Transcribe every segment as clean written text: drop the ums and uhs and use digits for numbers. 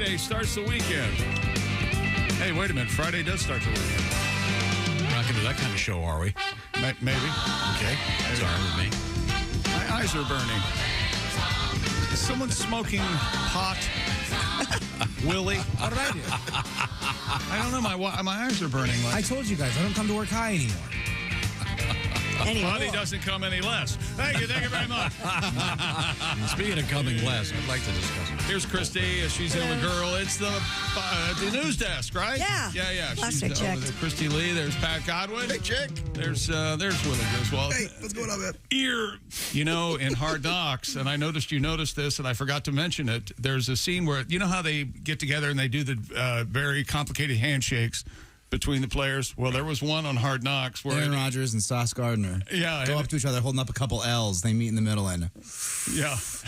Friday starts the weekend. Hey, wait a minute. Friday does start the weekend. We're not going to do that kind of show, are we? Maybe. Okay. That's all right with me. My eyes are burning. Is someone smoking pot? Willie? What did I do? I don't know. My eyes are burning. I told you guys, I don't come to work high anymore. But he doesn't come any less. Thank you very much. Speaking of coming less, I'd like to discuss it. Here's Christy. She's the only girl. It's the news desk, right? Yeah. Yeah. Plastic She's check. over there. Christy Lee. There's Pat Godwin. Hey, chick. There's Willie Griswold. Hey, what's going on, man? You know, in Hard Knocks, and I noticed you noticed this, and I forgot to mention it. There's a scene where, you know how they get together and they do the very complicated handshakes between the players? Well, there was one on Hard Knocks where Aaron Rodgers and Sauce Gardner go up to each other holding up a couple L's. They meet in the middle and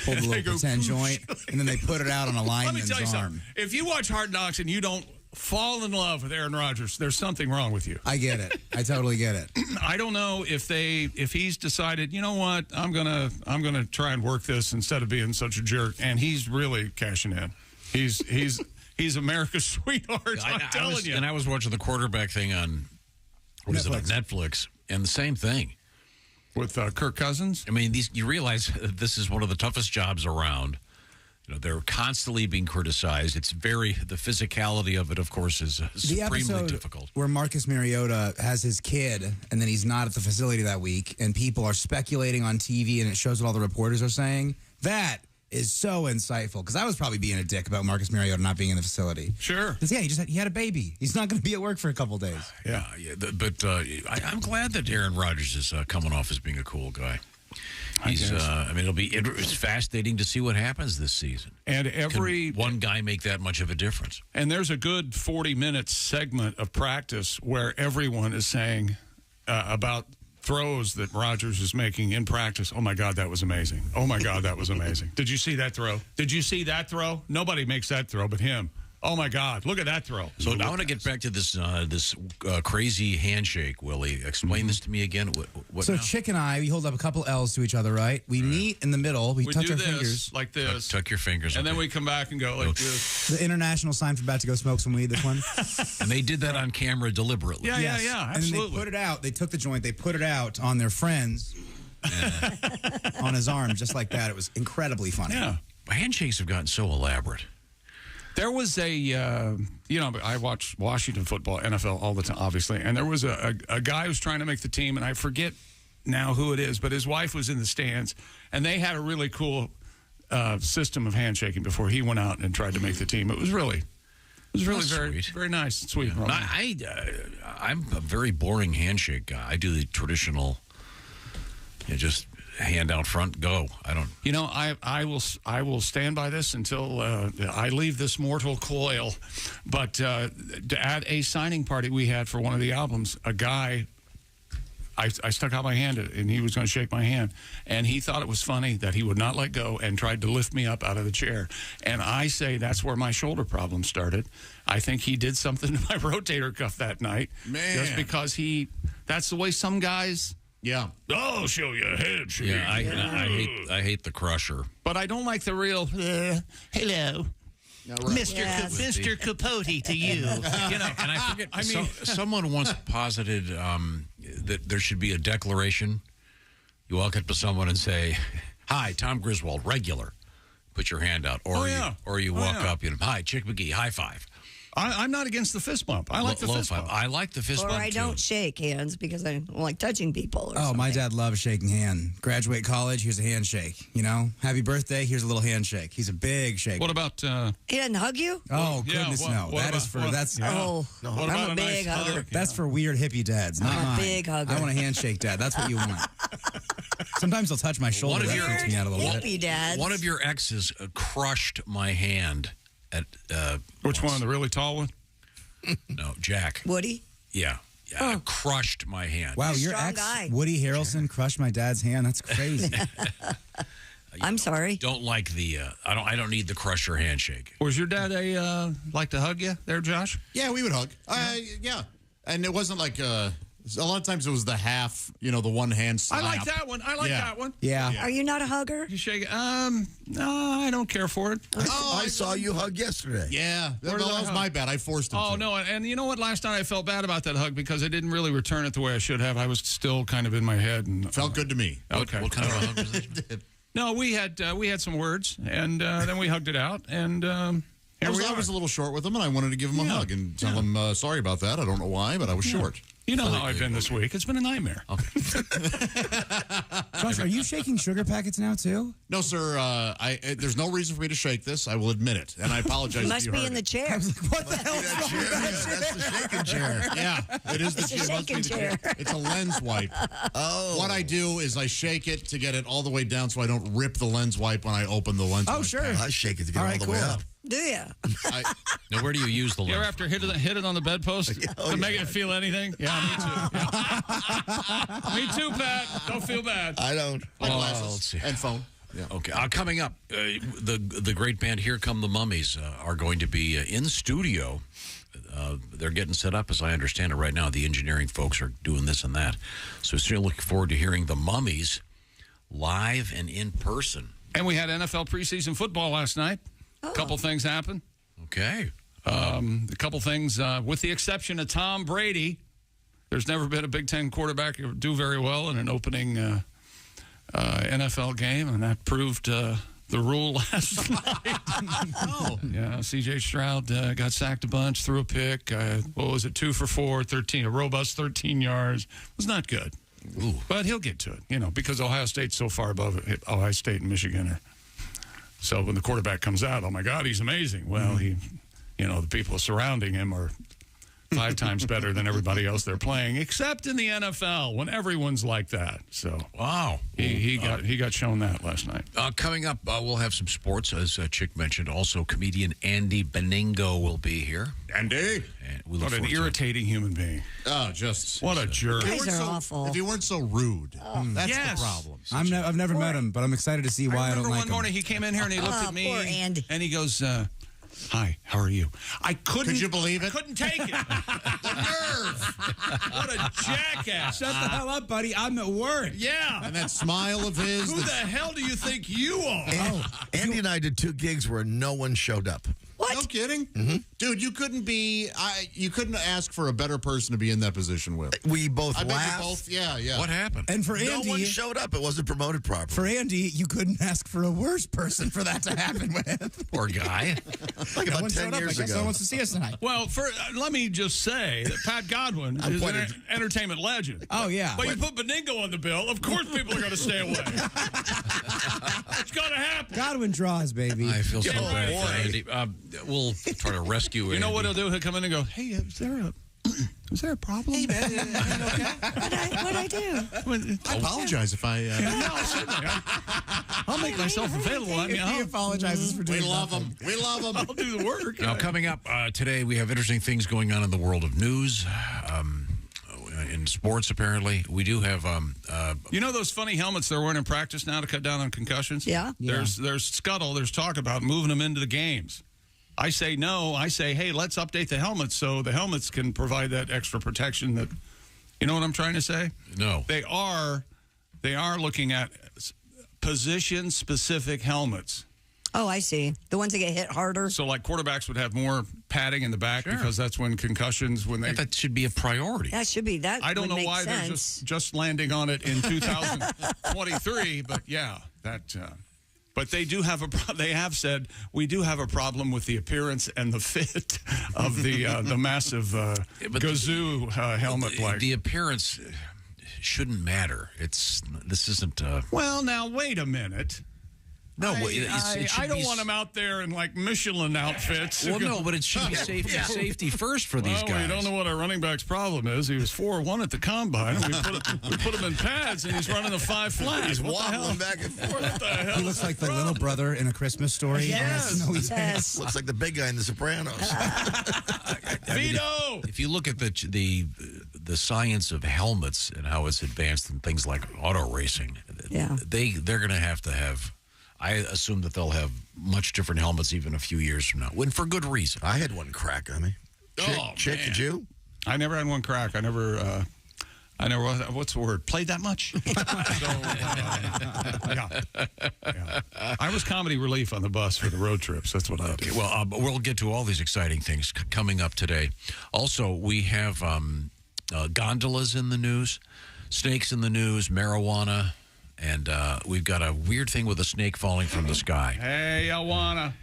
hold a little pretend joint, and then they put it out on a lineman's Let me tell you arm. something. If you watch Hard Knocks and you don't fall in love with Aaron Rodgers, there's something wrong with you. I get it. I totally get it. I don't know if he's decided, you know what, I'm gonna try and work this instead of being such a jerk, and he's really cashing in. He's America's sweetheart. I'm telling you. And I was watching the quarterback thing on Netflix, and the same thing with Kirk Cousins. I mean, you realize this is one of the toughest jobs around. You know, they're constantly being criticized. It's the physicality of it, of course, is supremely difficult. Where Marcus Mariota has his kid, and then he's not at the facility that week, and people are speculating on TV, and it shows what all the reporters are saying. That is so insightful, because I was probably being a dick about Marcus Mariota not being in the facility. Sure. Because, he had a baby. He's not going to be at work for a couple days. Yeah. But I'm glad that Aaron Rodgers is coming off as being a cool guy. It's fascinating to see what happens this season. And Can one guy make that much of a difference? And there's a good 40-minute segment of practice where everyone is saying about throws that Rodgers is making in practice. Oh, my God, that was amazing. Oh, my God, that was amazing. Did you see that throw? Did you see that throw? Nobody makes that throw but him. Oh, my God, look at that throw. So I want to get back to this crazy handshake, Willie. Explain this to me again. What so now? Chick and I, we hold up a couple L's to each other, right? We meet in the middle. We touch do our this, fingers. like this. Tuck your fingers. And then we come back and go like this. The international sign for about to go smoke some weed, this one. And they did that on camera deliberately. Yeah, absolutely. And then they put it out. They took the joint. They put it out on their friends on his arm, just like that. It was incredibly funny. Yeah. Handshakes have gotten so elaborate. There was I watch Washington football, NFL all the time, obviously, and there was a guy who was trying to make the team, and I forget now who it is, but his wife was in the stands, and they had a really cool system of handshaking before he went out and tried to make the team. It was really very, very nice and sweet. Yeah. I'm a very boring handshake guy. I do the traditional, just hand out front, go. I don't. You know, I will stand by this until I leave this mortal coil. But at a signing party we had for one of the albums, a guy, I stuck out my hand and he was going to shake my hand, and he thought it was funny that he would not let go and tried to lift me up out of the chair. And I say that's where my shoulder problem started. I think he did something to my rotator cuff that night, just because that's the way some guys. Yeah. I'll show you a head. Yeah, I hate the crusher. But I don't like the real, hello, Mr. Capote to you. And I forget, someone once posited that there should be a declaration. You walk up to someone and say, hi, Tom Griswold, regular. Put your hand out. Or you walk up, hi, Chick McGee, high five. I'm not against the fist bump. I like the fist bump. I like the fist bump, Or I don't shake hands because I don't like touching people. Or my dad loves shaking hand. Graduate college, here's a handshake. Happy birthday, here's a little handshake. He's a big shaker. What about... He didn't hug you? Oh, goodness, no. I'm a big hugger. That's for weird hippie dads, not mine. I'm a big hugger. I want a handshake dad. That's what you want. Sometimes they'll touch my shoulder. That freaks me out a little bit. Hippie dads. One of your exes crushed my hand at... Which one? The really tall one? No, Jack. Woody? Yeah. Crushed my hand. Wow, your strong ex, guy. Woody Harrelson, crushed my dad's hand? That's crazy. I'm sorry. Don't like the... I don't need the crusher handshake. Was your dad like to hug you there, Josh? Yeah, we would hug. Yeah. And it wasn't like A lot of times it was the half, the one hand slap. I like that one. I like that one. Yeah. Are you not a hugger? You shake it. No, I don't care for it. I saw you hug yesterday. Yeah. Well, that was my bad. I forced him to. Oh, no. And you know what? Last night I felt bad about that hug because I didn't really return it the way I should have. I was still kind of in my head. And Felt good to me. Okay. What kind of a hug was it? No, we had some words, and then we hugged it out, and I was a little short with him, and I wanted to give him a hug and tell him sorry about that. I don't know why, but I was short. You know how I've been this week. It's been a nightmare. Josh, are you shaking sugar packets now, too? No, sir. There's no reason for me to shake this. I will admit it, and I apologize. You must if you be heard in the it. chair. What the hell is wrong with that chair? That's the shaking chair. Yeah, it is the It's a chair. It must be shaking the chair. It's a lens wipe. Oh. What I do is I shake it to get it all the way down so I don't rip the lens wipe when I open the lens wipe. Oh, sure. I shake it to get all the way up. Do you? Now, where do you use the You ever lens? have to hit it on the bedpost to make it feel anything? Yeah, me too. Yeah. Me too, Pat. Don't feel bad. I don't. My glasses let's see. and phone. Yeah. Okay. Coming up, the great band Here Come the Mummies are going to be in studio. They're getting set up, as I understand it, right now. The engineering folks are doing this and that. So still looking forward to hearing the Mummies live and in person. And we had NFL preseason football last night. A couple things happened. Okay. A couple things, with the exception of Tom Brady. There's never been a Big Ten quarterback who do very well in an opening NFL game, and that proved the rule last night. Yeah, C.J. Stroud got sacked a bunch, threw a pick. What was it, 2 for 4, 13, a robust 13 yards. It was not good. Ooh. But he'll get to it, because Ohio State's so far above it. Ohio State and Michigan are. So when the quarterback comes out, oh, my God, he's amazing. Well, the people surrounding him are 5 times better than everybody else they're playing, except in the NFL when everyone's like that. So Wow. he got shown that last night. Coming up, we'll have some sports, as Chick mentioned. Also, comedian Andy Beningo will be here. Andy. And we look What an forward to it. irritating human being. Oh, just. What a jerk. You guys are awful. If you weren't so rude, that's Yes. the problem. I've never met him, but I'm excited to see why I don't remember like one him. morning he came in here and he looked at me poor Andy. and he goes, hi, how are you? I couldn't. Could you believe it? Couldn't take it. The nerve. What a jackass. Shut the hell up, buddy. I'm at work. Yeah. And that smile of his. Who the hell do you think you are? Andy and I did 2 gigs where no one showed up. What? No kidding, dude. You couldn't be. You couldn't ask for a better person to be in that position with. We both I bet you laughed. both. Yeah. What happened? And for No Andy, one showed up. It wasn't promoted properly. for Andy, you couldn't ask for a worse person for that to happen with. Poor guy. like No about one 10 showed up. I years guess no one ago. wants to see us tonight. Well, let me just say that Pat Godwin is an entertainment legend. Oh, yeah. But you put Beningo on the bill, of course people are going to stay away. It's going to happen. Godwin draws, baby. I feel so Yeah, bad right. for Andy. We'll try to rescue You know what Andy. he'll do? He'll come in and go, hey, is there a problem? Hey, man, What'd I do? I apologize if I. No, certainly. I'll make myself available. I mean, He I'll apologizes for doing We love nothing. him. We love him. I'll do the work. Now, coming up today, we have interesting things going on in the world of news. In sports, apparently. We do have... You know those funny helmets they're wearing in practice now to cut down on concussions? Yeah. There's scuttle. There's talk about moving them into the games. I say no. I say, hey, let's update the helmets so the helmets can provide that extra protection that... You know what I'm trying to say? no. They are looking at position-specific helmets. Oh, I see. The ones that get hit harder. So, like, quarterbacks would have more padding in the back because that's when concussions, when they... That should be a priority. That should be. That I don't would know make why they're sense. just landing on it in 2023, but yeah, that... But they do have they have said we do have a problem with the appearance and the fit of the massive Gazoo helmet. The appearance shouldn't matter. This isn't... Well, now, wait a minute. No, I don't want them out there in, like, Michelin outfits. Well, no, but it should be safety first for these guys. We don't know what our running back's problem is. He was 4-1 at the combine. And we put him in pads, and he's running a 5 flat. He's What the hell? wobbling back and forth. What the hell He is looks like the his little problem? brother in A Christmas Story. Yes. No, he's Yes. Looks like the big guy in The Sopranos. Vito! If you look at the science of helmets and how it's advanced in things like auto racing, Yeah. they're going to have. I assume that they'll have much different helmets even a few years from now, and for good reason. I had one crack on me. Oh, Chick, man. did you? I never had one crack. I never I know what's the word. Played that much. Yeah. I was comedy relief on the bus for the road trips. That's what I did. Well, we'll get to all these exciting things coming up today. Also, we have gondolas in the news, snakes in the news, marijuana, and we've got a weird thing with a snake falling from the sky. Hey, I wanna.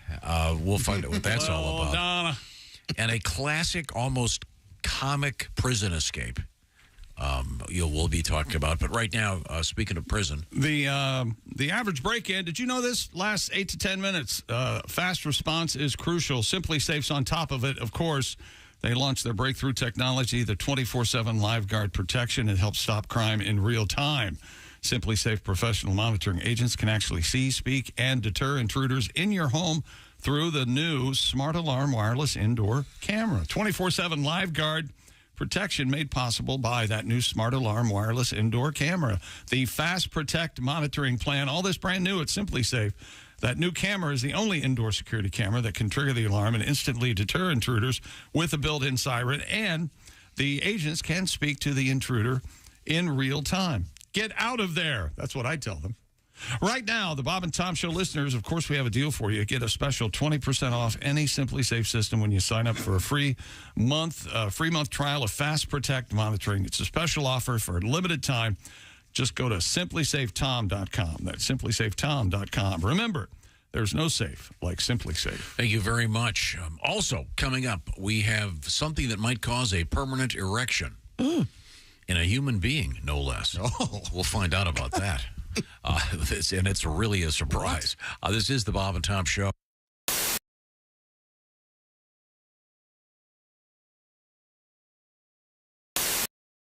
We'll find out what that's all about. Donna. And a classic, almost comic prison escape. We'll be talking about. But right now, speaking of prison, the average break-in. Did you know this? Lasts 8 to 10 minutes. Fast response is crucial. SimpliSafe's on top of it. Of course, they launched their breakthrough technology, the 24/7 Live Guard protection. It helps stop crime in real time. SimpliSafe professional monitoring agents can actually see, speak, and deter intruders in your home through the new Smart Alarm wireless indoor camera. 24/7 Live Guard protection made possible by that new Smart Alarm wireless indoor camera. The Fast Protect monitoring plan, all this brand new at SimpliSafe. That new camera is the only indoor security camera that can trigger the alarm and instantly deter intruders with a built-in siren, and the agents can speak to the intruder in real time. Get out of there. That's what I tell them. Right now, the Bob and Tom Show listeners, of course, we have a deal for you. Get a special 20% off any SimpliSafe system when you sign up for a free month trial of Fast Protect monitoring. It's a special offer for a limited time. Just go to SimpliSafeTom.com. That's SimpliSafeTom.com. Remember, there's no safe like SimpliSafe. thank you very much. Also, coming up, we have something that might cause a permanent erection in a human being, no less. Oh. We'll find out about that. And it's really a surprise. This is the Bob and Tom Show.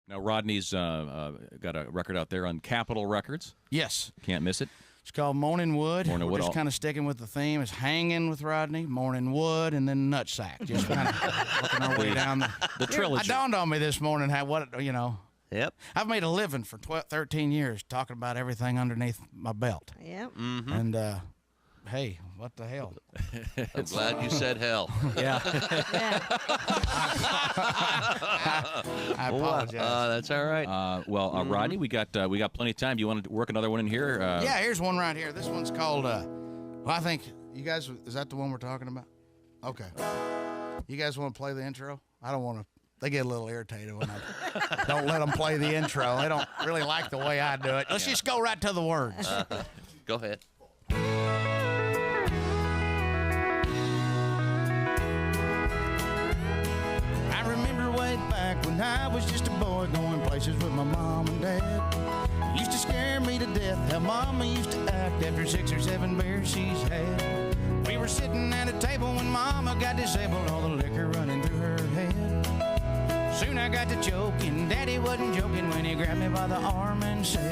Now, Rodney's got a record out there on Capitol Records. Yes. Can't miss it. It's called Morning Wood. Morning We're Wood. just kind of sticking with the theme. It's Hanging with Rodney, Morning Wood, and then Nutsack. Just kind of working our way down The trilogy. It dawned on me this morning how Yep. I've made a living for 13 years talking about everything underneath my belt. Yep. And, hey, what the hell? I'm glad you said hell. Yeah. I apologize. That's all right. Rodney, we got plenty of time. Do you want to work another one in here? Yeah, here's one right here. This one's called, I think, you guys, is that the one we're talking about? Okay. You guys want to play the intro? I don't want to. They get a little irritated when I don't let them play the intro. They don't really like the way I do it. Let's just go right to the words. Go ahead. I remember way back when I was just a boy going places with my mom and dad. It used to scare me to death how Mama used to act after 6 or 7 beers she's had. We were sitting at a table when Mama got disabled, all the liquor running through her head. Soon I got to choking. Daddy wasn't joking when he grabbed me by the arm and said,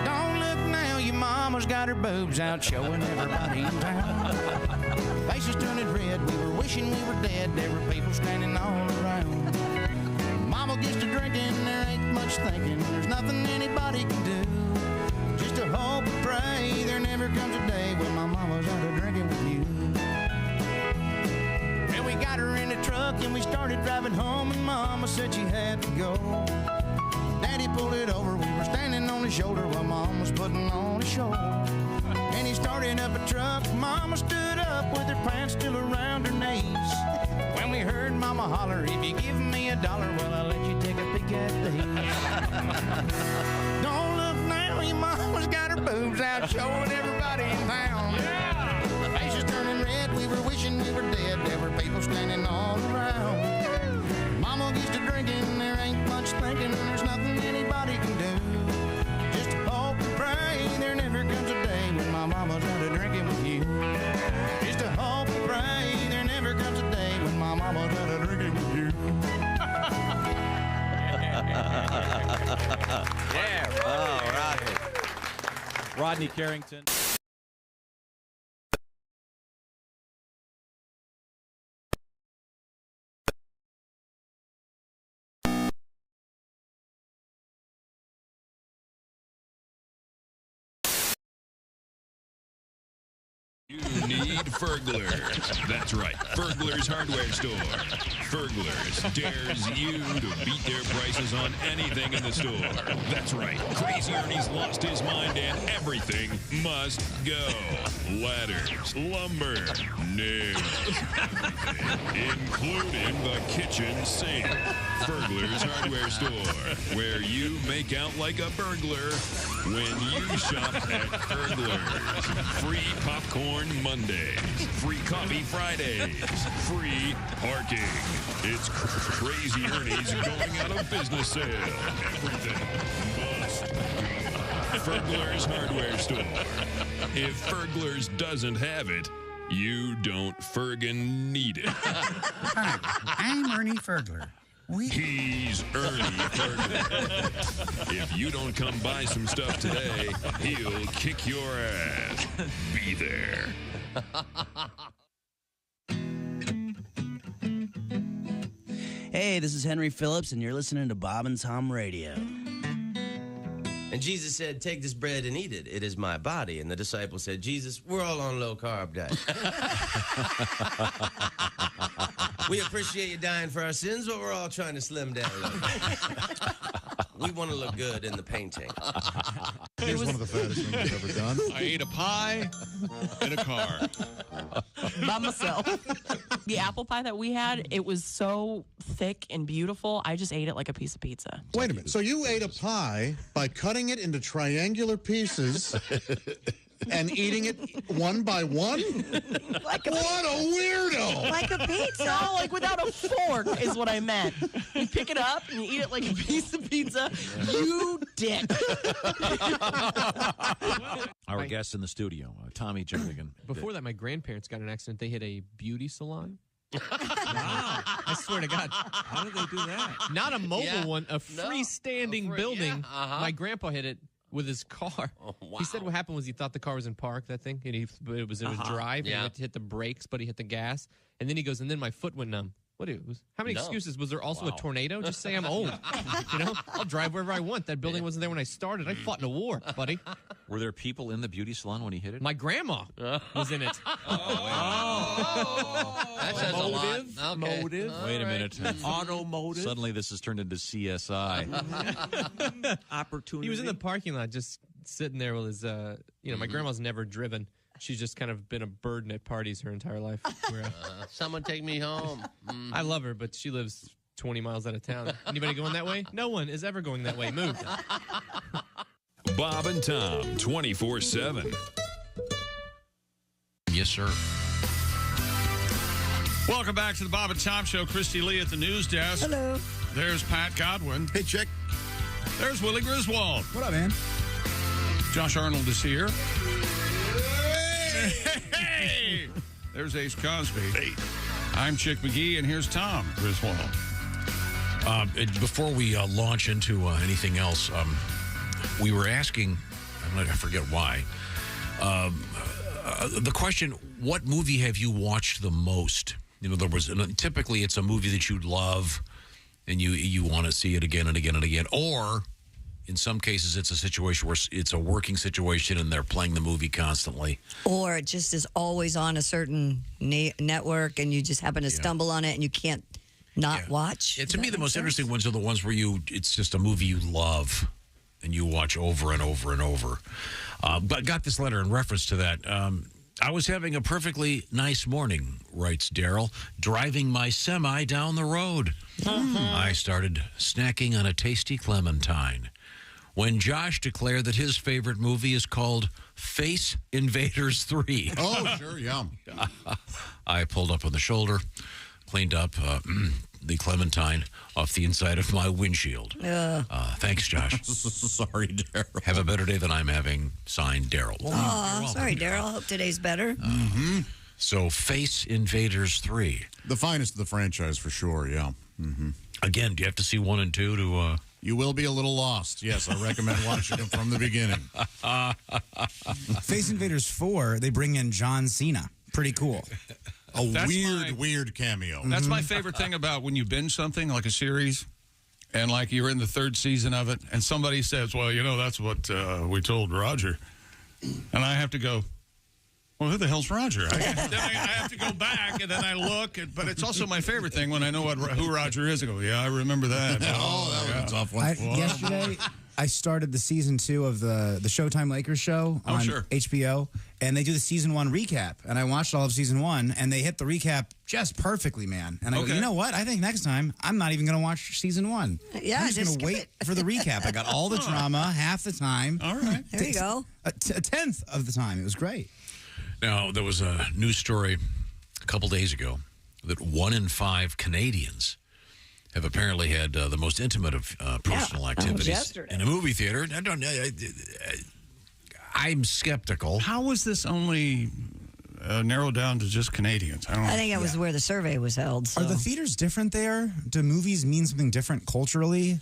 "Don't look now, your mama's got her boobs out showing everybody in town." Faces turning red, we were wishing we were dead. There were people standing all around. Mama gets to drinking, there ain't much thinking. There's nothing anybody can do. Just to hope and pray there never comes a day when my mama's out of drinking with you. Well, we got her in the truck and we started driving home, and Mama said she had to go. Daddy pulled it over, we were standing on his shoulder while Mom was putting on a show. And he started up a truck, Mama stood up with her pants still around her knees. When we heard Mama holler, "If you give me $1, well, I'll let you take a peek at these." Don't look now, your mama's got her boobs out showing everybody in town. Yeah. Faces turning red, we were wishing we were dead. There were people standing all around. Mama gets to drinking, there ain't much thinking. There's nothing anybody can do. Just hope and pray there never comes a day when my mama's out of drinking with you. Just to hope and pray there never comes a day when my mama's out of drinking with you. Yeah. Oh, Rodney. Rodney Carrington. need Ferglers. That's right, Ferglers Hardware Store. Ferglers dares you to beat their prices on anything in the store. That's right, Crazy Ernie's lost his mind and everything must go. Ladders, lumber, nails, including the kitchen sink. Ferglers Hardware Store, where you make out like a burglar when you shop at Ferglers. Free popcorn Mondays, free coffee Fridays, free parking. It's Crazy Ernie's going out of business sale. Everything must go. Ferglers Hardware Store. If Ferglers doesn't have it, you don't Fergin need it. Hi, I'm Ernie Fergler. He's Ernie Fergler. If you don't come buy some stuff today, he'll kick your ass. Be there. Hey, this is Henry Phillips, and you're listening to Bob and Tom Radio. And Jesus said, take this bread and eat it. It is my body. And the disciples said, Jesus, we're all on low-carb diet. We appreciate you dying for our sins, but we're all trying to slim down a little bit. We want to look good in the painting. Here's one of the fattest things I've ever done. I ate a pie in a car. By myself. The apple pie that we had, it was so thick and beautiful, I just ate it like a piece of pizza. Wait a minute. So you ate a pie by cutting it into triangular pieces and eating it one by one? Like a what a weirdo! Like a pizza. No, like without a fork is what I meant. You pick it up and you eat it like a piece of pizza. You dick. Our guest in the studio, Tommy Jernigan. Before that, my grandparents got in an accident. They hit a beauty salon. Wow. I swear to God. How did they do that? Not a mobile one, a freestanding building. Yeah. My grandpa hit it with his car. Oh, wow. He said what happened was he thought the car was in park, that thing, and it was drive, and he went to hit the brakes, but he hit the gas, and then he goes, and then my foot went numb. What it was? How many excuses? Was there also a tornado? Just say I'm old. You know, I'll drive wherever I want. That building wasn't there when I started. I fought in a war, buddy. Were there people in the beauty salon when he hit it? My grandma was in it. That says a lot. Okay. Motive. Wait a minute. Automotive. Suddenly this has turned into CSI. Opportunity. He was in the parking lot just sitting there with his, my grandma's never driven. She's just kind of been a burden at parties her entire life. Someone take me home. I love her, but she lives 20 miles out of town. Anybody going that way? No one is ever going that way. Move. Bob and Tom, 24/7. Yes, sir. Welcome back to the Bob and Tom Show. Christy Lee at the news desk. Hello. There's Pat Godwin. Hey, Chick. There's Willie Griswold. What up, man? Josh Arnold is here. Hey! There's Ace Cosby. Hey. I'm Chick McGee, and here's Tom Griswold. Before we launch into anything else, we were asking, I forget why, the question, what movie have you watched the most? In other words, typically it's a movie that you love, and you want to see it again and again and again, or in some cases, it's a situation where it's a working situation and they're playing the movie constantly. Or it just is always on a certain network and you just happen to stumble on it and you can't not watch. Yeah, to me, the most interesting ones are the ones where it's just a movie you love and you watch over and over and over. But got this letter in reference to that. I was having a perfectly nice morning, writes Daryl, driving my semi down the road. I started snacking on a tasty clementine when Josh declared that his favorite movie is called Face Invaders 3. Oh, sure, yeah. I pulled up on the shoulder, cleaned up the clementine off the inside of my windshield. Thanks, Josh. Sorry, Daryl. Have a better day than I'm having. Signed, Daryl. Oh, sorry, Daryl. Hope today's better. So, Face Invaders 3. The finest of the franchise, for sure, yeah. Again, do you have to see 1 and 2 to... You will be a little lost. Yes, I recommend watching them from the beginning. Face Invaders 4, they bring in John Cena. Pretty cool. Weird cameo. That's my favorite thing about when you binge something like a series and like you're in the 3rd season of it and somebody says, well, that's what we told Roger. And I have to go, Well, who the hell's Roger? Then I have to go back, and then I look. But it's also my favorite thing when I know who Roger is. I go, yeah, I remember that. Oh, that was a tough one. Yesterday, I started the season 2 of the Showtime Lakers show on HBO, and they do the season 1 recap. And I watched all of season 1, and they hit the recap just perfectly, man. And I go, you know what? I think next time I'm not even going to watch season 1. Yeah, I'm just going to wait for the recap. I got all the drama half the time. All right, there you go. A tenth of the time. It was great. Now, there was a news story a couple days ago that 1 in 5 Canadians have apparently had the most intimate of personal activities in a movie theater. I'm skeptical. How was this only narrowed down to just Canadians? I think it was where the survey was held. So. Are the theaters different there? Do movies mean something different culturally?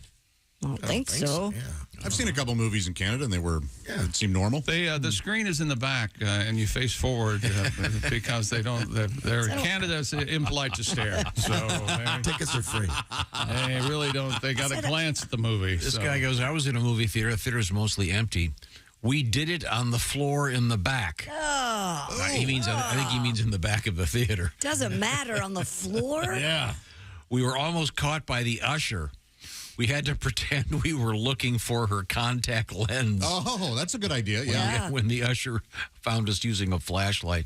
I don't think so. Yeah. I've seen a couple movies in Canada, and it seemed normal. The screen is in the back, and you face forward because they don't. Canada's impolite to stare. So tickets are free. They really don't. They got to glance at the movie. This guy goes, I was in a movie theater. The theater's mostly empty. We did it on the floor in the back. Oh. I think he means in the back of the theater. Doesn't matter on the floor. Yeah. We were almost caught by the usher. We had to pretend we were looking for her contact lens. Oh, that's a good idea. Yeah. When the usher found us using a flashlight,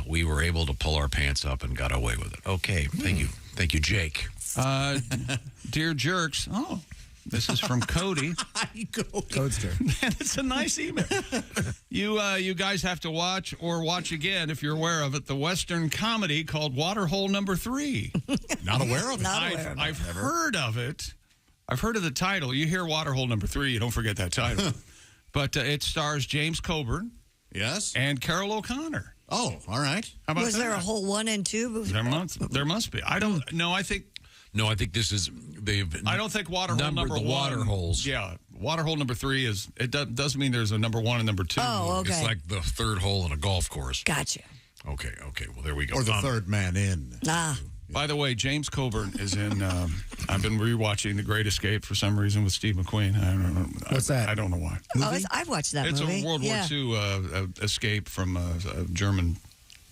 we were able to pull our pants up and got away with it. Okay. Thank you. Thank you, Jake. Dear jerks. Oh. This is from Cody. Codester. And it's a nice email. You guys have to watch or watch again, if you're aware of it, the Western comedy called Waterhole Number 3. Not aware of it. I've heard of it. I've heard of the title. You hear Waterhole Number 3, you don't forget that title. But it stars James Coburn. Yes. And Carol O'Connor. Oh, all right. How about was there a whole 1 and 2? There must be. I don't know. I think this is I don't think Waterhole number 1. Water holes. Yeah, Waterhole Number 3 is. It doesn't mean there's a number 1 and number 2. Oh, okay. It's like the third hole in a golf course. Gotcha. Okay. Well, there we go. Or the third man in. By the way, James Coburn is in. I've been rewatching The Great Escape for some reason with Steve McQueen. I don't know. What's that? I don't know why. I've watched that movie. movie. It's a World War II escape from a German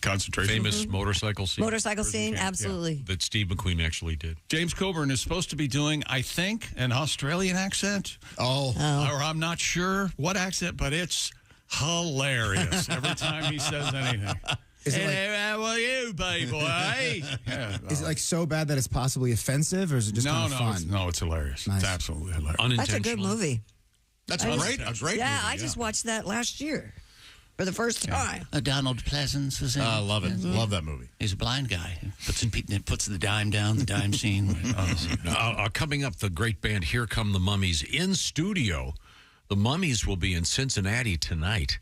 concentration. Famous motorcycle scene. Motorcycle scene, absolutely. That Steve McQueen actually did. James Coburn is supposed to be doing, I think, an Australian accent. Oh. Or I'm not sure what accent, but it's hilarious every time he says anything. Is it how are you, people, eh? Yeah. Is it like so bad that it's possibly offensive, or is it just kind of fun? It's hilarious. Nice. It's absolutely hilarious. That's a good movie. That's a great movie. Yeah, I just watched that last year for the first time. Donald Pleasance was in it. I love it. Love that movie. He's a blind guy. Puts the dime down, the dime scene. Coming up, the great band Here Come the Mummies in studio. The Mummies will be in Cincinnati tonight.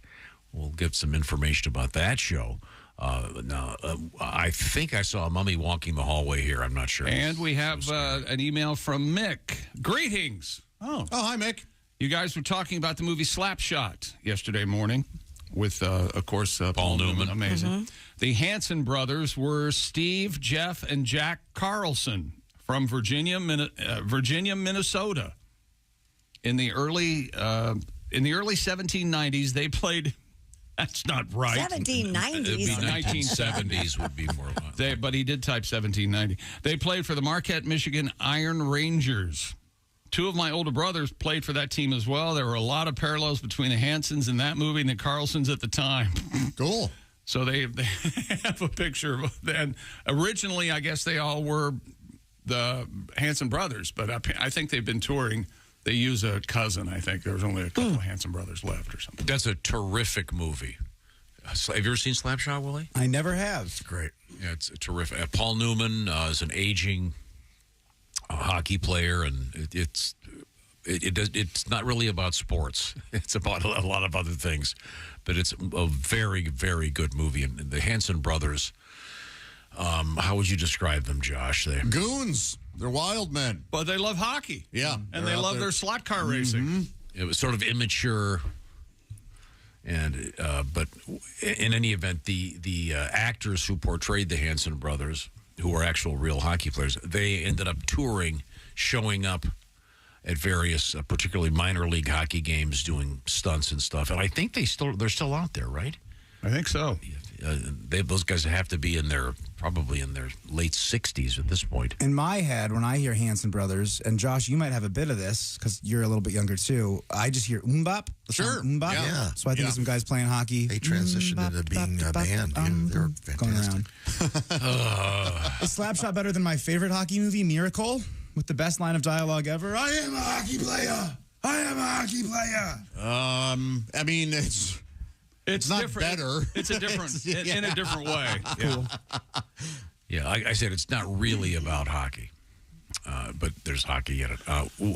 We'll get some information about that show. I think I saw a mummy walking the hallway here. I'm not sure. And we have an email from Mick. Greetings. Oh, hi, Mick. You guys were talking about the movie Slapshot yesterday morning with, of course, Paul Newman. Amazing. Mm-hmm. The Hanson brothers were Steve, Jeff, and Jack Carlson from Virginia, Minnesota. In the early 1790s, they played. That's not right. 1790s. It'd be 1970s would be more like. But he did type 1790. They played for the Marquette, Michigan Iron Rangers. 2 of my older brothers played for that team as well. There were a lot of parallels between the Hansons in that movie and the Carlsons at the time. Cool. So they have a picture of them. Originally, I guess they all were the Hanson brothers, but I think they've been touring. They use a cousin, I think. There was only a couple of Hanson brothers left or something. That's a terrific movie. Have you ever seen Slapshot, Willie? I never have. It's great. Yeah, it's terrific. Paul Newman is an aging hockey player, and it's not really about sports. It's about a lot of other things, but it's a very, very good movie. And the Hanson brothers, how would you describe them, Josh? Goons. They're wild men. But they love hockey. Yeah. And they love their slot car racing. It was sort of immature. And but in any event, the actors who portrayed the Hanson brothers, who were actual real hockey players, they ended up touring, showing up at various, particularly minor league hockey games, doing stunts and stuff. And I think they're still out there, right? I think so. Those guys have to be probably in their late 60s at this point. In my head, when I hear Hanson Brothers, and Josh, you might have a bit of this because you're a little bit younger too. I just hear mbop. Sure. Mbop. Yeah. So I think of some guys playing hockey. They transitioned into being a band. They're Going fantastic. around. Is Slapshot better than my favorite hockey movie, Miracle, with the best line of dialogue ever? I am a hockey player. I am a hockey player. I mean, it's not different. better. It's a different in a different way. Cool. Yeah, like I said, it's not really about hockey. But there's hockey in it.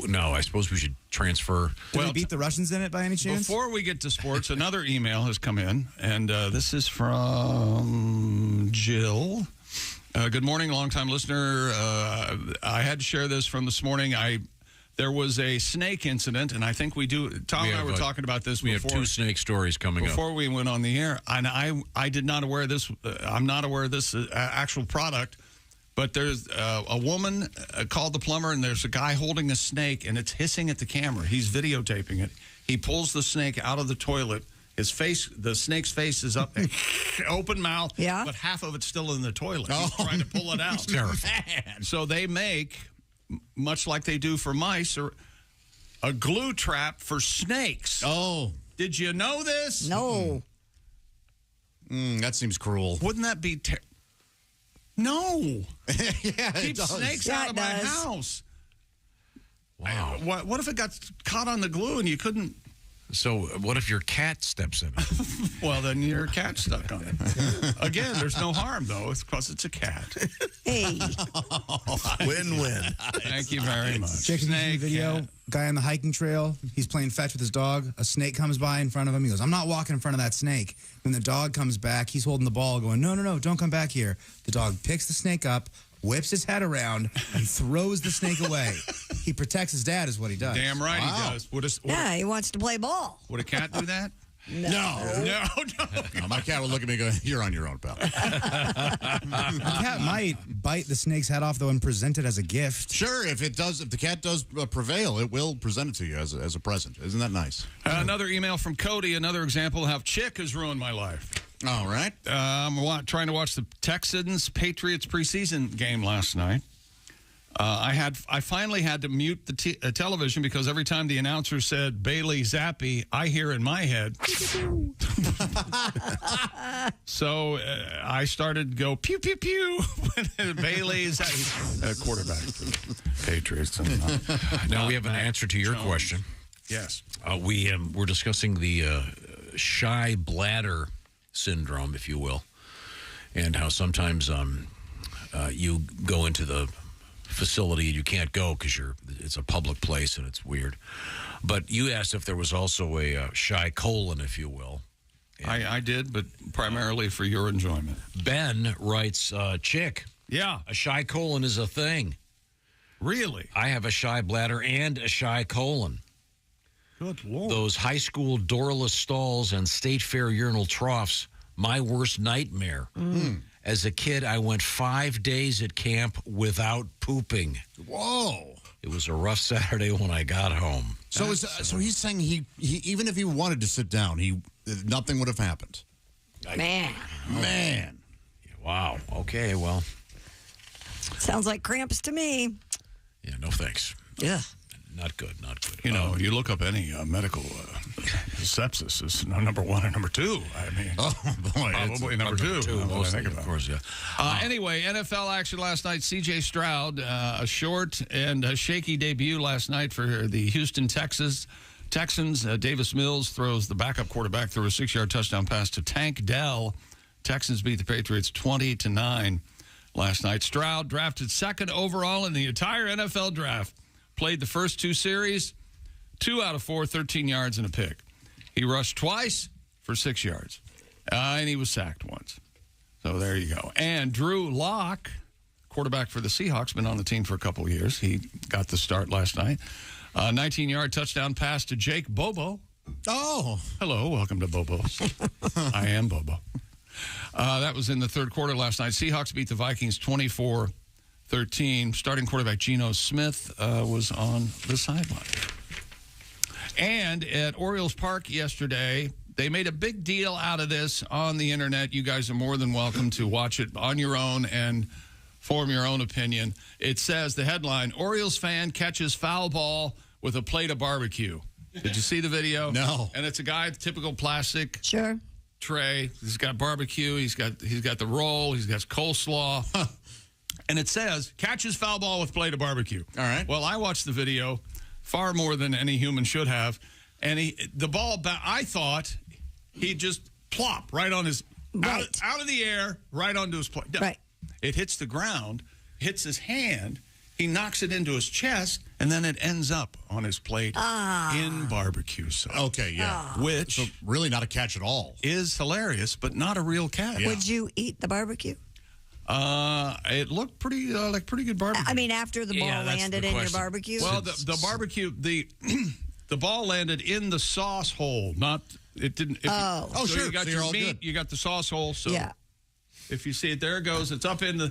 No, I suppose we should transfer. Did they beat the Russians in it by any chance? Before we get to sports, another email has come in, and this is from Jill. Good morning, longtime listener. I had to share this from this morning. There was a snake incident, and I think we do. Tom and I were talking about this before. We have 2 snake stories coming up. Before we went on the air, and I did not aware of this. I'm not aware of this actual product, but there's a woman called the plumber, and there's a guy holding a snake, and it's hissing at the camera. He's videotaping it. He pulls the snake out of the toilet. His face, the snake's face is up, open mouth, but half of it's still in the toilet. He's trying to pull it out. Terrifying. So they make, much like they do for mice, a glue trap for snakes. Oh. Did you know this? No. That seems cruel. Wouldn't that be No. Yeah, Keep it does. snakes out of my house. Wow. What if it got caught on the glue and you couldn't? So what if your cat steps in it? Well, then your cat's stuck on it. Again, there's no harm, though. It's because it's a cat. Hey. Win-win. Thank you very much. Check the video. Guy on the hiking trail. He's playing fetch with his dog. A snake comes by in front of him. He goes, I'm not walking in front of that snake. When the dog comes back, he's holding the ball going, no, don't come back here. The dog picks the snake up, whips his head around, and throws the snake away. He protects his dad is what he does. Damn right he does. Yeah, he wants to play ball. Would a cat do that? No. No, my cat would look at me and go, you're on your own, pal. The cat might bite the snake's head off, though, and present it as a gift. Sure, if the cat does prevail, it will present it to you as a present. Isn't that nice? Another email from Cody, another example of how Chick has ruined my life. All right. I'm trying to watch the Texans-Patriots preseason game last night. I finally had to mute the television because every time the announcer said Bailey Zappi, I hear in my head. So I started to go pew pew pew when Bailey Zappi, quarterback for the Patriots. Now we have an answer to your question. Yes. We're discussing the shy bladder syndrome, if you will, and how sometimes you go into the facility and you can't go because it's a public place and it's weird. But you asked if there was also a shy colon, if you will. I did, but primarily for your enjoyment. Ben writes, Chick. Yeah. A shy colon is a thing. Really? I have a shy bladder and a shy colon. Good Lord. Those high school doorless stalls and state fair urinal troughs, my worst nightmare. As a kid, I went 5 days at camp without pooping. Whoa. It was a rough Saturday when I got home. So he's saying he even if he wanted to sit down, nothing would have happened. Man. Wow. Okay, well. Sounds like cramps to me. Yeah, no thanks. Yeah. Not good. You know, you look up any medical sepsis is number one or number two. I mean, boy, probably number two. Mostly, of course, yeah. Anyway, NFL action last night. C.J. Stroud, a short and a shaky debut last night for the Houston Texans. Davis Mills throws the backup quarterback through a 6-yard touchdown pass to Tank Dell. Texans beat the Patriots 20-9 last night. Stroud, drafted second overall in the entire NFL draft, played the first 2 series, 2 out of 4, 13 yards and a pick. He rushed twice for 6 yards, and he was sacked once. So there you go. And Drew Lock, quarterback for the Seahawks, been on the team for a couple of years. He got the start last night. 19-yard touchdown pass to Jake Bobo. Oh. Hello, welcome to Bobo's. I am Bobo. That was in the third quarter last night. Seahawks beat the Vikings 24-13. Starting quarterback Geno Smith was on the sideline. And at Orioles Park yesterday, they made a big deal out of this on the internet. You guys are more than welcome to watch it on your own and form your own opinion. It says, the headline, Orioles fan catches foul ball with a plate of barbecue. Did you see the video? No. And it's a guy, typical plastic Sure. tray. He's got barbecue. He's got the roll. He's got coleslaw. And it says, catches foul ball with plate of barbecue. All right. Well, I watched the video far more than any human should have. And the ball, I thought he'd just plop right on his, out of the air, right onto his plate. Right. It hits the ground, hits his hand. He knocks it into his chest, and then it ends up on his plate in barbecue sauce. Okay, yeah. Which so really not a catch at all. Is hilarious, but not a real catch. Would you eat the barbecue? It looked pretty like pretty good barbecue. I mean, after the ball landed in your barbecue? Well, the barbecue, the ball landed in the sauce hole, not, it didn't. Oh, so sure. You got So your you're all meat, good. you got the sauce hole. So yeah. If you see it, there it goes. It's up in the,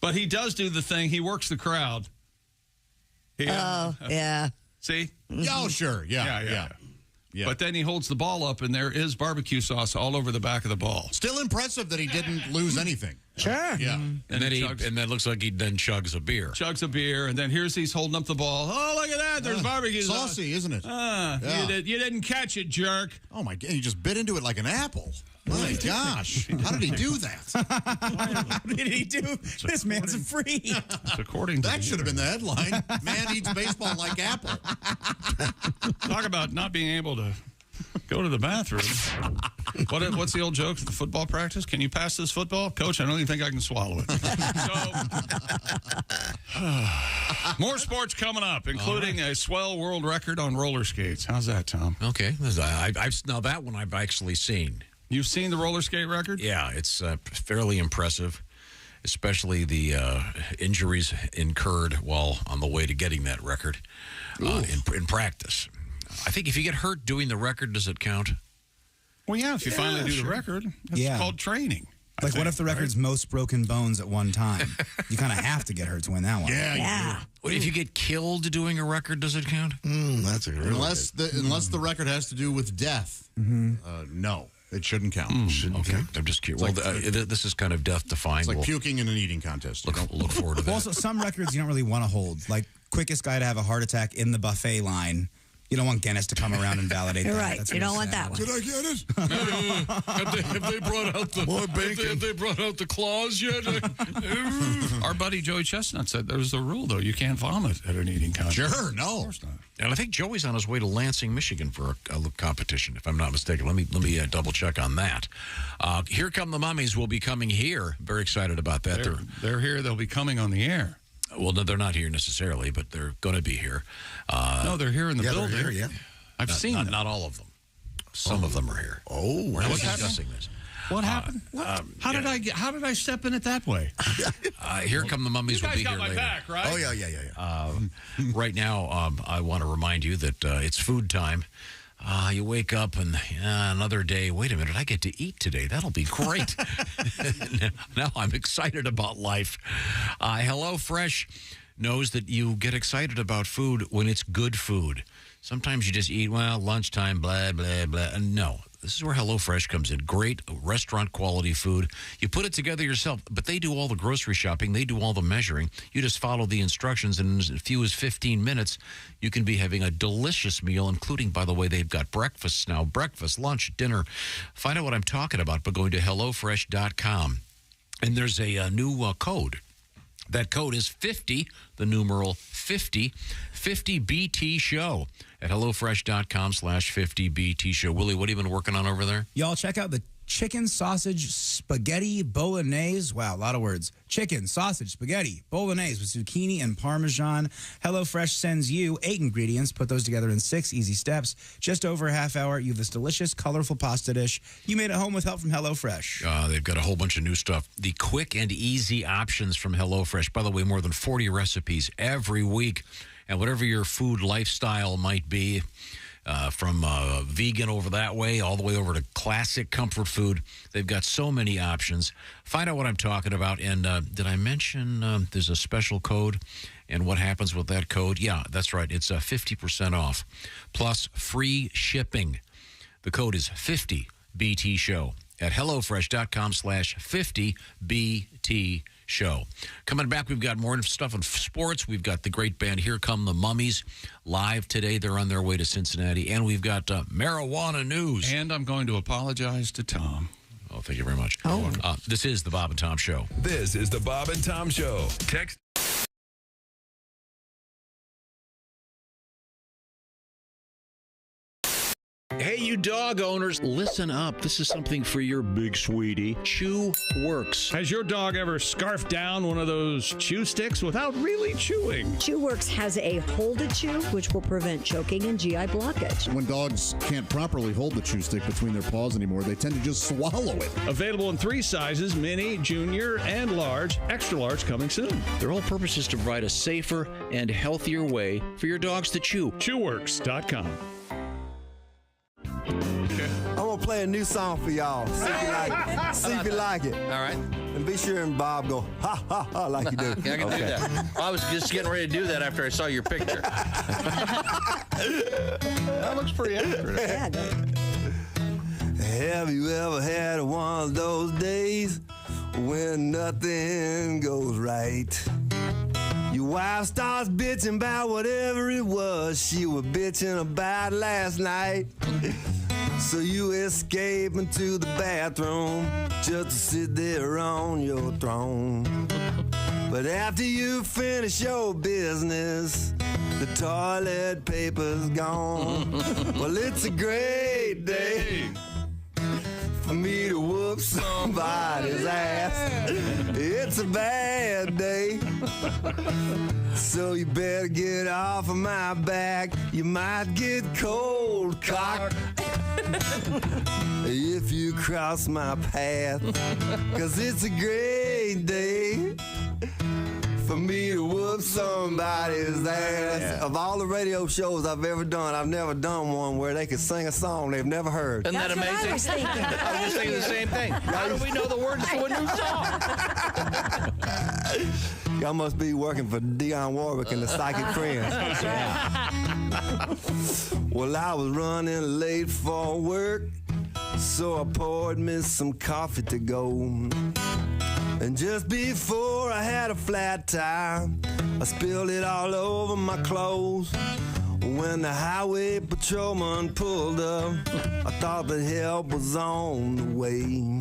but he does do the thing. He works the crowd. Yeah. See? Oh, sure. Yeah. But then he holds the ball up, and there is barbecue sauce all over the back of the ball. Still impressive that he didn't lose anything. Sure. Yeah. And then and then looks like he then chugs a beer. Chugs a beer, and then he's holding up the ball. Oh, look at that! There's barbecue sauce. Saucy, isn't it? You didn't catch it, jerk. Oh my God! He just bit into it like an apple. My gosh! How did he do that? How did he do? This man's a freak. According to that should have been the headline. Man eats baseball like apple. Talk about not being able to go to the bathroom. What's the old joke at the football practice? Can you pass this football? Coach, I don't even think I can swallow it. So, more sports coming up, including a swell world record on roller skates. How's that, Tom? Okay. Now that one I've actually seen. You've seen the roller skate record? Yeah, it's fairly impressive, especially the injuries incurred while on the way to getting that record in practice. I think if you get hurt doing the record, does it count? Well, yeah, if you finally do the record, it's called training. Like, what if the record's most broken bones at one time? You kind of have to get hurt to win that one. Yeah. What if you get killed doing a record? Does it count? That's a really unless the record has to do with death. No, it shouldn't count. Okay, I'm just curious. This is kind of death-defying. It's like puking in an eating contest. Look forward to that. Also, some records you don't really want to hold. Like, quickest guy to have a heart attack in the buffet line. You don't want Guinness to come around and validate that. Right. That's You don't really want sad. that one. Did I get it? Have they brought out the have they brought out the claws yet? Our buddy Joey Chestnut said there's a rule, though. You can't vomit at an eating contest. Sure, no. Of course not. And I think Joey's on his way to Lansing, Michigan for a competition, if I'm not mistaken. Let me double check on that. Here Come the Mummies will be coming here. Very excited about that. They're here. They'll be coming on the air. Well, no, they're not here necessarily, but they're going to be here. No, they're here in the building. They're here, I've seen them. Not all of them. Some of them are here. Oh, We're not discussing this. What happened? How did I step in it that way? Here Come the Mummies will be here later. Back, right? Oh, yeah. Right now, I want to remind you that it's food time. You wake up and another day. Wait a minute, I get to eat today. That'll be great. Now I'm excited about life. HelloFresh knows that you get excited about food when it's good food. Sometimes you just eat, lunchtime, blah, blah, blah. And no, this is where HelloFresh comes in. Great restaurant quality food. You put it together yourself, but they do all the grocery shopping. They do all the measuring. You just follow the instructions, and in as few as 15 minutes, you can be having a delicious meal, including, by the way, they've got breakfasts now. Breakfast, lunch, dinner. Find out what I'm talking about by going to HelloFresh.com. And there's a new code. That code is 50, the numeral 50, 50BT show at HelloFresh.com/50BT show. Willie, what have you been working on over there? Y'all check out the chicken sausage spaghetti bolognese. Wow, a lot of words. Chicken, sausage, spaghetti, bolognese with zucchini and Parmesan. HelloFresh sends you 8 ingredients. Put those together in 6 easy steps. Just over a half hour, you have this delicious, colorful pasta dish. You made it home with help from HelloFresh. They've got a whole bunch of new stuff. The quick and easy options from HelloFresh. By the way, more than 40 recipes every week. And whatever your food lifestyle might be, from vegan over that way, all the way over to classic comfort food. They've got so many options. Find out what I'm talking about. And did I mention there's a special code and what happens with that code? Yeah, that's right. It's 50% off plus free shipping. The code is 50, BT Show at HelloFresh.com/50BT Show. Coming back, we've got more stuff on sports. We've got the great band Here Come the Mummies live today. They're on their way to Cincinnati. And we've got marijuana news. And I'm going to apologize to Tom. Oh, thank you very much. This is the Bob and Tom Show. This is the Bob and Tom Show. Text. Hey, you dog owners, listen up. This is something for your big sweetie. Chew Works. Has your dog ever scarfed down one of those chew sticks without really chewing? ChewWorks has a hold to chew, which will prevent choking and GI blockage. When dogs can't properly hold the chew stick between their paws anymore, they tend to just swallow it. Available in 3 sizes, mini, junior, and large. Extra large coming soon. Their whole purpose is to provide a safer and healthier way for your dogs to chew. Chewworks.com. I'm gonna play a new song for y'all. See if you like it. See if you like it. All right. And be sure and Bob go ha ha ha like you do. I can do that. I was just getting ready to do that after I saw your picture. That looks pretty accurate. Yeah, Have you ever had one of those days when nothing goes right? Your wife starts bitching about whatever it was she was bitching about last night. So you escape into the bathroom just to sit there on your throne. But after you finish your business, the toilet paper's gone. Well, it's a great day for me to whoop somebody's ass. It's a bad day, so you better get off of my back. You might get cold cocked if you cross my path, 'cause it's a great day for me to whoop somebody's ass. Yeah. Of all the radio shows I've ever done, I've never done one where they could sing a song they've never heard. Isn't that amazing? I was thinking. I was just thinking the same thing. How do we know the words to a new song? Y'all must be working for Dionne Warwick and the Psychic Friends. Well, I was running late for work, so I poured me some coffee to go. And just before I had a flat tire, I spilled it all over my clothes. When the highway patrolman pulled up, I thought that help was on the way.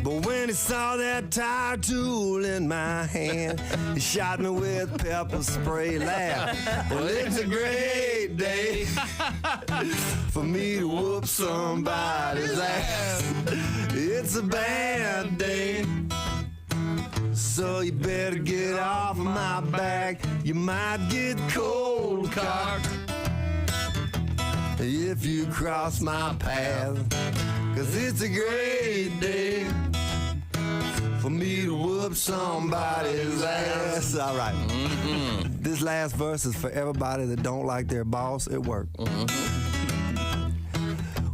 But when he saw that tire tool in my hand, he shot me with pepper spray. Laugh. Well, it's a great day for me to whoop somebody's ass. It's a bad day, so you better get off of my back. You might get cold cocked if you cross my path, 'cause it's a great day for me to whoop somebody's ass. All right. This last verse is for everybody that don't like their boss at work.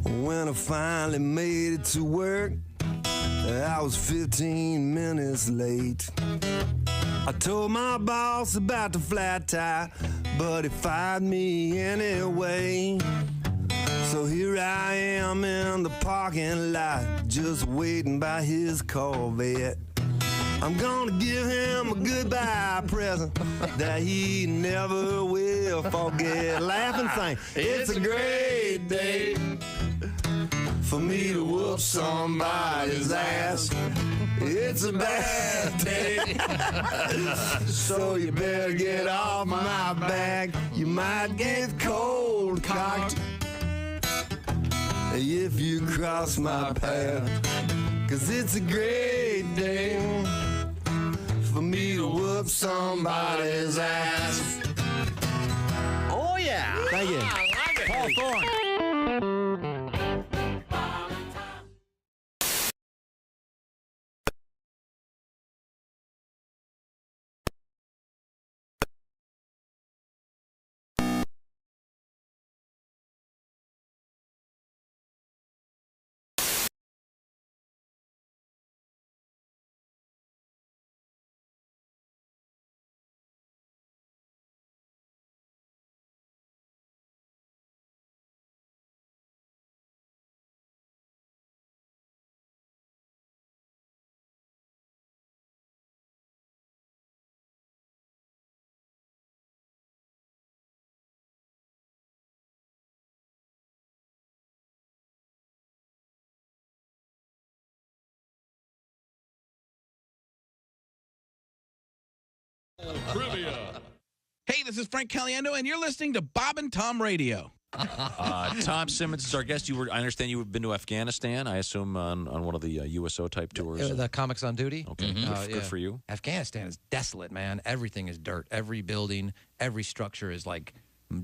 When I finally made it to work, I was 15 minutes late. I told my boss about the flat tire, but he fired me anyway. So here I am in the parking lot, just waiting by his Corvette. I'm gonna give him a goodbye present that he never will forget. Laugh and sing. It's a great day for me to whoop somebody's ass. It's a bad day, so you better get off my back. You might get cold cocked if you cross my path, 'cause it's a great day for me to whoop somebody's ass. Oh, yeah. Thank you. Paul Thorne. Trivia. Hey, this is Frank Caliendo, and you're listening to Bob and Tom Radio. Tom Simmons is our guest. I understand you've been to Afghanistan, I assume, on one of the USO type tours. The Comics on Duty. Okay, good for you. Afghanistan is desolate, man. Everything is dirt. Every building, every structure is like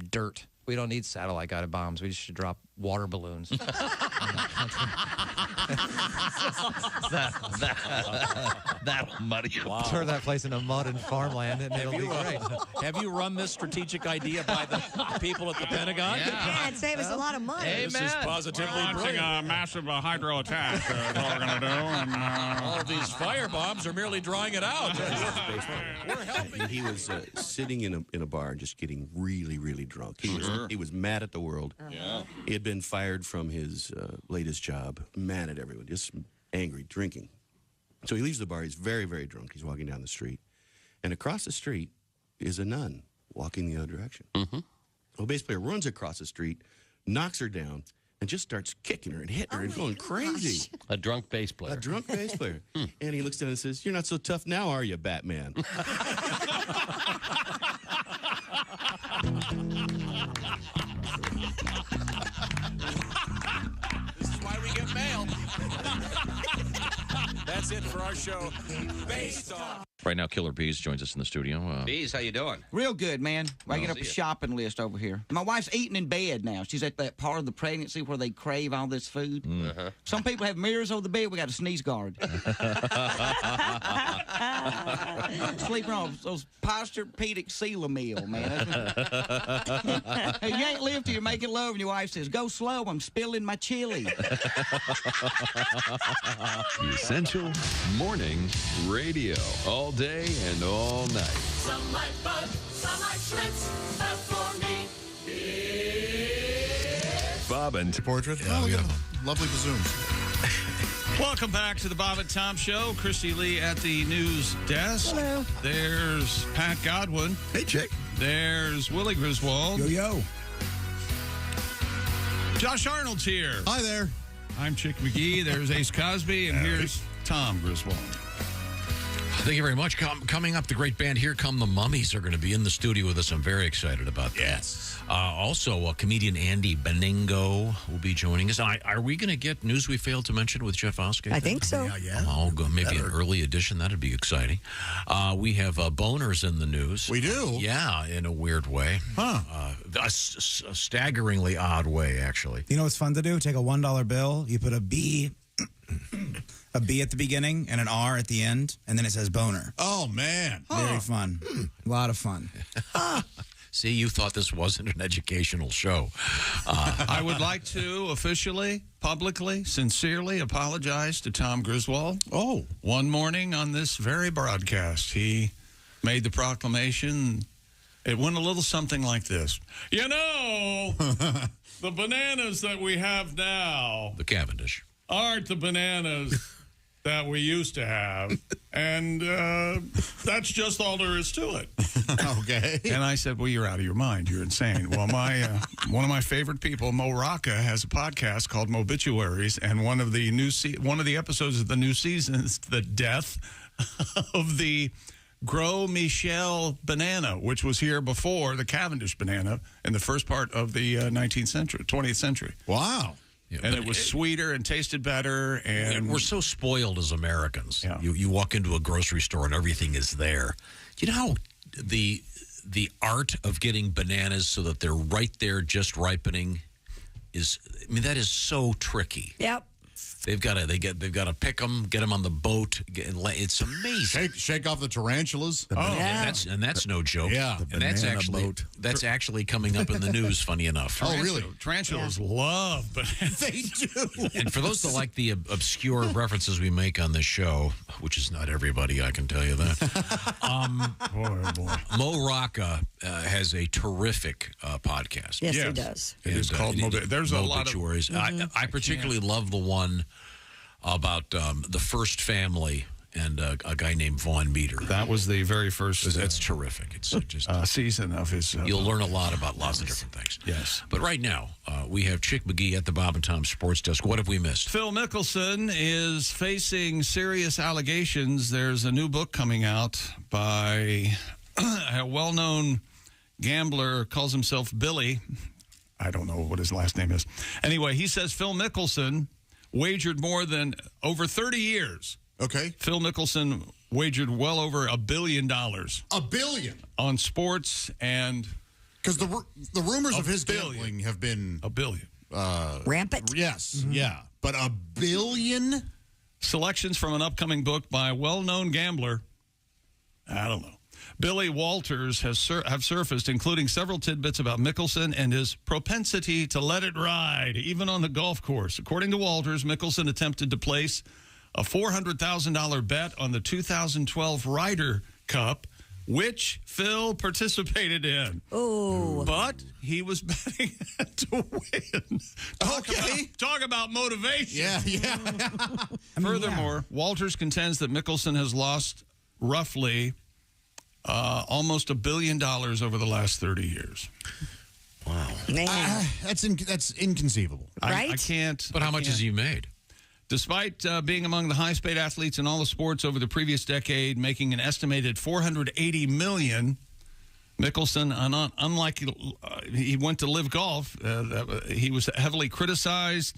dirt. We don't need satellite-guided bombs. We just should drop water balloons. That'll muddy you. Wow. Turn that place into mud and farmland, and it'll be great. Have you run this strategic idea by the people at the Pentagon? Yeah, it'd save us a lot of money. This is positively launching brilliant. a massive hydro attack. That's what we're going to do. And, all of these fire bombs are merely drawing it out. We're helping. He was sitting in a bar just getting really, really drunk. He was mad at the world. Yeah. He had been fired from his latest job, mad at everyone, just angry, drinking. So he leaves the bar. He's very, very drunk. He's walking down the street. And across the street is a nun walking the other direction. Well, bass player runs across the street, knocks her down, and just starts kicking her and hitting her and going crazy. A drunk bass player. A drunk bass player. And he looks down and says, "You're not so tough now, are you, Batman?" This is why we get mail. That's it for our show. Based on. Right now, Killer Bees joins us in the studio. Bees, how you doing? Real good, man. Waking Well, up a see ya. shopping list over here. My wife's eating in bed now. She's at that part of the pregnancy where they crave all this food. Some people have mirrors over the bed. We got a sneeze guard. Sleeping on those Posturepedic Sealamil, man. You ain't live till you're making love, and your wife says, "Go slow, I'm spilling my chili." Essential Morning Radio. All day and all night. Some like bud, some like Schlitz, but for me, it's Bob and portrait. Oh, yeah. Lovely bazooms. Welcome back to the Bob and Tom Show. Christy Lee at the news desk. Hello. There's Pat Godwin. Hey, Chick. There's Willie Griswold. Yo. Josh Arnold's here. Hi there. I'm Chick McGee. There's Ace Cosby. And here's Tom Griswold. Thank you very much. Coming up, the great band Here Come the Mummies are going to be in the studio with us. I'm very excited about that. Yes. Also, comedian Andy Beningo will be joining us. Are we going to get news we failed to mention with Jeff Oskay? I think so. Yeah. Oh, maybe an early edition. That'd be exciting. We have boners in the news. We do? Yeah, in a weird way. Huh. A staggeringly odd way, actually. You know what's fun to do? Take a $1 bill, you put a B at the beginning and an R at the end, and then it says boner. Oh, man. Very fun. A lot of fun. See, you thought this wasn't an educational show. I would like to officially, publicly, sincerely apologize to Tom Griswold. Oh. One morning on this very broadcast, he made the proclamation. It went a little something like this. You know, the bananas that we have now. The Cavendish. Aren't the bananas that we used to have. And that's just all there is to it. Okay. And I said, well, you're out of your mind. You're insane. Well, my one of my favorite people, Mo Rocca, has a podcast called Mobituaries, and one of the episodes of the new season is the death of the Gros Michel banana, which was here before the Cavendish banana in the first part of the 20th century. Wow. Yeah, and it was sweeter and tasted better. And we're so spoiled as Americans. Yeah. You walk into a grocery store and everything is there. You know how the art of getting bananas so that they're right there just ripening is, I mean, that is so tricky. Yep. They've got to pick them, get them on the boat. It's amazing. Shake off the tarantulas. And that's no joke. Yeah, and that's actually coming up in the news. Funny enough. Oh, really? Tarantulas love bananas. They do. And for those that like the obscure references we make on this show, which is not everybody, I can tell you that. Boy. Mo Rocca has a terrific podcast. Yes, he does. It is called There's a lot of Mobituaries. I particularly love the one about the First Family and a guy named Vaughn Meter. That was the very first. That's terrific. It's just season of his. You'll learn a lot about lots of different things. Yes. But right now, we have Chick McGee at the Bob and Tom Sports Desk. What have we missed? Phil Mickelson is facing serious allegations. There's a new book coming out by a well-known gambler calls himself Billy. I don't know what his last name is. Anyway, he says Phil Mickelson wagered more than over 30 years. Okay. Phil Mickelson wagered well over $1 billion. $1 billion? On sports and... Because the rumors of his gambling have been... $1 billion. Rampant? Yes, yeah. But $1 billion? Selections from an upcoming book by a well-known gambler. I don't know. Billy Walters have surfaced, including several tidbits about Mickelson and his propensity to let it ride, even on the golf course. According to Walters, Mickelson attempted to place a $400,000 bet on the 2012 Ryder Cup, which Phil participated in. Oh. But he was betting to win. Talk about motivation. Yeah. Furthermore, Walters contends that Mickelson has lost roughly almost $1 billion over the last 30 years. Wow. That's inconceivable. I can't. But how much has he made? Despite being among the highest paid athletes in all the sports over the previous decade, making an estimated $480 million, Mickelson, unlike he went to live golf, he was heavily criticized.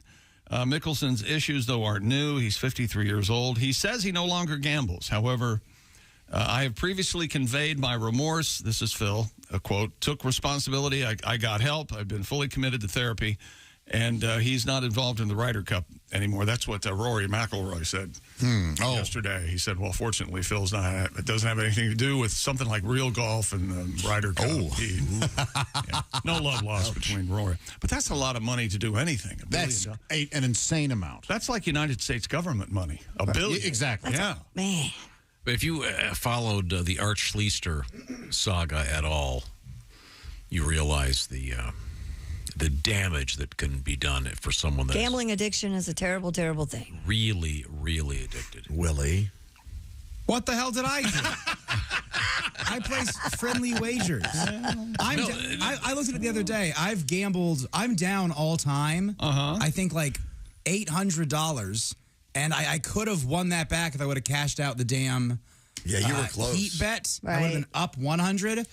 Mickelson's issues, though, aren't new. He's 53 years old. He says he no longer gambles. However, I have previously conveyed my remorse. This is Phil, a quote, took responsibility. I got help. I've been fully committed to therapy. And he's not involved in the Ryder Cup anymore. That's what Rory McIlroy said yesterday. He said, well, fortunately, it doesn't have anything to do with something like real golf and the Ryder Cup. No love lost between Rory. But that's a lot of money to do anything. That's an insane amount. That's like United States government money. $1 billion. Exactly. Man. But if you followed the Art Schleister saga at all, you realize the damage that can be done for someone that's Gambling addiction is a terrible, terrible thing. really, really addicted. Willie. What the hell did I do? I place friendly wagers. I looked at it the other day. I've gambled. I'm down all time. I think like $800, and I could have won that back if I would have cashed out the damn you were close. heat bet. Right. I would have been up 100.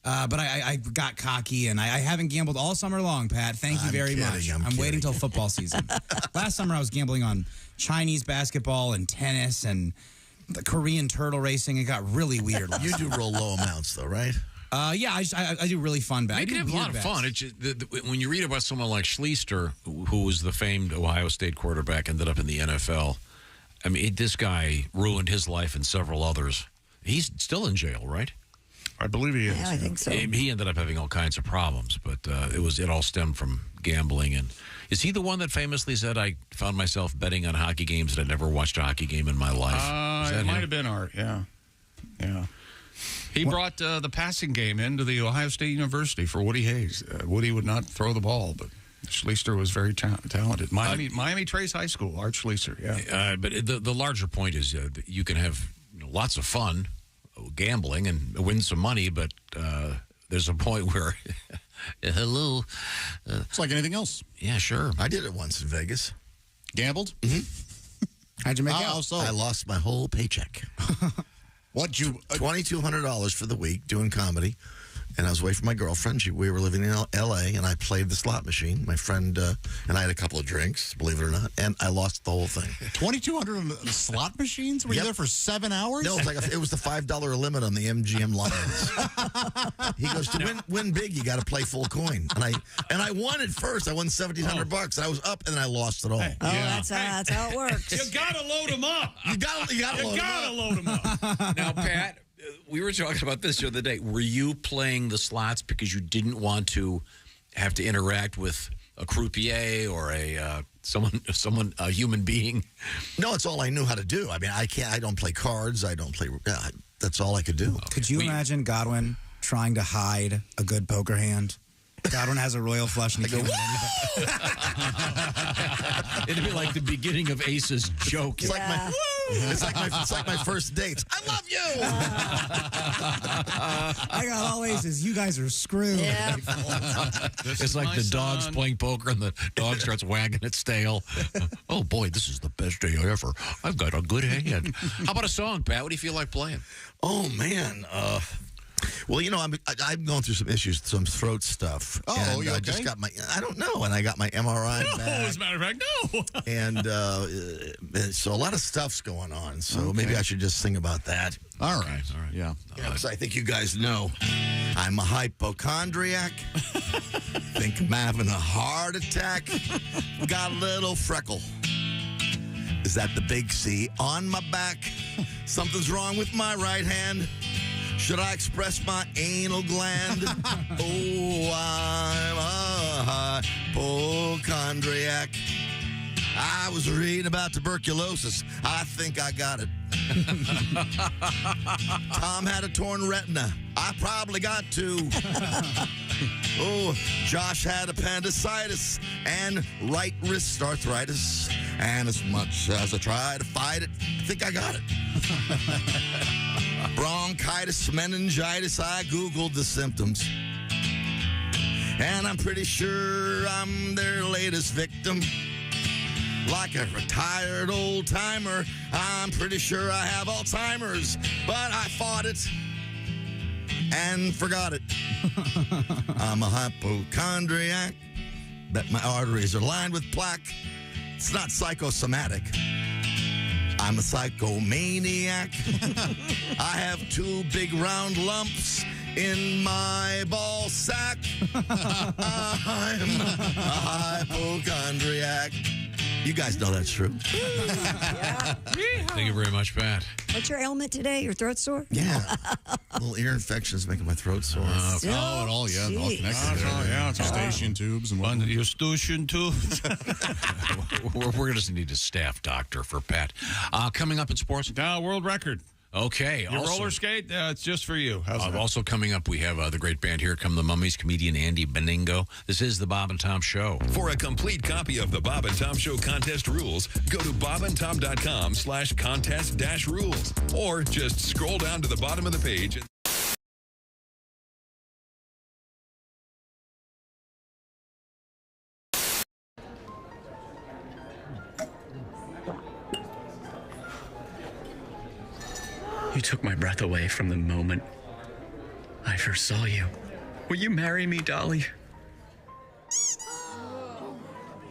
But I got cocky, and I haven't gambled all summer long, Pat. Thank you very much. I'm waiting till football season. Last summer, I was gambling on Chinese basketball and tennis and the Korean turtle racing. It got really weird. You do roll low amounts, though, right? Yeah, I do really fun bets. You can have a lot of fun. It's just, when you read about someone like Schleister, who was the famed Ohio State quarterback, ended up in the NFL. I mean, this guy ruined his life and several others. He's still in jail, right? I believe he is. Yeah, I think so. He ended up having all kinds of problems, but it all stemmed from gambling. And is he the one that famously said, I found myself betting on hockey games that I'd never watched a hockey game in my life? It might have been Art, yeah. He brought the passing game into the Ohio State University for Woody Hayes. Woody would not throw the ball, but Schleister was very talented. Miami Trace High School, Art Schleister, yeah. But the larger point is that you can have lots of fun gambling and win some money, but there's a point where hello, it's like anything else. Yeah, sure. I did it once in Vegas. Gambled? How'd you make out? I lost my whole paycheck. $2,200 for the week doing comedy. And I was away from my girlfriend. We were living in L.A., and I played the slot machine. My friend and I had a couple of drinks, believe it or not, and I lost the whole thing. $2,200 on the slot machines? Were you there for 7 hours? No, it was the $5 limit on the MGM Lions. He goes, to win big, you got to play full coin. And I won at first. I won $1,700, and I was up, and then I lost it all. That's how it works. You got to load them up. You gotta load them up. Now, Pat, we were talking about this the other day. Were you playing the slots because you didn't want to have to interact with a croupier or a human being? No, it's all I knew how to do. I mean, I don't play cards. I don't play. That's all I could do. Could you imagine Godwin trying to hide a good poker hand? Godwin has a royal flush and he can't win anything. It'd be like the beginning of Ace's joke. It's like my first dates. I love you. I got all aces. You guys are screwed. Yeah. It's like the dog's playing poker and the dog starts wagging its tail. Oh boy, this is the best day ever. I've got a good hand. How about a song, Pat? What do you feel like playing? Oh man. Well, you know, I'm going through some issues, some throat stuff. Oh, and you I okay? just got I don't know, and I got my MRI No, back. as a matter of fact, no. And so a lot of stuff's going on. So maybe I should just sing about that. All right. Yeah. Because I think you guys know I'm a hypochondriac. Think I'm having a heart attack. Got a little freckle. Is that the big C on my back? Something's wrong with my right hand. Should I express my anal gland? Oh, I'm a hypochondriac. I was reading about tuberculosis. I think I got it. Tom had a torn retina. I probably got 2. Oh, Josh had appendicitis and right wrist arthritis. And as much as I try to fight it, I think I got it. Bronchitis, meningitis, I Googled the symptoms. And I'm pretty sure I'm their latest victim. Like a retired old-timer, I'm pretty sure I have Alzheimer's, but I fought it and forgot it. I'm a hypochondriac. Bet my arteries are lined with plaque. It's not psychosomatic. I'm a psychomaniac. I have 2 big round lumps in my ball sack. I'm a hypochondriac. You guys know that's true. Thank you very much, Pat. What's your ailment today? Your throat sore? Yeah. Little ear infections making my throat sore. It all connected. It's eustachian tubes and whatnot. Eustachian tubes. We're going to need a staff doctor for Pat. Coming up in sports? World record. Okay. Your roller skate, it's just for you. How's that? Also coming up, we have the great band Here Come the Mummies, comedian Andy Beningo. This is the Bob and Tom Show. For a complete copy of the Bob and Tom Show contest rules, go to bobandtom.com/contest-rules, or just scroll down to the bottom of the page and You took my breath away from the moment I first saw you. Will you marry me, Dolly?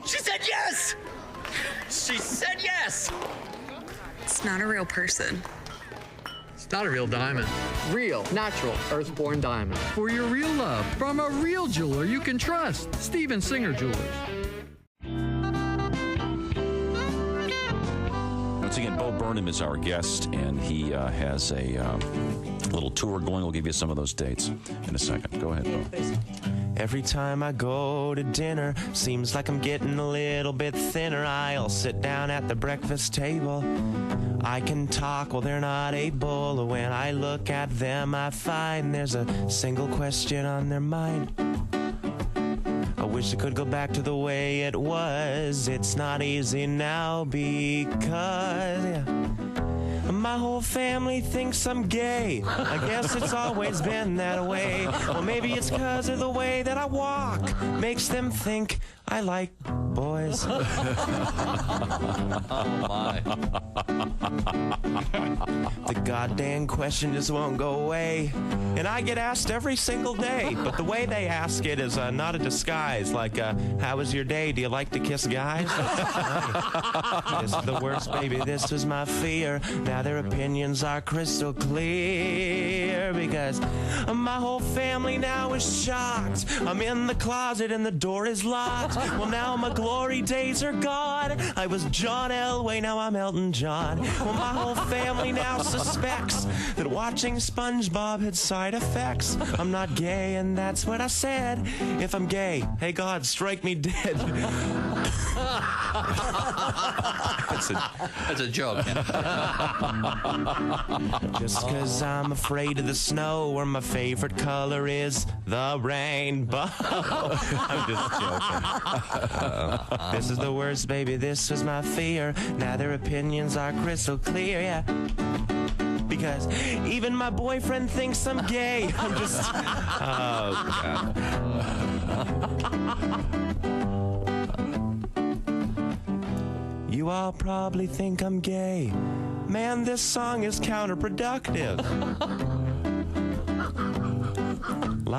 She said yes! She said yes! It's not a real person. It's not a real diamond. Real, natural, earthborn diamond. For your real love, from a real jeweler you can trust. Steven Singer Jewelers. Once again, Bo Burnham is our guest, and he has a little tour going. We'll give you some of those dates in a second. Go ahead, Bo. Every time I go to dinner, seems like I'm getting a little bit thinner. I'll sit down at the breakfast table. I can talk while they're not able. When I look at them, I find there's a single question on their mind. I wish I could go back to the way it was. It's not easy now because my whole family thinks I'm gay. I guess it's always been that way. Well, maybe it's because of the way that I walk. Makes them think I like boys. Oh, my. The goddamn question just won't go away. And I get asked every single day. But the way they ask it is not a disguise. Like, how was your day? Do you like to kiss guys? This is the worst, baby. This was my fear. Now their opinions are crystal clear. Because my whole family now is shocked. I'm in the closet and the door is locked. Well, now my glory days are gone. I was John Elway, now I'm Elton John. Well, my whole family now suspects that watching SpongeBob had side effects. I'm not gay, and that's what I said. If I'm gay, hey God, strike me dead. That's a joke. Just because I'm afraid of the snow, or my favorite color is the rainbow. I'm just joking. This is the worst, baby. This was my fear. Now their opinions are crystal clear, yeah. Because even my boyfriend thinks I'm gay. I'm just... Oh, God. You all probably think I'm gay. Man, this song is counterproductive.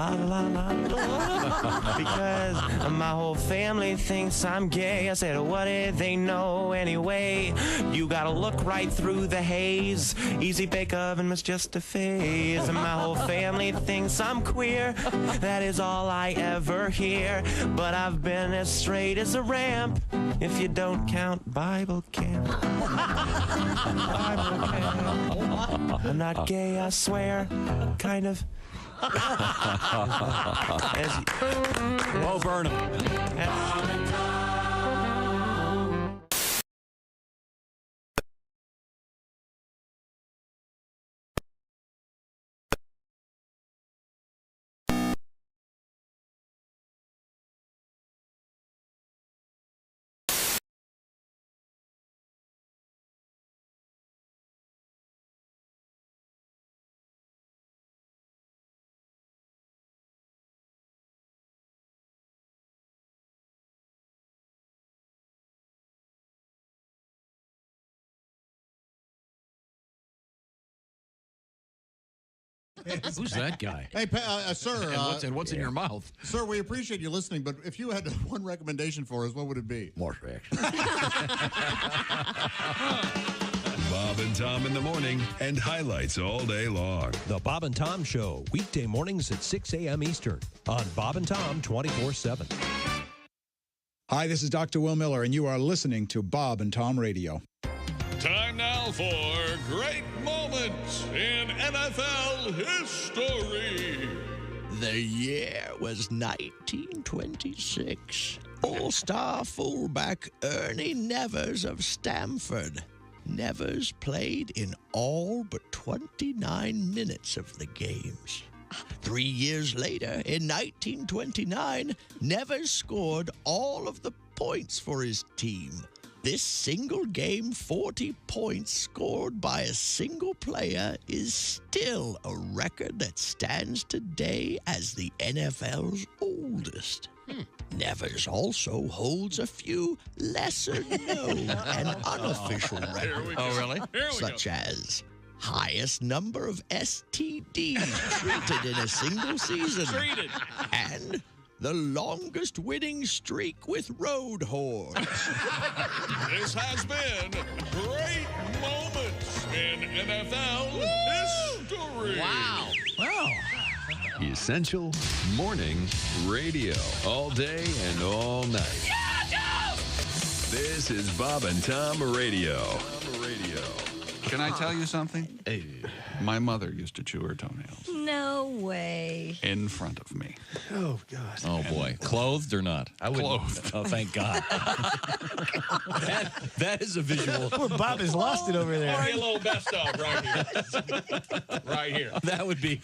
la la la la. Because my whole family thinks I'm gay. I said, what did they know anyway? You gotta look right through the haze. Easy bake oven was just a phase. And my whole family thinks I'm queer. That is all I ever hear. But I've been as straight as a ramp, if you don't count Bible camp. Bible camp. I'm not gay, I swear. Kind of. Whoa, Burnham. Who's that guy? Hey, sir. And what's in your mouth? Sir, we appreciate you listening, but if you had one recommendation for us, what would it be? More sex. Bob and Tom in the morning and highlights all day long. The Bob and Tom Show, weekday mornings at 6 a.m. Eastern on Bob and Tom 24/7. Hi, this is Dr. Will Miller, and you are listening to Bob and Tom Radio. Time now for great moments in NFL history. The year was 1926. All-star fullback Ernie Nevers of Stanford. Nevers played in all but 29 minutes of the games. 3 years later, in 1929, Nevers scored all of the points for his team. This single game, 40 points scored by a single player, is still a record that stands today as the NFL's oldest. Nevers also holds a few lesser-known and unofficial records. Oh, really? Such as highest number of STDs treated in a single season. And the longest winning streak with road horse. This has been great moments in NFL history. Wow. Essential morning radio. All day and all night. This is Bob and Tom Radio. Can I tell you something? My mother used to chew her toenails No way. in front of me. Oh, God. Oh, boy. Clothed or not? I wouldn't. Clothed. Oh, thank God. that is a visual. Poor Bob has lost it over there. Or a little best of right here. Right here. That would be,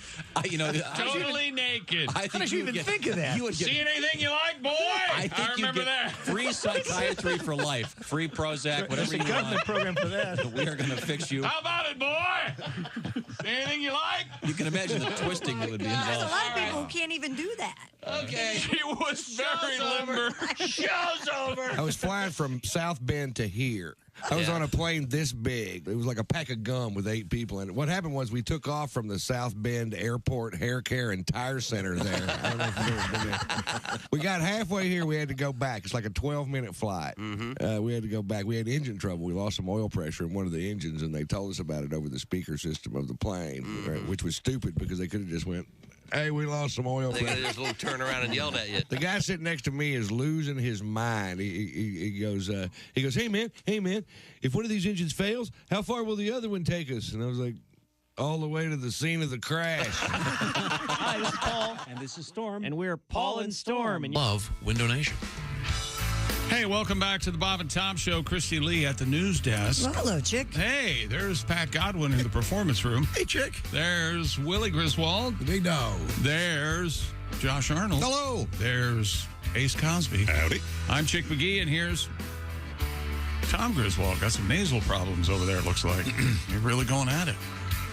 Totally naked. I think you would think of that? You would get, See anything you like, boy? I remember that. Free psychiatry for life. Free Prozac, whatever you want. Government program for that. We are going to fix you. How about it, boy? See anything you like? You can imagine the twisting that would be There's a involved. lot of people who can't even do that. Okay. She was very limber. Show's over. I was flying from South Bend to here. I was on a plane this big. It was like a pack of gum with 8 people in it. What happened was we took off from the South Bend Airport Hair Care and Tire Center there. I don't know if you've ever been there. We got halfway here. We had to go back. It's like a 12-minute flight. We had to go back. We had engine trouble. We lost some oil pressure in one of the engines, and they told us about it over the speaker system of the plane, right, which was stupid because they could have just went, hey, we lost some oil pressure. They just little turn around and yelled at you. The guy sitting next to me is losing his mind. He goes, hey man, if one of these engines fails, how far will the other one take us? And I was like, all the way to the scene of the crash. Hi, this is Paul. And this is Storm. And we're Paul and Storm. And Love Window Nation. Hey, welcome back to the Bob and Tom Show. Christy Lee at the news desk. Well, hello, Chick. Hey, there's Pat Godwin in the performance room. Hey, Chick. There's Willie Griswold. Big dog. There's Josh Arnold. Hello. There's Ace Cosby. Howdy. I'm Chick McGee, and here's Tom Griswold. Got some nasal problems over there, it looks like. You're really going at it.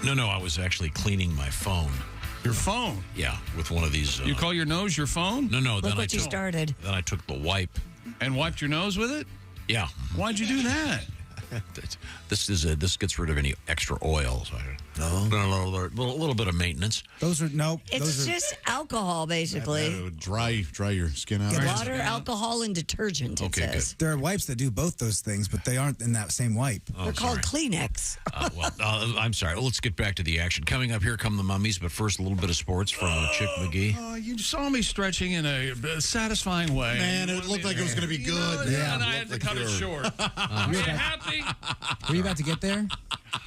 No, I was actually cleaning my phone. Your phone? Yeah, with one of these. You call your nose your phone? No. Look Then what you started. Then I took the wipe. And wiped your nose with it? Yeah. Why'd you do that? This gets rid of any extra oil. So a little bit of maintenance. Those are It's just alcohol, basically. Dry your skin out. Water, alcohol, and detergent, it says. There are wipes that do both those things, but they aren't in that same wipe. They're called Kleenex. I'm sorry. Let's get back to the action. Coming up here, come the mummies, but first a little bit of sports from Chick McGee. Oh, you saw me stretching in a satisfying way. Man, it looked like it was going to be good. And I had to cut it short. Are you happy? Were you about to get there?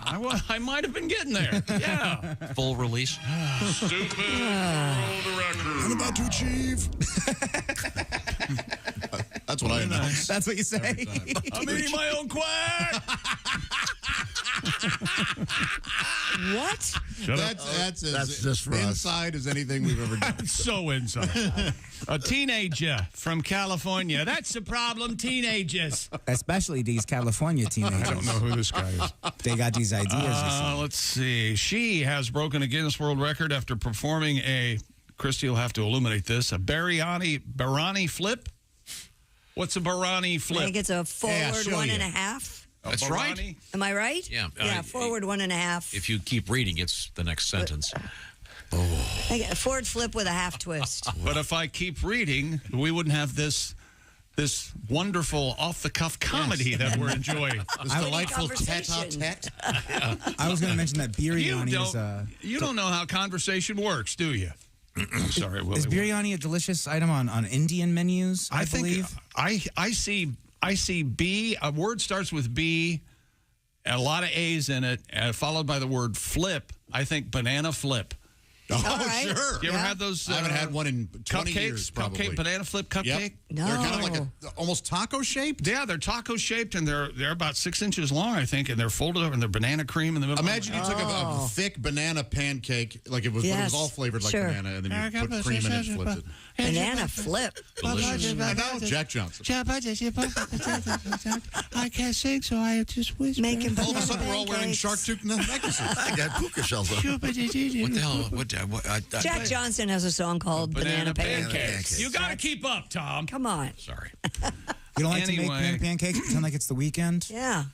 I might have been getting there. Yeah. Full release. Stupid world record. I'm about to achieve. That's what I announce. That's what you say. I'm eating my own quack. What? That's just for us. inside as anything we've ever done. So inside. A teenager from California. That's the problem, teenagers. Especially these California teenagers. I don't know who this guy is. They got these ideas. Let's see. She has broken a Guinness World Record after performing Christy will have to illuminate this, a Barani flip. What's a Barani flip? I think it's a forward 1.5. That's right. Am I right? Yeah. Yeah, forward 1.5. If you keep reading, it's the next sentence. A forward flip with a half twist. But if I keep reading, we wouldn't have this wonderful off-the-cuff comedy that we're enjoying. This delightful tete-a-tete. I was going to mention that biryani is... You don't know how conversation works, do you? Sorry, Willie. Is biryani a delicious item on Indian menus, I believe? I see B. A word starts with B, and a lot of A's in it, followed by the word flip. I think banana flip. Oh, right. sure. You ever had those? I haven't had one in 20 cupcakes, years, probably. Banana flip cupcake? Yep. No. They're kind of like almost taco-shaped? Yeah, they're taco-shaped, and they're about 6 inches long, I think, and they're folded up, and they're banana cream in the middle. Imagine you took a thick banana pancake, like it was, but it was all flavored like banana, and then you put cream in it and flipped it. Banana flip. Delicious. I know, Jack Johnson. I can't sing, so I just whisper. Making All of a sudden, we're all wearing shark tooth necklaces. I got puka shells on. What the hell? Jack Johnson has a song called Banana Pancakes. You got to keep up, Tom. Come on. Sorry. You don't like to make banana pancakes? Pretend like it's the weekend? Yeah.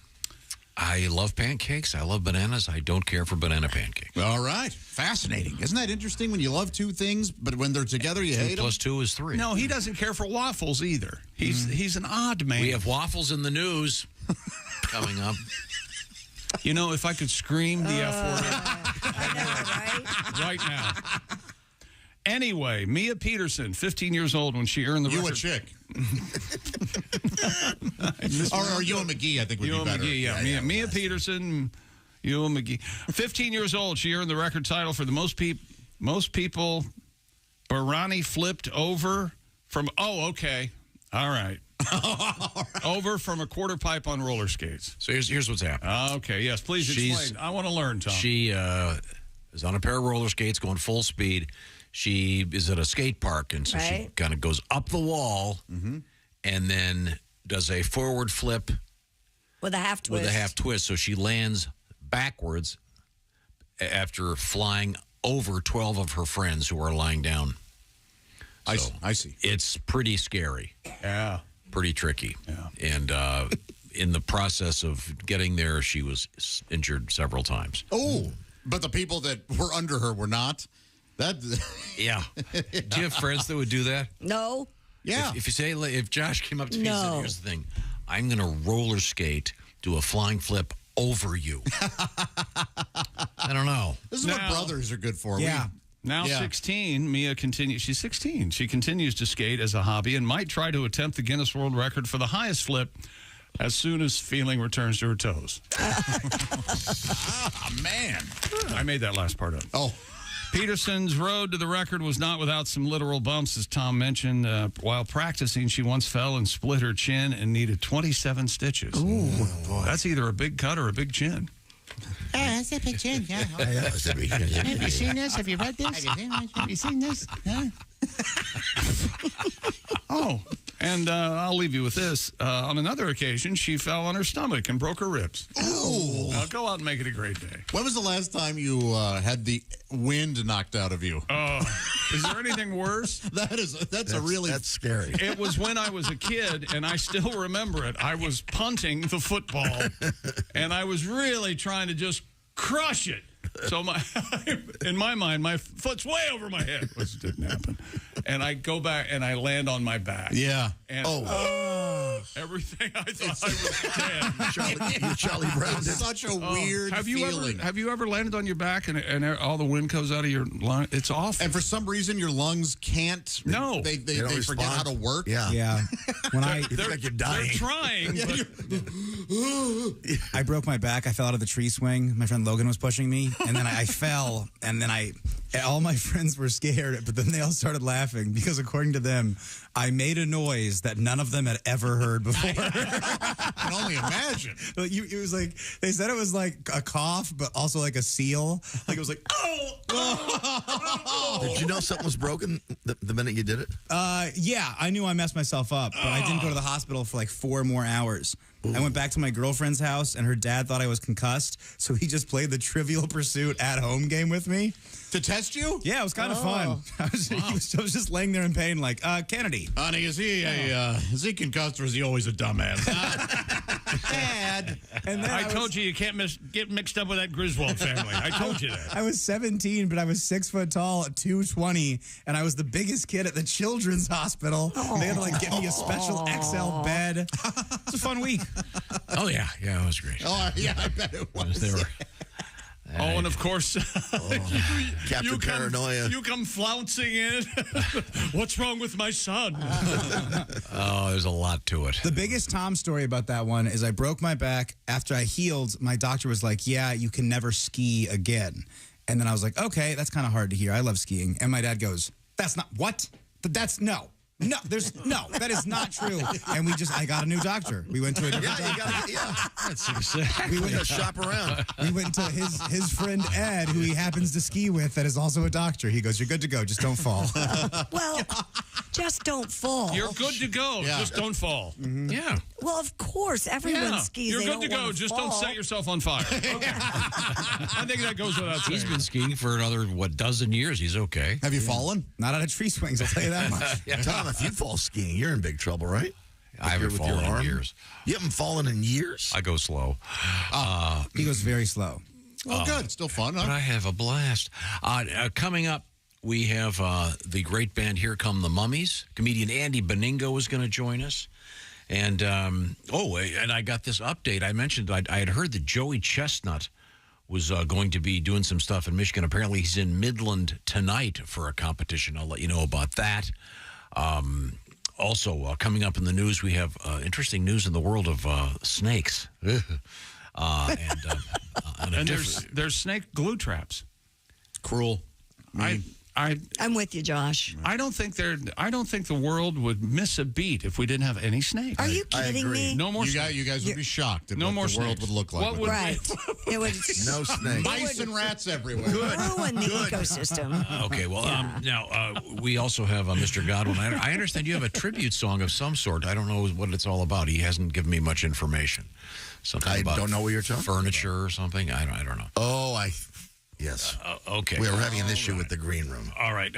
I love pancakes. I love bananas. I don't care for banana pancakes. All right. Fascinating. Isn't that interesting when you love two things, but when they're together, you hate them? 2 + 2 is 3. No, he doesn't care for waffles either. He's an odd man. We have waffles in the news coming up. You know, if I could scream the F word I know, right? right now. Anyway, Mia Peterson, 15 years old when she earned the record. You a chick. or Ewan McGee, I think would be better. McGee, Mia Peterson, Ewan McGee. 15 years old, she earned the record title for the most people Barani flipped over from, all right. Over from a quarter pipe on roller skates. So here's what's happening. Okay, yes, please explain. I want to learn, Tom. She is on a pair of roller skates going full speed. She is at a skate park, and so she kind of goes up the wall and then does a forward flip with a half twist. So she lands backwards after flying over 12 of her friends who are lying down. I see. It's pretty scary. Yeah. Pretty tricky. Yeah. And in the process of getting there, she was injured several times. Oh, but the people that were under her were not? Yeah. Do you have friends that would do that? No. Yeah. If Josh came up to me and said, here's the thing, I'm going to roller skate, do a flying flip over you. I don't know. This is what brothers are good for. Yeah. Now 16, Mia continues. She's 16. She continues to skate as a hobby and might try to attempt the Guinness World Record for the highest flip as soon as feeling returns to her toes. Man. I made that last part up. Oh. Peterson's road to the record was not without some literal bumps, as Tom mentioned. While practicing, she once fell and split her chin and needed 27 stitches. Ooh. Boy. That's either a big cut or a big chin. That's a big chin, yeah. Have you seen this? Have you read this? Have you seen this? Huh? Oh, And I'll leave you with this. On another occasion, she fell on her stomach and broke her ribs. Ooh. Now go out and make it a great day. When was the last time you had the wind knocked out of you? Is there anything worse? That's scary. It was when I was a kid, and I still remember it. I was punting the football, and I was really trying to just crush it. So in my mind, my foot's way over my head, which didn't happen. And I go back and I land on my back. Yeah. And everything I thought I was dead. Charlie Brown. It's such a weird feeling. Have you ever landed on your back and all the wind comes out of your lung? It's awful. And for some reason, your lungs can't. No. They don't forget how to work. Yeah. When You feel like you're dying. They're trying. But I broke my back. I fell out of the tree swing. My friend Logan was pushing me, and then I fell, and then all my friends were scared, but then they all started laughing because, according to them, I made a noise that none of them had ever heard before. I can only imagine. It was like, they said it was like a cough, but also like a seal. Like it was like, Did you know something was broken the minute you did it? Yeah, I knew I messed myself up, but I didn't go to the hospital for like 4 more hours. I went back to my girlfriend's house, and her dad thought I was concussed, so he just played the Trivial Pursuit at-home game with me. To test you? Yeah, it was kind of fun. I was just laying there in pain like, Kennedy. Honey, is he concussed or is he always a dumbass? Dad. And then I told you can't get mixed up with that Griswold family. I told you that. I was 17, but I was 6 foot tall at 220, and I was the biggest kid at the children's hospital. They had to like get me a special XL bed. It's a fun week. Oh, yeah. Yeah, it was great. Oh, yeah, I bet it was. They were... and of course, Captain Paranoia. You come flouncing in. What's wrong with my son? There's a lot to it. The biggest Tom story about that one is I broke my back. After I healed, my doctor was like, yeah, you can never ski again. And then I was like, okay, that's kind of hard to hear. I love skiing. And my dad goes, that's not, what? No, that is not true. And I got a new doctor. We went to a different doctor. We went to shop around. We went to his friend Ed, who he happens to ski with, that is also a doctor. He goes, you're good to go, just don't fall. Well, just don't fall. You're good to go, just don't fall. Mm-hmm. Yeah. Well, of course, everyone skis. You're they good don't to go, wanna just fall. don't set yourself on fire. Okay. I think that goes without saying. He's been skiing for another, dozen years. He's okay. Have you fallen? Not out of tree swings, I'll tell you that much. Tom, if you fall skiing, you're in big trouble, right? I haven't fallen in years. You haven't fallen in years? I go slow. He goes very slow. Well, good. It's still fun, huh? But I have a blast. Coming up, we have the great band Here Come the Mummies. Comedian Andy Beningo is going to join us. And, and I got this update. I mentioned I had heard that Joey Chestnut was going to be doing some stuff in Michigan. Apparently, he's in Midland tonight for a competition. I'll let you know about that. Also, coming up in the news, we have interesting news in the world of snakes. And there's snake glue traps. Cruel. I'm with you, Josh. I don't think the world would miss a beat if we didn't have any snakes. Are you kidding me? No more snakes. You guys would be shocked at No what more the world snakes. would look like. What would Right. It would No snakes. Mice and rats everywhere. ruin the ecosystem. Okay, well, now we also have Mr. Godwin. I understand you have a tribute song of some sort. I don't know what it's all about. He hasn't given me much information. Something I about don't know what you're talking furniture or something. I don't know. Oh, yes. Okay. We were having an issue with the green room. All right.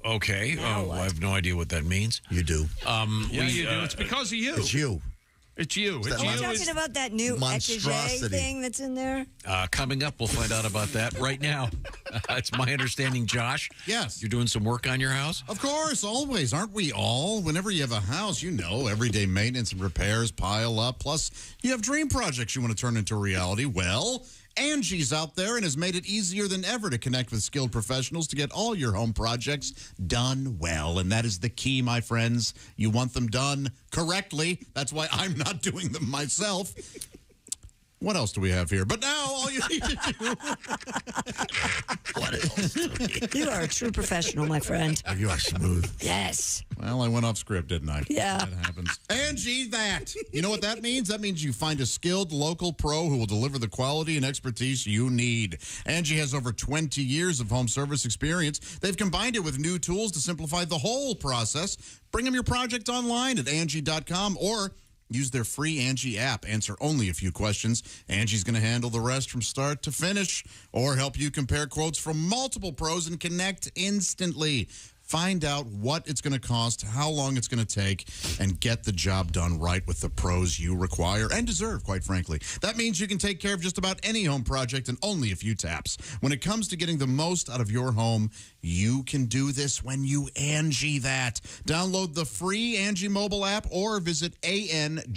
Okay. I have no idea what that means. You do. Yeah, you do. It's because of you. It's you. It's you. It's It's that Are you you. talking about that new monstrosity thing that's in there? Coming up, we'll find out about that right now. It's my understanding, Josh. Yes. You're doing some work on your house? Of course, always. Aren't we all? Whenever you have a house, everyday maintenance and repairs pile up. Plus, you have dream projects you want to turn into reality. Well, Angie's out there and has made it easier than ever to connect with skilled professionals to get all your home projects done well. And that is the key, my friends. You want them done correctly. That's why I'm not doing them myself. What else do we have here? But now all you need to do... What else? You are a true professional, my friend. Oh, you are smooth. Yes. Well, I went off script, didn't I? Yeah. That happens. Angie, that. You know what that means? That means you find a skilled local pro who will deliver the quality and expertise you need. Angie has over 20 years of home service experience. They've combined it with new tools to simplify the whole process. Bring them your project online at Angie.com or use their free Angie app. Answer only a few questions. Angie's going to handle the rest from start to finish or help you compare quotes from multiple pros and connect instantly. Find out what it's going to cost, how long it's going to take, and get the job done right with the pros you require and deserve, quite frankly. That means you can take care of just about any home project in only a few taps. When it comes to getting the most out of your home, you can do this when you Angie that. Download the free Angie mobile app or visit ANGI.com.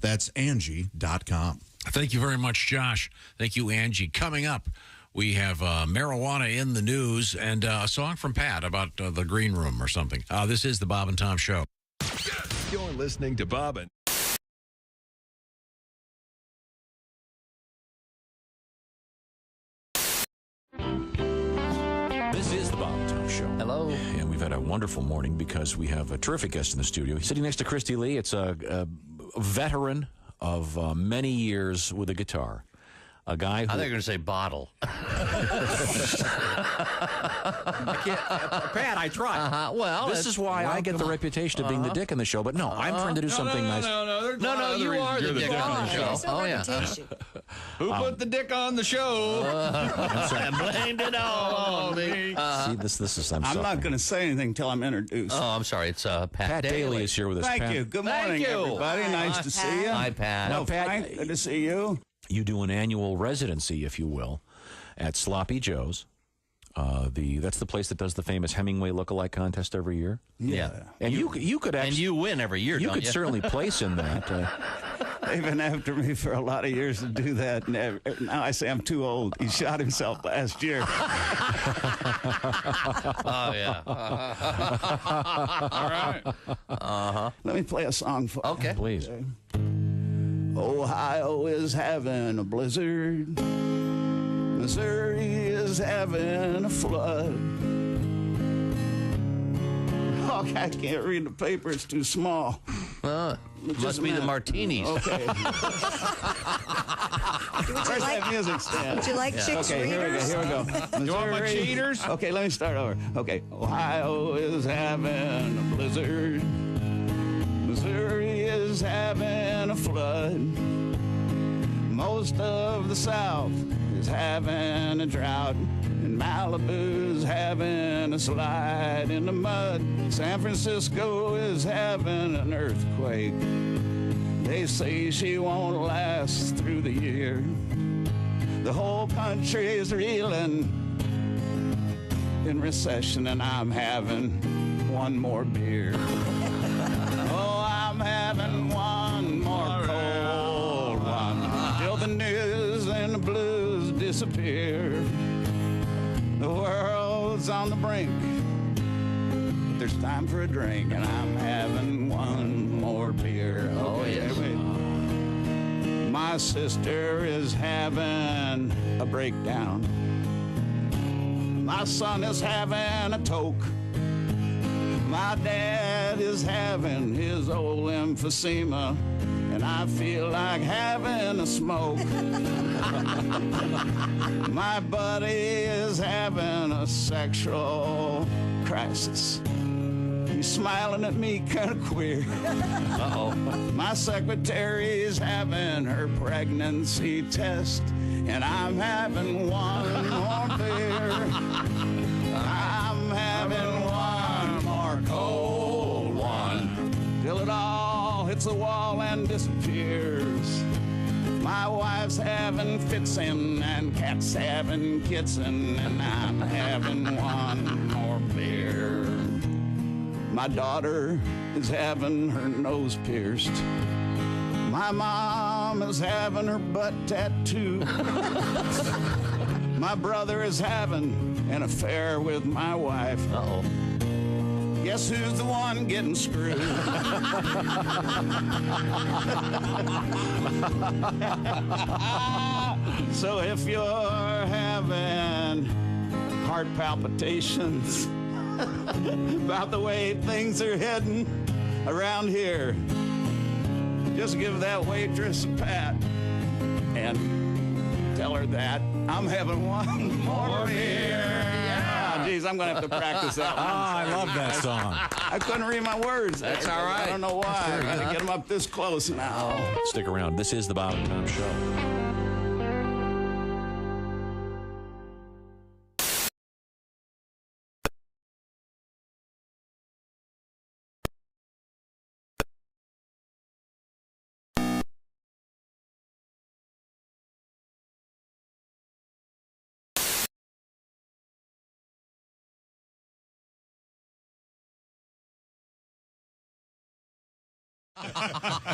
That's Angie.com. Thank you very much, Josh. Thank you, Angie. Coming up, we have marijuana in the news and a song from Pat about the green room or something. This is the Bob and Tom Show. You're listening to Bob and This is the Bob and Tom Show. Hello. And we've had a wonderful morning because we have a terrific guest in the studio. Sitting next to Christy Lee, it's a veteran of many years with a guitar. A guy who... I thought you were going to say bottle. I can't, Pat, I tried. Well, this is why I get the reputation of being the dick in the show, but no, I'm trying to do something nice. No, you are the dick on the show. Oh, yeah. Who put the dick on the show? I blamed it all on me. See, this is... I'm not going to say anything until I'm introduced. Oh, I'm sorry. It's Pat Daly is here with us. Thank Pat. you. Good morning, everybody. Nice to see you. Hi, Pat. Now, Pat, Frank, good to see you. You do an annual residency, if you will, at Sloppy Joe's. That's the place that does the famous Hemingway lookalike contest every year. Yeah. And you could actually... And you win every year, You don't could certainly place in that. They've been after me for a lot of years to do that. And now I say I'm too old. He shot himself last year. Oh, yeah. All right. Uh-huh. Let me play a song for you. Okay. Please. Ohio is having a blizzard. Missouri is having a flood. Oh, I can't read the paper. It's too small. Must be the martinis. Okay. Where's that music stand? Would you like chicks Okay, here we go. readers? Here we go. You want my cheaters? Okay, let me start over. Okay, Ohio is having a blizzard. Missouri is having a flood. Most of the South is having a drought. And Malibu's having a slide in the mud. San Francisco is having an earthquake. They say she won't last through the year. The whole country is reeling in recession, and I'm having one more beer. Oh, I'm having one more cold one. Till the news and the blues disappear. The world's on the brink. There's time for a drink, and I'm having one more beer. Oh, yes. Wait. My sister is having a breakdown. My son is having a toke. My dad is having his old emphysema, and I feel like having a smoke. My buddy is having a sexual crisis. He's smiling at me kind of queer. Uh-oh. My secretary is having her pregnancy test, and I'm having one more beer. I'm having one more cold one. Till it all hits the wall and disappears. My wife's having fitsin' and cat's having kitsin', and I'm having one more beer. My daughter is having her nose pierced. My mom is having her butt tattooed. My brother is having an affair with my wife. Uh-oh. Guess who's the one getting screwed? So if you're having heart palpitations about the way things are heading around here, just give that waitress a pat and tell her that I'm having one more beer. Yeah. Geez, I'm going to have to practice that one. I love that song. I couldn't read my words. That's all right. I don't know why. I got to get them up this close now. Stick around. This is the Bob and Tom Show.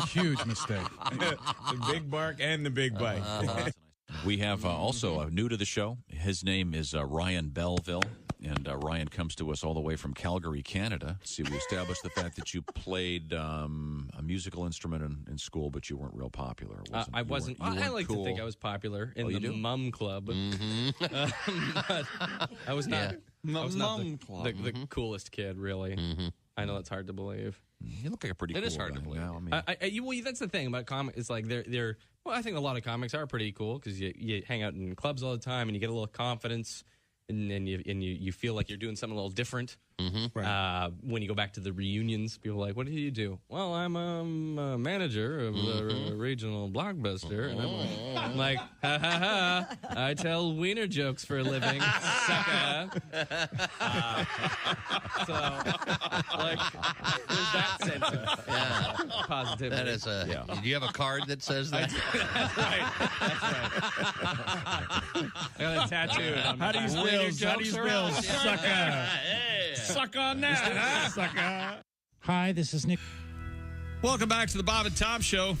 Huge mistake. The big bark and the big bite. We have also new to the show. His name is Ryan Belleville, and Ryan comes to us all the way from Calgary, Canada. See, we established the fact that you played a musical instrument in school, but you weren't real popular. I wasn't. I like to think I was popular in the Mum Club. But I was not. I was not the coolest kid, really. I know that's hard to believe. You look like a pretty cool It is hard guy to believe. now. Well, that's the thing about comics. It's like they're. Well, I think a lot of comics are pretty cool because you hang out in clubs all the time and you get a little confidence, and you feel like you're doing something a little different. Right. When you go back to the reunions, people are like, "What do you do?" Well, I'm a manager of the regional Blockbuster, and I'm like, "Ha ha ha! I tell wiener jokes for a living, sucker." So, like, there's that sense of positivity. That is Do you have a card that says that? That's right. I got a tattoo. How do you spell? Sucker. Hey. Suck on that, huh? Sucker. Hi, this is Nick. Welcome back to the Bob and Tom Show.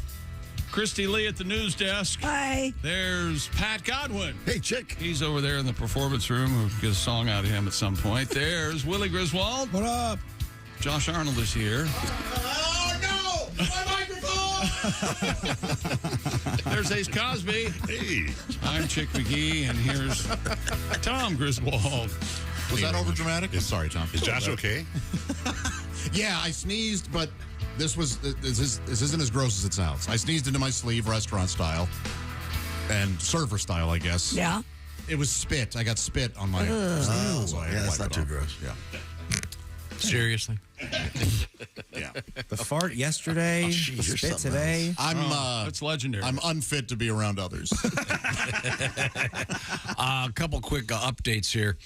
Christy Lee at the news desk. Hi. There's Pat Godwin. Hey, chick. He's over there in the performance room. We'll get a song out of him at some point. There's Willie Griswold. What up? Josh Arnold is here. Oh, no! My microphone! There's Ace Cosby. Hey. I'm Chick McGee, and here's Tom Griswold. Was that over dramatic? Sorry, Tom. Is Josh okay? Yeah, I sneezed, but this isn't as gross as it sounds. I sneezed into my sleeve, restaurant style, and server style, I guess. Yeah. It was spit. I got spit on my sleeve. So that's not too gross. Yeah. Seriously? Yeah. The fart yesterday, the spit today. It's legendary. I'm unfit to be around others. A couple quick updates here.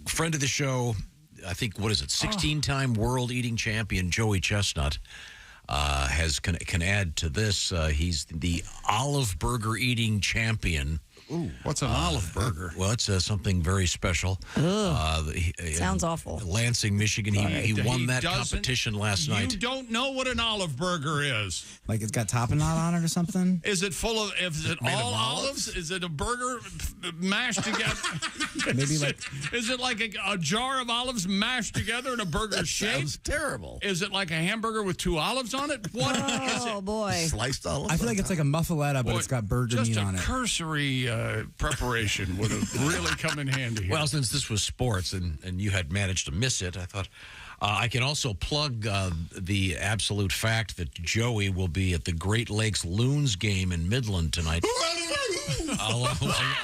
Friend of the show, I think, 16-time world eating champion Joey Chestnut can add to this. He's the olive burger eating champion. Ooh, what's an olive burger? Well, it's something very special. Sounds awful. Lansing, Michigan. He won that competition last night. You don't know what an olive burger is. Like it's got Tapenade on it or something? Is it full of, is it all olives? Is it a burger mashed together? Maybe like. Is it like a jar of olives mashed together in a burger shape? Sounds terrible. Is it like a hamburger with 2 olives on it? What is it? Oh, boy. Sliced olives? I feel like it's like a muffaletta, but it's got burger meat on it. Just a cursory preparation would have really come in handy here. Well, since this was sports and you had managed to miss it, I thought I can also plug the absolute fact that Joey will be at the Great Lakes Loons game in Midland tonight.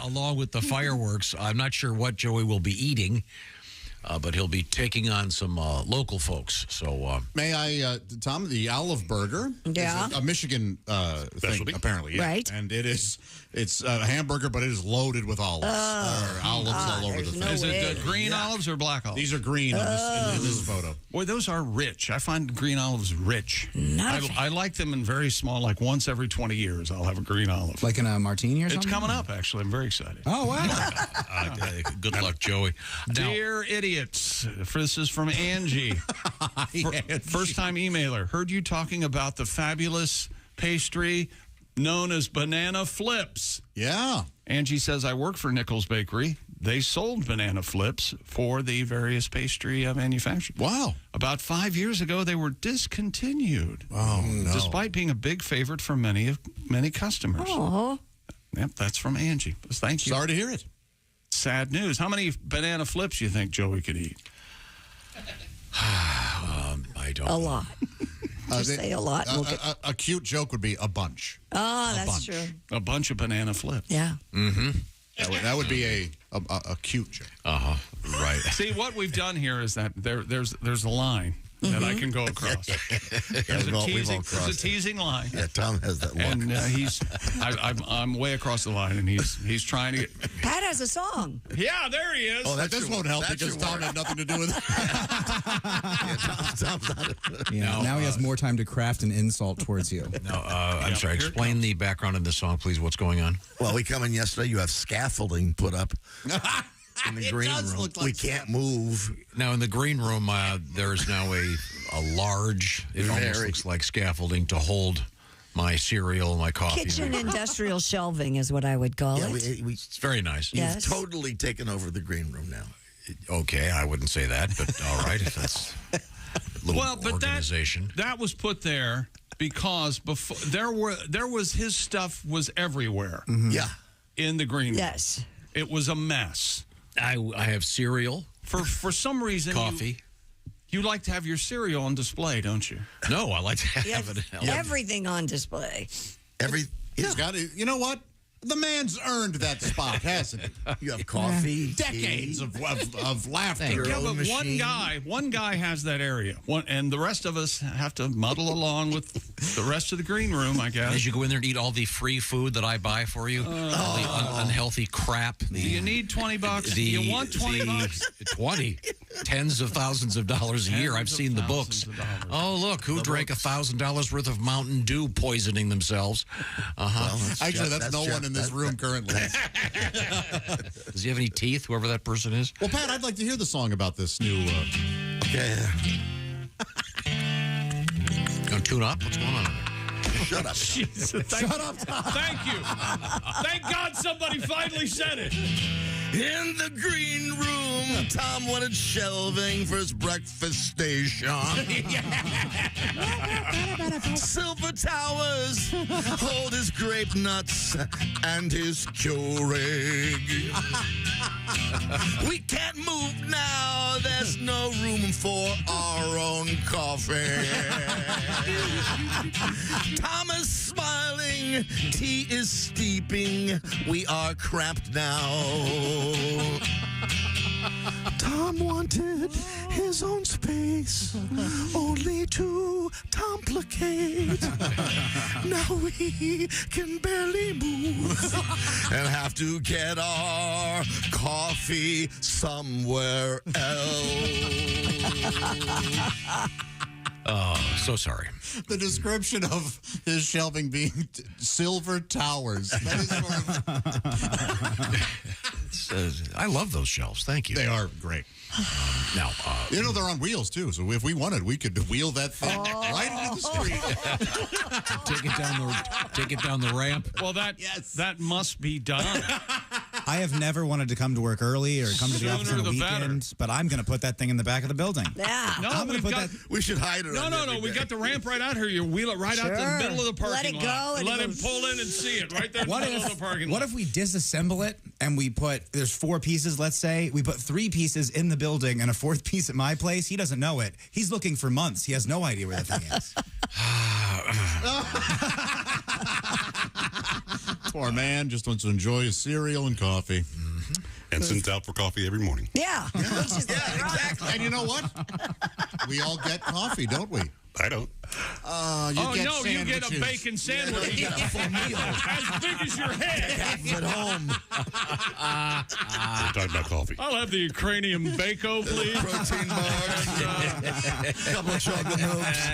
along with the fireworks. I'm not sure what Joey will be eating. But he'll be taking on some local folks. So, may I, Tom? The olive burger, yeah, is a Michigan thing, apparently, yeah. Right? And it's a hamburger, but it is loaded with olives. Olives all over the thing. Is it green olives or black olives? These are green in this photo. Boy, those are rich. I find green olives rich. I like them in very small, like once every 20 years, I'll have a green olive. Like in a martini or something? It's coming up, actually. I'm very excited. Oh, wow. Good luck, Joey. Dear idiots, this is from Angie. First-time emailer. Heard you talking about the fabulous pastry known as banana flips. Yeah. Angie says, I work for Nichols Bakery. They sold banana flips for the various pastry manufacturers. Wow. About 5 years ago, they were discontinued. Oh, no. Despite being a big favorite for many customers. Oh. Yep, that's from Angie. Thank you. Sorry to hear it. Sad news. How many banana flips do you think Joey could eat? I don't A know. lot. Just say a lot. and we'll get- A cute joke would be a bunch. Oh, that's bunch. true. A bunch of banana flips. Yeah. Mm-hmm. That would be a cute joke. Uh-huh. Right. See, what we've done here is that there's a line that I can go across. There's a teasing line. Yeah, Tom has that look. And I'm way across the line, and he's trying to get. Pat has a song. Yeah, there he is. Oh, this won't help because Tom had nothing to do with it. Tom's not Yeah, now he has more time to craft an insult towards you. No, I'm sorry. Explain the background of the song, please. What's going on? Well, we come in yesterday. You have scaffolding put up in the green room. We can't move. Now, in the green room, there's now a large, it almost looks like scaffolding to hold my cereal, my coffee. Kitchen industrial shelving is what I would call Yeah, it. It's very nice. You've Yes. totally taken over the green room now. Okay, I wouldn't say that, but all right, if that's a little organization. That was put there because before there was his stuff was everywhere. Yeah. In the green room. Yes. It was a mess. I have cereal. For some reason, coffee. You like to have your cereal on display, don't you? No, I like to have Yes, it. everything on display. He's got it. You know what? The man's earned that spot, hasn't he? You have coffee, decades of laughter. Yeah, but one guy has that area, and the rest of us have to muddle along with the rest of the green room, I guess. As you go in there and eat all the free food that I buy for you, all the unhealthy crap. Do you need $20? Do you want $20? 20, tens of thousands of dollars a year. I've seen the books. Oh, look, who drank $1,000 worth of Mountain Dew poisoning themselves? Well, actually, that's no one in this room currently. Does he have any teeth, whoever that person is? Well, Pat, I'd like to hear the song about this new. Gonna tune up? What's going on? Shut up. Jesus, Shut up, Tom. Thank you. Thank God somebody finally said it. In the green room, Tom wanted shelving for his breakfast station. Silver towers hold his grape nuts and his Keurig. We can't move now. There's no room for our own coffee. Tom is smiling. Tea is steeping. We are cramped now. Tom wanted his own space, only to complicate. Now we can barely move and have to get our coffee somewhere else. Oh, so sorry. The description of his shelving being silver towers. That is sort of... I love those shelves. Thank you. They are great. Now, you know, they're on wheels, too. So if we wanted, we could wheel that thing right into the street. Take it down the ramp. Well, that must be done. I have never wanted to come to work early or come to the office on a weekend, but I'm going to put that thing in the back of the building. Yeah. No, I'm going to put that. We should hide it. No. We got the ramp right out here. You wheel it right out the middle of the parking lot. Let it go. And let him pull in and see it right there in the middle of the parking lot. What if we disassemble it and we put, there's 4 pieces, let's say, we put 3 pieces in the building and a 4th piece at my place? He doesn't know it. He's looking for months. He has no idea where the thing is. Poor man just wants to enjoy his cereal and coffee. And sends out for coffee every morning. Yeah. Exactly. And you know what? We all get coffee, don't we? I don't. You get a bacon sandwich. You get a full meal. As big as your head. At home. We're talking about coffee. I'll have the Ukrainian bako, please. Protein bars. Couple of chocolate milks.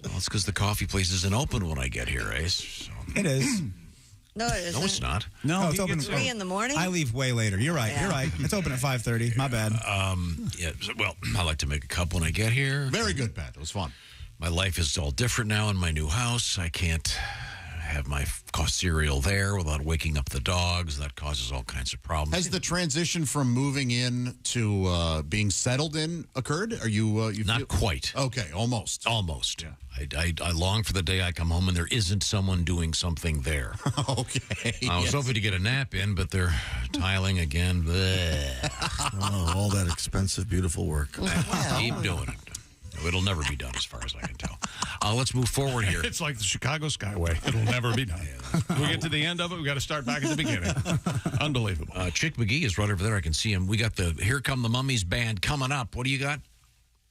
Well, it's because the coffee place isn't open when I get here, Ace. So. It is. No, it isn't. No, it's not. No, it's open. 3 in the morning? I leave way later. You're right. Yeah. You're right. It's open at 5:30. My bad. Yeah. Well, I like to make a cup when I get here. Very good, Pat. It was fun. My life is all different now in my new house. I can't have my cereal there without waking up the dogs. That causes all kinds of problems. Has the transition from moving in to being settled in occurred? Are you not quite? Okay, almost. Almost. Yeah. I long for the day I come home and there isn't someone doing something there. Okay. I was hoping to get a nap in, but they're tiling again. Oh, all that expensive, beautiful work. Keep doing it. It'll never be done, as far as I can tell. Let's move forward here. It's like the Chicago Skyway. It'll never be done. We get to the end of it, we got to start back at the beginning. Unbelievable. Chick McGee is right over there. I can see him. We got the Here Come the Mummies band coming up. What do you got?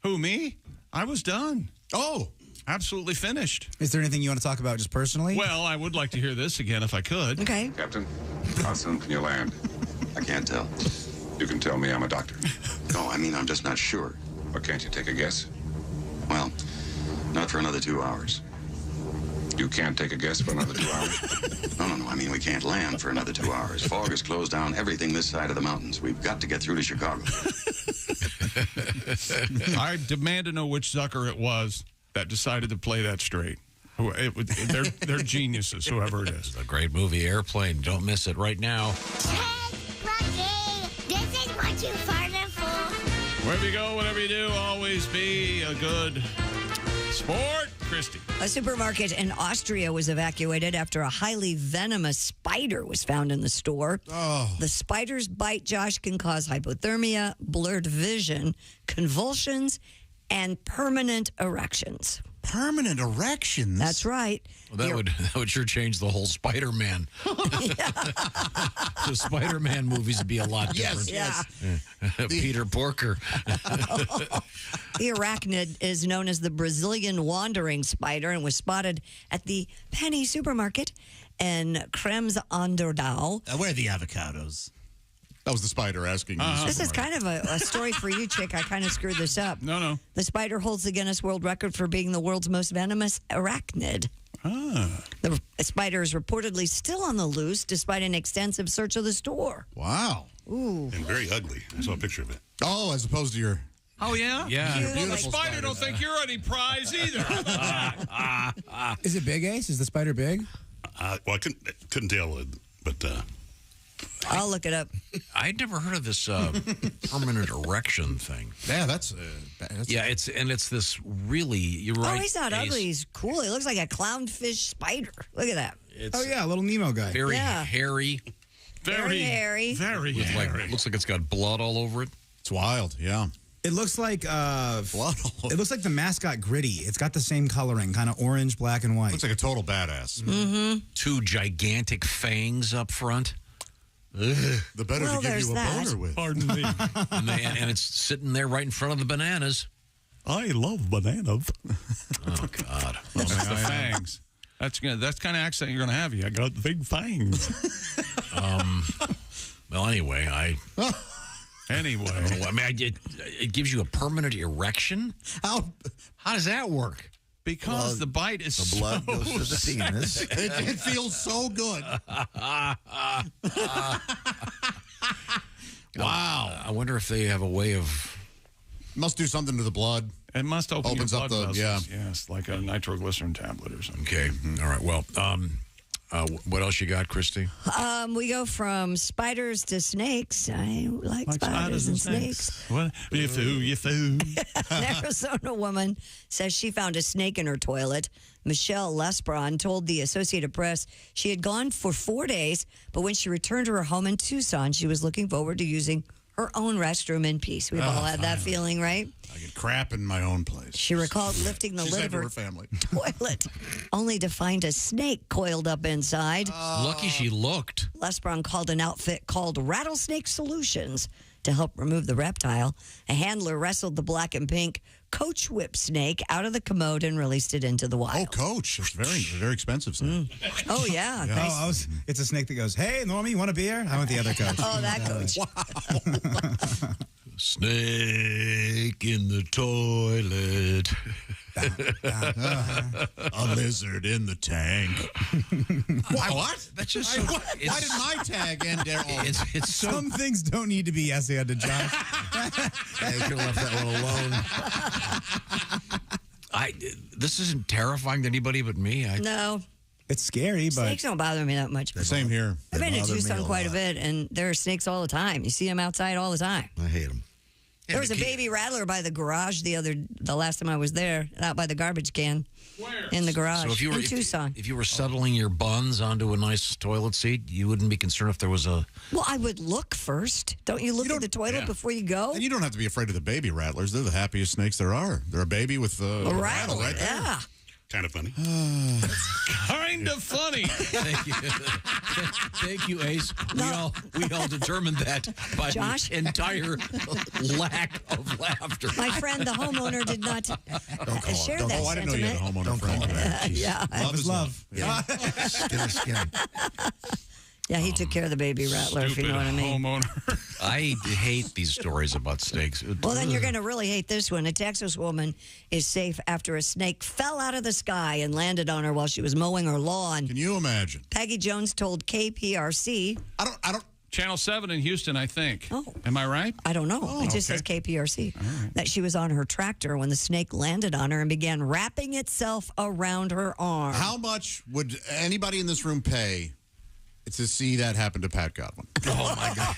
Who, me? I was done. Oh, absolutely finished. Is there anything you want to talk about just personally? Well, I would like to hear this again if I could. Okay. Captain, how soon can you land? I can't tell. You can tell me I'm a doctor. No, I mean, I'm just not sure. But can't you take a guess? Well, not for another 2 hours. You can't take a guess for another 2 hours? No. I mean, we can't land for another 2 hours. Fog has closed down everything this side of the mountains. We've got to get through to Chicago. I demand to know which sucker it was that decided to play that straight. They're geniuses, whoever it is. A great movie, Airplane. Don't miss it right now. This is what you farted for. Wherever you go, whatever you do, always be a good sport. Christy. A supermarket in Austria was evacuated after a highly venomous spider was found in the store. Oh. The spider's bite, Josh, can cause hypothermia, blurred vision, convulsions, and permanent erections. Permanent erections? That's right. Well, that would sure change the whole Spider-Man. The Spider-Man movies would be a lot different. Yes. Peter Porker. The arachnid is known as the Brazilian wandering spider and was spotted at the Penny supermarket in Krems Onderdau. Where are the avocados? That was the spider asking. This is kind of a story for you, Chick. I kind of screwed this up. No. The spider holds the Guinness World Record for being the world's most venomous arachnid. The spider is reportedly still on the loose despite an extensive search of the store. Wow. Ooh. And very ugly. I saw a picture of it. Oh, as opposed to your... Oh, yeah? Yeah. Well, the spider don't think you're any prize either. Is it big, Ace? Is the spider big? Well, I couldn't tell, but... I'll look it up. I'd never heard of this permanent erection thing. Yeah, that's it's this really, you're right. Oh, he's not Ace. ugly. He's cool. He looks like a clownfish spider. Look at that. Oh, yeah, a little Nemo guy. Very hairy. Very hairy. Very hairy. Looks like it's got blood all over it. It's wild, yeah. It looks like blood. It looks like the mascot Gritty. It's got the same coloring, kind of orange, black, and white. Looks like a total badass. Mm-hmm. Two gigantic fangs up front. The better to give you a boner with. Pardon me. and it's sitting there right in front of the bananas. I love bananas. Oh, God. That's the fangs. That's kind of accent you're going to have. I got the big fangs. Well, anyway, Anyway. I mean, it gives you a permanent erection? How does that work? Because the bite is the blood so goes to the penis. It feels so good. Wow. I wonder if they have a way of... Must do something to the blood. It must open Opens your up blood the vessels. Yes, like a nitroglycerin tablet or something. Okay. All right. Well, what else you got, Christy? We go from spiders to snakes. I like spiders and snakes. What? You foo. An Arizona woman says she found a snake in her toilet. Michelle Lesbron told the Associated Press she had gone for 4 days, but when she returned to her home in Tucson, she was looking forward to using her own restroom in peace. We've all had that feeling, right? I get crap in my own place. She recalled lifting the lid of her family toilet, only to find a snake coiled up inside. Lucky she looked. Lesbron called an outfit called Rattlesnake Solutions to help remove the reptile. A handler wrestled the black and pink Coach whip snake out of the commode and released it into the wild. Oh, Coach. It's very expensive snake. Oh, yeah. Yeah. Nice. It's a snake that goes, "Hey, Normie, you want a beer?" I want the other Coach. Oh, that Coach. Snake in the toilet. A lizard in the tank. What? That's just so, why did my tag end there? It's so... Some things don't need to be essayed to Josh. Yeah, you could have left that one alone. This isn't terrifying to anybody but me. No. It's scary, but Snakes don't bother me that much. Same here. I've been to Tucson quite a bit, and there are snakes all the time. You see them outside all the time. I hate them. There was a baby rattler by the garage the last time I was there, out by the garbage can. Where? In the garage. So if you were in Tucson. if you were settling your buns onto a nice toilet seat, you wouldn't be concerned if there was a. Well, I would look first. Don't you look at the toilet before you go? And you don't have to be afraid of the baby rattlers. They're the happiest snakes there are. They're a baby with a rattle right there. Yeah. Kind of funny. Kind of funny. Thank you. Thank you, Ace. We all determined that by Josh? the entire lack of laughter. My friend, the homeowner, did not share that I didn't know you had a sentiment. homeowner friend. Yeah. Love is love. Yeah. Skin is skin. Yeah, he took care of the baby rattler, if you know what I mean. Homeowner. I hate these stories about snakes. Well, then you're going to really hate this one. A Texas woman is safe after a snake fell out of the sky and landed on her while she was mowing her lawn. Can you imagine? Peggy Jones told KPRC. I don't. Channel 7 in Houston, I think. Oh. Am I right? I don't know. It just says KPRC. That she was on her tractor when the snake landed on her and began wrapping itself around her arm. How much would anybody in this room pay to see that happen to Pat Godwin? Oh, my God.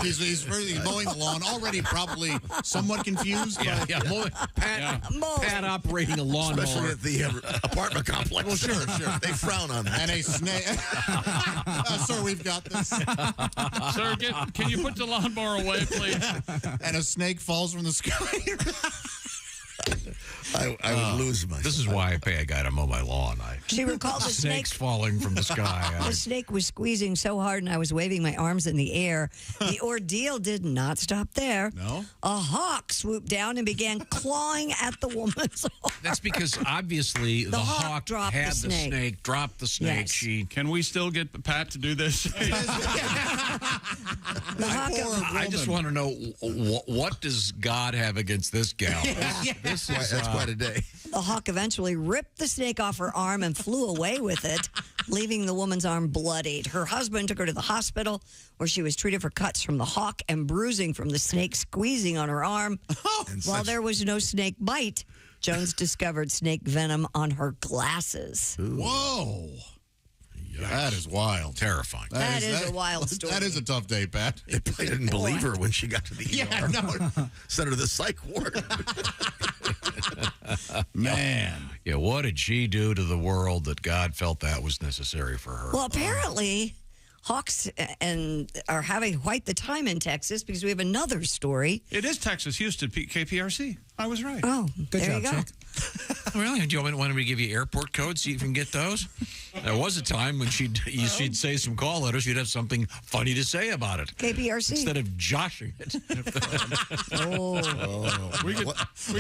He's mowing the lawn, already probably somewhat confused. Yeah. Pat operating a lawnmower. Especially at the apartment complex. Well, sure. They frown on that. And a snake. Sir, we've got this. Sir, can you put the lawnmower away, please? And a snake falls from the sky. I would lose my. This is why I pay a guy to mow my lawn. She recalled the snakes falling from the sky. The snake was squeezing so hard, and I was waving my arms in the air. The ordeal did not stop there. No? A hawk swooped down and began clawing at the woman's arm. That's because obviously the hawk dropped had the snake. dropped the snake. Yes. Can we still get Pat to do this? I just want to know what does God have against this gal? That's quite a day. The hawk eventually ripped the snake off her arm and flew away with it, leaving the woman's arm bloodied. Her husband took her to the hospital, where she was treated for cuts from the hawk and bruising from the snake squeezing on her arm. While there was no snake bite, Jones discovered snake venom on her glasses. Whoa. That is wild. Terrifying. That is a wild story. That is a tough day, Pat. They probably didn't believe her when she got to the ER. Yeah, no. Sent her to the psych ward. Man. Yeah, what did she do to the world that God felt that was necessary for her? Well, apparently, hawks are having quite the time in Texas, because we have another story. It is Texas, Houston, KPRC. I was right. Oh, Good there job, you go. Chick. Really? Do you want me to give you airport codes so you can get those? There was a time when she'd say some call letters, you'd have something funny to say about it. KPRC. Instead of joshing it. We could, What's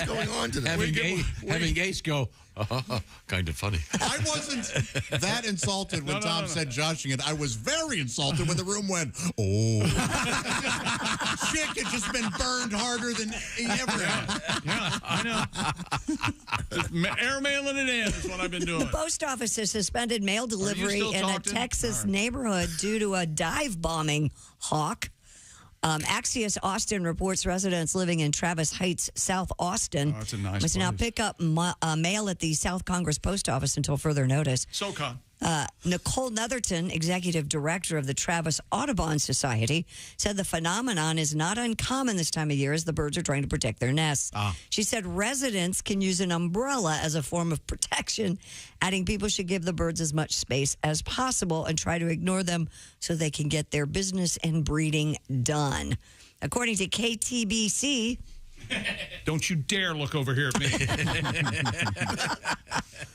going on today? Having Ace go, kind of funny. I wasn't that insulted when Tom said joshing it. I was very insulted when the room went, oh. Chick had just been burned harder than he ever had. Yeah, I know. Just airmailing it in is what I've been doing. The post office has suspended mail delivery still in a talking? Texas neighborhood due to a dive bombing hawk. Axios Austin reports residents living in Travis Heights, South Austin, that's a nice must now place. pick up mail at the South Congress Post Office until further notice. SoCon. Nicole Netherton, executive director of the Travis Audubon Society, said the phenomenon is not uncommon this time of year as the birds are trying to protect their nests. She said residents can use an umbrella as a form of protection, adding people should give the birds as much space as possible and try to ignore them so they can get their business and breeding done. According to KTBC, Don't you dare look over here at me.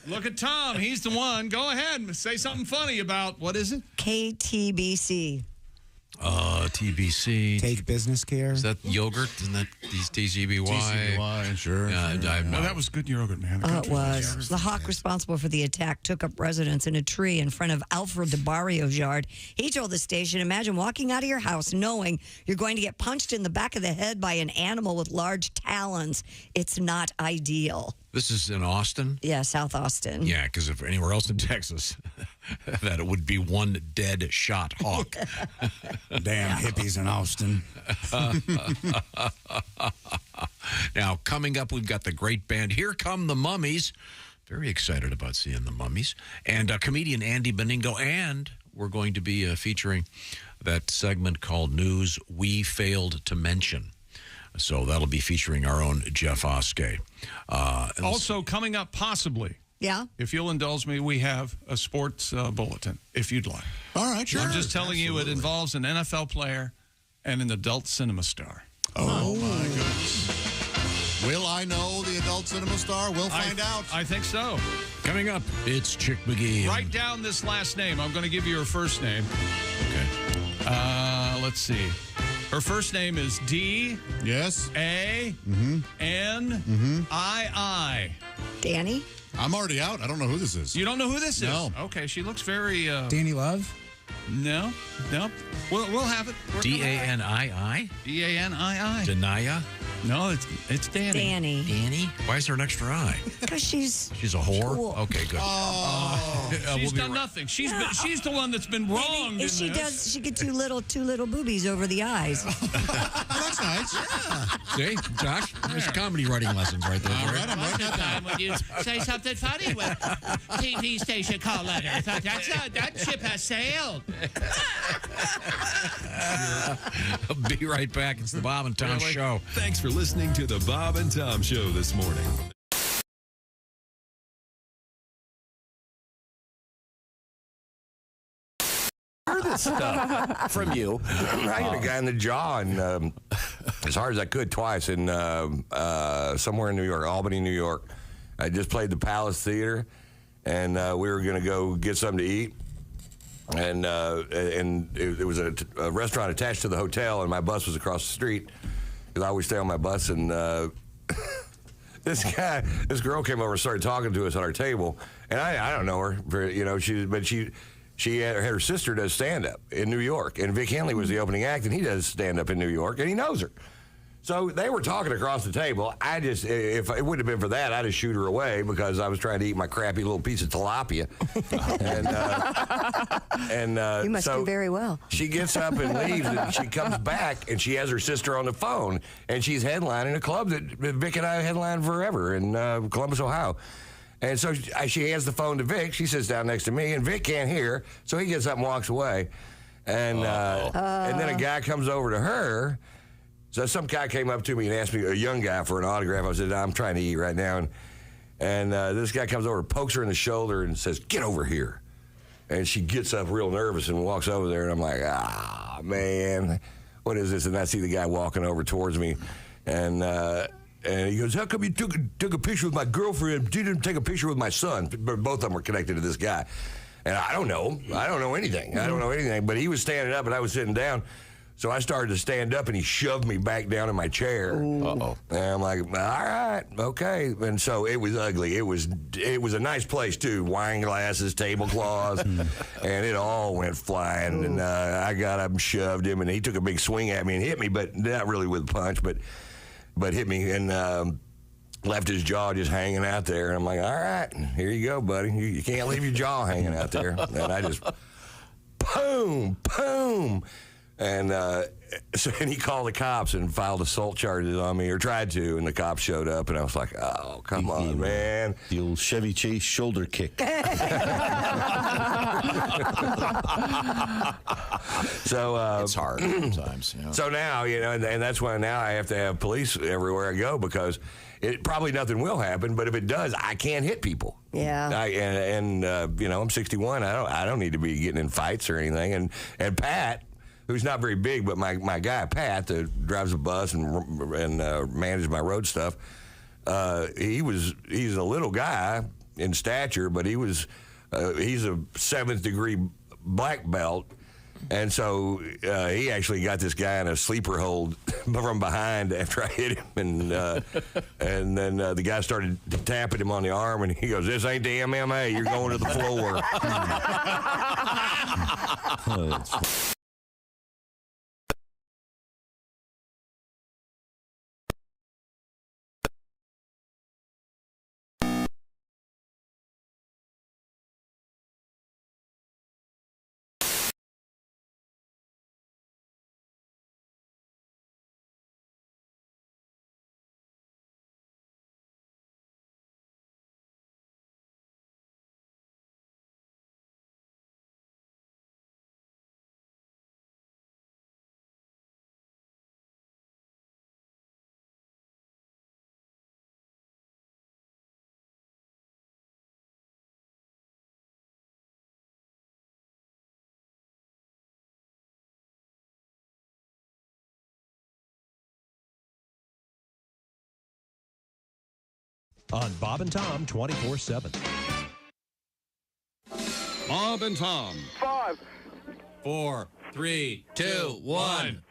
Look at Tom. He's the one. Go ahead and say something funny about, what is it? KTBC. TBC. Take business care. Is that yogurt? Isn't that TCBY? TCBY, sure. No, that was good yogurt, man. It was. The hawk responsible for the attack took up residence in a tree in front of Alfred DeBarrio's yard. He told the station, imagine walking out of your house knowing you're going to get punched in the back of the head by an animal with large talons. It's not ideal. This is in Austin? Yeah, South Austin. Yeah, because if anywhere else in Texas, that it would be one dead shot hawk. Damn. hippies in Austin. Now, coming up, we've got the great band Here Come the Mummies. Very excited about seeing the Mummies. And comedian Andy Beningo. And we're going to be featuring that segment called News We Failed to Mention. So that'll be featuring our own Jeff Oskay. Also, coming up, possibly, yeah, if you'll indulge me, we have a sports bulletin, if you'd like. All right, sure. I'm just telling you, it involves an NFL player and an adult cinema star. Oh, my goodness. Will I know the adult cinema star? We'll find out. I think so. Coming up, it's Chick McGee. Write down this last name. I'm going to give you her first name. Okay. Let's see. Her first name is D. Yes. A. N. I. Danny? I'm already out. I don't know who this is. You don't know who this No. is? Okay, she looks very... Danny Love? No. We'll have it. D-A-N-I-I? D-A-N-I-I. Denia? No, it's Danny. Danny. Danny? Why is there an extra I? Because she's a whore? cool. Okay, good. She's done nothing. She's the one that's been wronged. If she does, she get two little boobies over the eyes. That's nice. Yeah. See, Josh, there's comedy writing lessons right there. All right, I'm writing that down. Would you say something funny with TV station call letter? That ship has sailed. Be right back. It's the Bob and Tom Show. Thanks for listening to the Bob and Tom Show this morning. Heard this stuff from you. I hit a guy in the jaw and as hard as I could twice in somewhere in New York, Albany, New York. I just played the Palace Theater, and we were going to go get something to eat. And it was a restaurant attached to the hotel, and my bus was across the street because I always stay on my bus. And this girl came over and started talking to us at our table, and I don't know her, she had her sister does stand up in New York, and Vic Henley was the opening act, and he does stand up in New York, and he knows her. So they were talking across the table. If it wouldn't have been for that, I'd have shoot her away because I was trying to eat my crappy little piece of tilapia. You must do very well. She gets up and leaves, and she comes back, and she has her sister on the phone, and she's headlining a club that Vic and I headlined forever in Columbus, Ohio. And so she hands the phone to Vic. She sits down next to me, and Vic can't hear, so he gets up and walks away. And then a guy comes over to her. So some guy came up to me and asked me, a young guy, for an autograph. I said, I'm trying to eat right now. And this guy comes over, pokes her in the shoulder, and says, get over here. And she gets up real nervous and walks over there. And I'm like, man, what is this? And I see the guy walking over towards me. And he goes, how come you took a picture with my girlfriend, but you didn't take a picture with my son? Both of them were connected to this guy. And I don't know anything. But he was standing up and I was sitting down. So I started to stand up, and he shoved me back down in my chair. Uh-oh. And I'm like, all right, okay. And so it was ugly. It was a nice place, too. Wine glasses, tablecloths, and it all went flying. And I got up and shoved him, and he took a big swing at me and hit me, but not really with a punch, but hit me and left his jaw just hanging out there. And I'm like, all right, here you go, buddy. You can't leave your jaw hanging out there. And I just, boom. And he called the cops and filed assault charges on me, or tried to, and the cops showed up, and I was like, oh, come on, man. The old Chevy Chase shoulder kick. So it's hard sometimes. You know. So now, and that's why now I have to have police everywhere I go, because probably nothing will happen, but if it does, I can't hit people. Yeah. I'm 61. I don't need to be getting in fights or anything. And Pat, who's not very big, but my guy Pat that drives a bus and manages my road stuff, he's a little guy in stature, but he's a 7th degree black belt, and so he actually got this guy in a sleeper hold from behind after I hit him, and then the guy started tapping him on the arm, and he goes, "This ain't the MMA. You're going to the floor." on Bob and Tom 24/7. Bob and Tom. 5, 4, 3, 2, 1.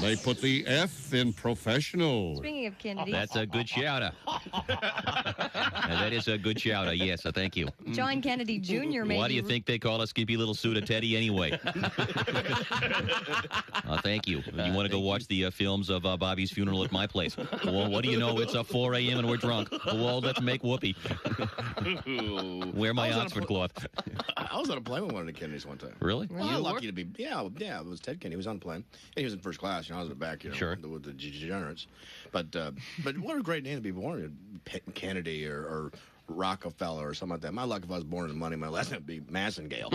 They put the F in professional. Speaking of Kennedy, That's a good shout-out. That is a good shout-out, yes, thank you. John Kennedy Jr. made Why do you think they call a skimpy little suit of Teddy anyway? Thank you. You want to go watch the films of Bobby's funeral at my place? Well, what do you know? It's 4 a.m. and we're drunk. Well, let's make whoopee. Wear my Oxford cloth. I was on a plane with one of the Kennedys one time. Really? Well, lucky to be. Yeah, it was Ted Kennedy. He was on the plane. And he was in first class. I was in the back. Sure. With the degenerates. But what a great name to be born. Kennedy or Rockefeller or something like that. My luck if I was born in money, my last name would be Massengale.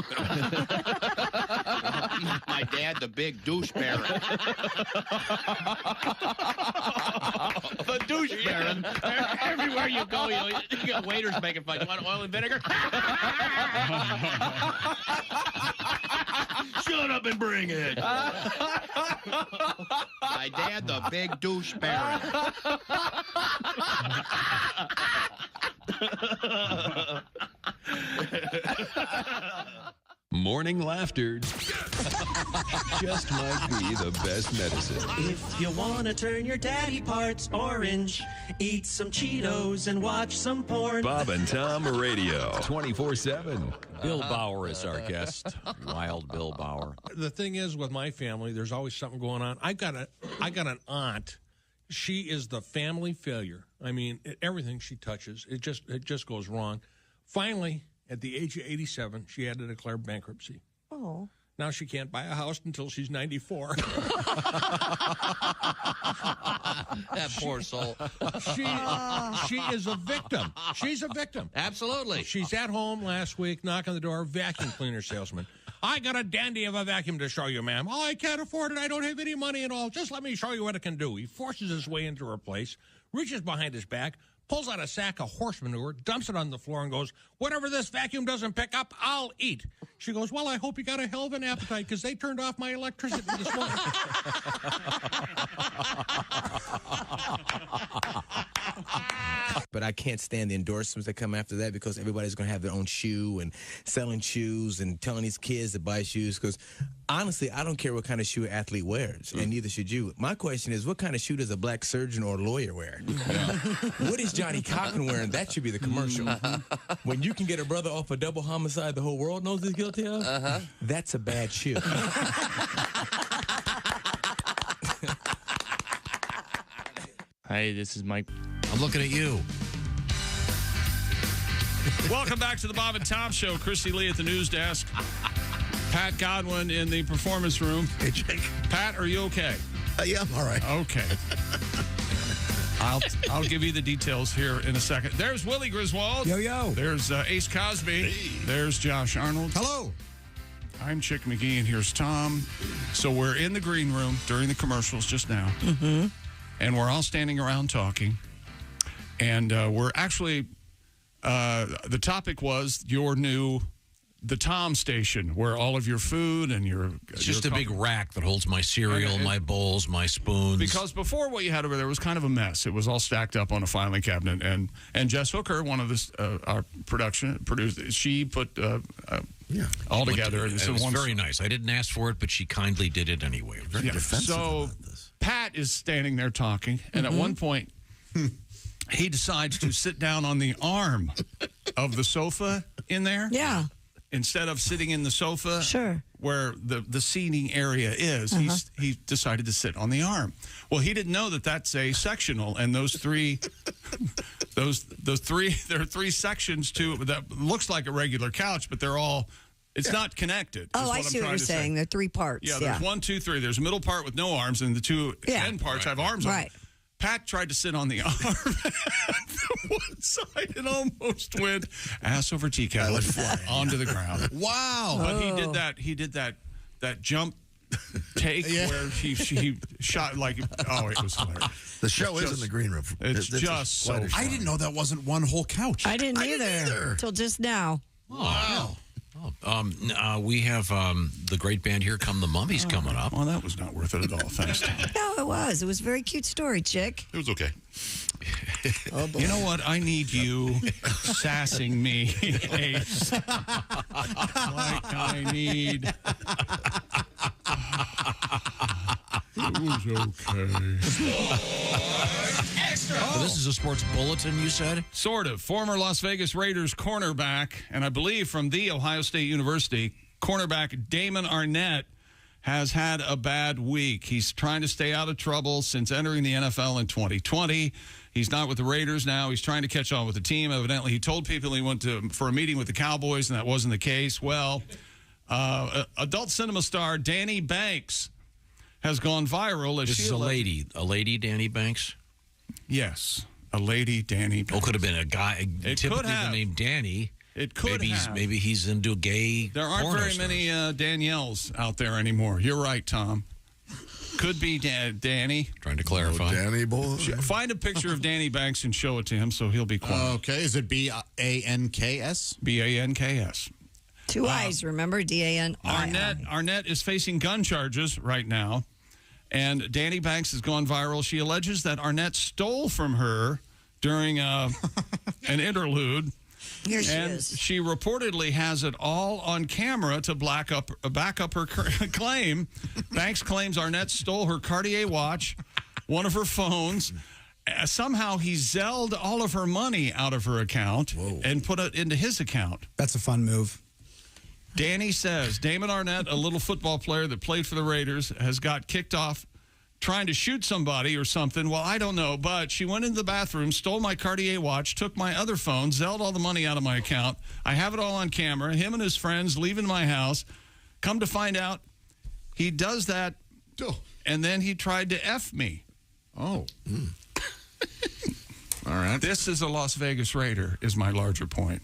My dad, the big douche baron. The douche baron. Everywhere you go, you got waiters making fun. You want oil and vinegar? Shut up and bring it. My dad, the big douche baron. Morning laughter just might be the best medicine. If you want to turn your daddy parts orange, eat some Cheetos and watch some porn. Bob and Tom Radio, 24/7. Bill Bauer is our guest. Wild Bill Bauer. The thing is, with my family, there's always something going on. I got an aunt. She is the family failure. I mean, everything she touches, it just goes wrong. Finally, at the age of 87, she had to declare bankruptcy. Oh. Now she can't buy a house until she's 94. That poor soul. She is a victim. She's a victim. Absolutely. She's at home last week, knocking on the door, vacuum cleaner salesman. I got a dandy of a vacuum to show you, ma'am. Oh, I can't afford it. I don't have any money at all. Just let me show you what it can do. He forces his way into her place, reaches behind his back, pulls out a sack of horse manure, dumps it on the floor, and goes, whatever this vacuum doesn't pick up, I'll eat. She goes, well, I hope you got a hell of an appetite because they turned off my electricity this morning. But I can't stand the endorsements that come after that because everybody's going to have their own shoe and selling shoes and telling these kids to buy shoes because, honestly, I don't care what kind of shoe an athlete wears, and neither should you. My question is, what kind of shoe does a black surgeon or lawyer wear? What is Johnny Cochran wearing? That should be the commercial. When you can get a brother off a double homicide the whole world knows he's guilty of, that's a bad shoe. Hi, this is Mike. I'm looking at you. Welcome back to the Bob and Tom Show. Christy Lee at the news desk. Pat Godwin in the performance room. Hey, Jake. Pat, are you okay? Yeah, I'm all right. Okay. I'll give you the details here in a second. There's Willie Griswold. Yo, yo. There's Ace Cosby. Hey. There's Josh Arnold. Hello. I'm Chick McGee, and here's Tom. So we're in the green room during the commercials just now. Mm-hmm. And we're all standing around talking. And we're actually, the topic was the Tom station, where all of your food and It's just a big rack that holds my cereal, my bowls, my spoons. Because before what you had over there was kind of a mess. It was all stacked up on a filing cabinet. And Jess Hooker, one of our producers, she put all together. It was very nice. I didn't ask for it, but she kindly did it anyway. Very defensive about this. Pat is standing there talking, and at one point, he decides to sit down on the arm of the sofa in there. Yeah. Instead of sitting in the sofa where the seating area is, he decided to sit on the arm. Well, he didn't know that that's a sectional, and those three, there are three sections to that looks like a regular couch, but they're all. It's not connected. Oh, I see what you're saying. There are three parts. Yeah, there's 1, 2, 3. There's a middle part with no arms, and the two end parts have arms on them. Pat tried to sit on the arm from one side and almost went ass over teacup onto the ground. Wow. But he did that jump take where he shot like, it was hilarious. The show is in the green room. It's just so I didn't know that wasn't one whole couch. I didn't either. Till just now. Wow. We have the great band here, Come the Mummies, coming up. Well, that was not worth it at all. Thanks, Tom. No, it was. It was a very cute story, chick. It was okay. Oh, boy. You know what? I need you sassing me, Ace. Like I need. It was okay. So this is a sports bulletin, you said? Sort of. Former Las Vegas Raiders cornerback, and I believe from The Ohio State University, cornerback Damon Arnett has had a bad week. He's trying to stay out of trouble since entering the NFL in 2020. He's not with the Raiders now. He's trying to catch on with the team. Evidently, he told people he went for a meeting with the Cowboys, and that wasn't the case. Well, adult cinema star Danny Banks has gone viral. As This is a lady, Danny Banks? Yes, a lady, Danny Banks. Oh, could have been a guy, typically the name Danny. It could have. Maybe he's into gay. There aren't very many Danielles out there anymore. You're right, Tom. Could be Danny. Trying to clarify. Danny boy. Find a picture of Danny Banks and show it to him so he'll be quiet. Okay, is it B-A-N-K-S? B-A-N-K-S. Two eyes, remember? D-A-N-I-I. Arnett is facing gun charges right now, and Danny Banks has gone viral. She alleges that Arnett stole from her during an interlude. Here she and is. She reportedly has it all on camera to back up her claim. Banks claims Arnett stole her Cartier watch, one of her phones. Somehow he Zelled all of her money out of her account and put it into his account. That's a fun move. Danny says Damon Arnett, a little football player that played for the Raiders, has got kicked off trying to shoot somebody or something. Well, I don't know, but she went into the bathroom, stole my Cartier watch, took my other phone, Zelled all the money out of my account. I have it all on camera. Him and his friends leaving my house. Come to find out, he does that, and then he tried to F me. Oh. All right. This is a Las Vegas Raider, is my larger point.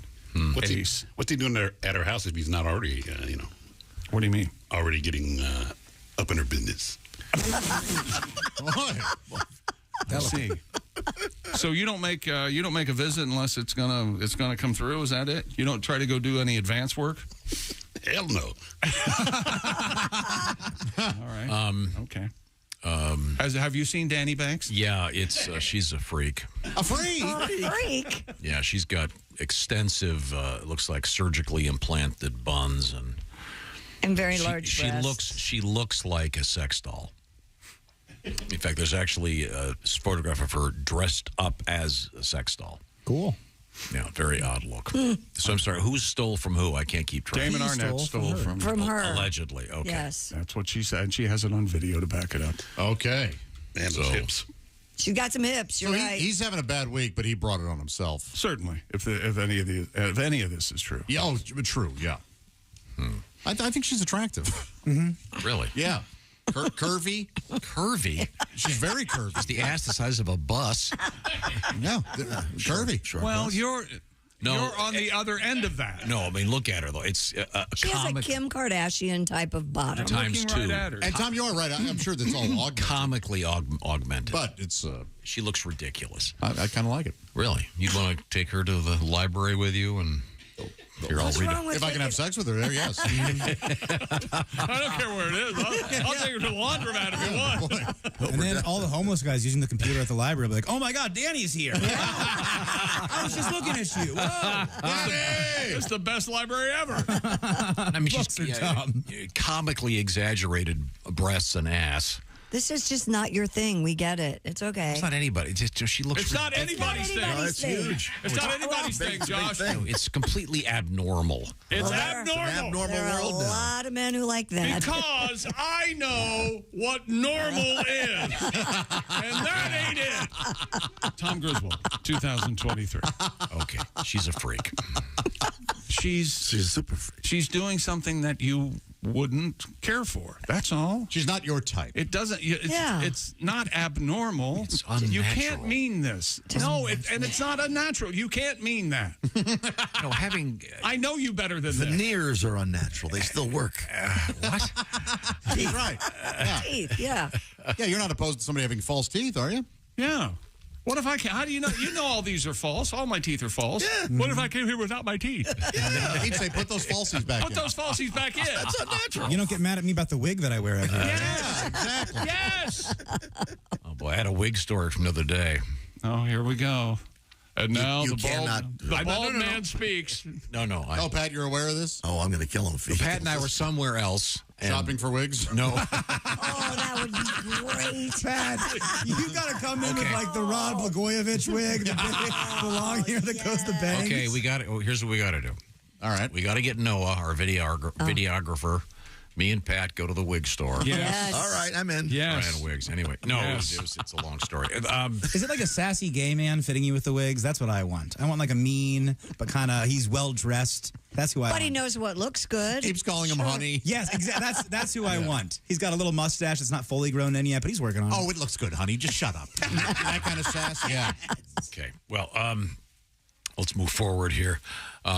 What's he doing there at her house if he's not already, What do you mean? Already getting up in her business. Let's see. So you don't make a visit unless it's gonna come through. Is that it? You don't try to go do any advance work? Hell no. All right. Okay. Have you seen Danny Banks? Yeah, it's she's a freak. A freak? A freak? Yeah, she's got extensive, it looks like surgically implanted buns and very large breasts. She looks like a sex doll. In fact, there's actually a photograph of her dressed up as a sex doll. Cool. Yeah, very odd look. So I'm sorry, who stole from who? I can't keep track. Damon Arnett stole from her. Allegedly, okay. Yes. That's what she said. She has it on video to back it up. Okay. And those hips. She's got some hips. You're right. He's having a bad week, but he brought it on himself. Certainly, if any of this is true. Yeah, true. Yeah. I think she's attractive. Really? Yeah. Curvy. Curvy? She's very curvy. Is the ass the size of a bus? No, curvy. Sure Well, bus. you're on the other end of that. No, I mean, look at her, though. It's She has a Kim Kardashian type of bottom. times two. Right at her. And Tom, you are right. I'm sure that's all augmented. Comically augmented. But it's... she looks ridiculous. I kind of like it. Really? You'd want to take her to the library with you and... Here, I'll read it. If I can have sex with her there, yes. I don't care where it is. I'll take her to the laundromat if you want. And then all the homeless guys using the computer at the library will be like, oh my God, Danny's here. I was just looking at you. Whoa, Danny! It's the best library ever. I mean, she's dumb. comically exaggerated breasts and ass. This is just not your thing. We get it. It's okay. It's not anybody. It's just, she looks. It's not anybody's thing. It's huge. It's not anybody's thing, Josh. No, it's completely abnormal. It's abnormal. There are a lot of men who like that. Because I know what normal is. And that ain't it. Tom Griswold, 2023. Okay. She's a freak. She's a super freak. She's doing something that you wouldn't care for. That's all. She's not your type. It doesn't. It's not abnormal. It's unnatural. You can't mean this. No, and it's not unnatural. You can't mean that. No, having. I know you better than this. Veneers are unnatural. They still work. What? Teeth, right. Teeth, yeah. Yeah, you're not opposed to somebody having false teeth, are you? Yeah. What if I can? How do you know? You know all these are false. All my teeth are false. Yeah. What if I came here without my teeth? Yeah. He'd say, put those falsies back in. Put those falsies back in. That's unnatural. You don't get mad at me about the wig that I wear every day. Yeah, exactly. Yes. Oh, boy, I had a wig story from the other day. Oh, here we go. And now You the cannot- bald man speaks. No. Oh, Pat, you're aware of this? Oh, I'm going to kill him if he Pat and I were somewhere else. Shopping for wigs? No. Oh, that would be great. Pat, you got to come in with like the Rod Blagojevich wig, the long hair that goes to bangs. Okay, we got it. Here's what we got to do. All right. We got to get Noah, our videographer. Me and Pat go to the wig store. Yes. All right, I'm in. Yes. Trying wigs. Anyway, no, it's a long story. Is it like a sassy gay man fitting you with the wigs? That's what I want. I want like a mean, but kind of he's well dressed. That's who I But want. he knows what looks good. Keeps calling him honey. Yes, exactly. That's who I want. He's got a little mustache that's not fully grown in yet, but he's working on it. Oh, it looks good, honey. Just shut up. That kind of sass. Yeah. Okay. Well, let's move forward here.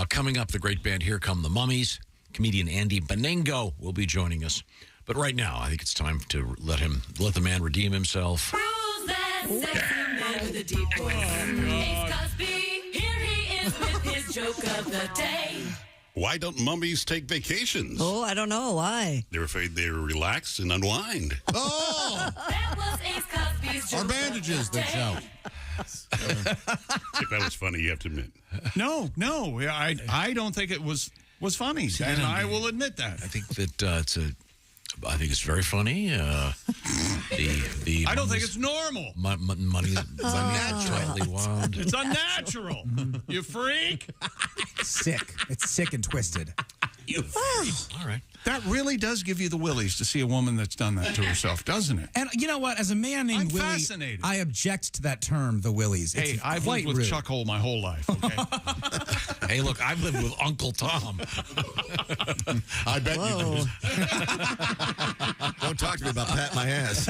Coming up, the great band Here Come the Mummies. Comedian Andy Beningo will be joining us. But right now, I think it's time to let the man redeem himself. Who's that sexy man with a deep voice? Ace Cosby, here he is with his joke of the day. Why don't mummies take vacations? Oh, I don't know. Why? They're afraid they relax and unwind. Oh! That was Ace Cosby's joke. Or bandages, they shout. If that was funny, you have to admit. No. I don't think it was funny, and I will admit that. I think that I think it's very funny. The I don't think it's normal. Money tightly wound. It's unnatural. You freak. Sick. It's sick and twisted. All right. That really does give you the willies to see a woman that's done that to herself, doesn't it? And you know what? As a man named I'm Willie, fascinated. I object to that term, the willies. Hey, I've lived with Chuck Hole my whole life, okay? Hey, look, I've lived with Uncle Tom. I bet you do. Don't talk to me about pat my ass.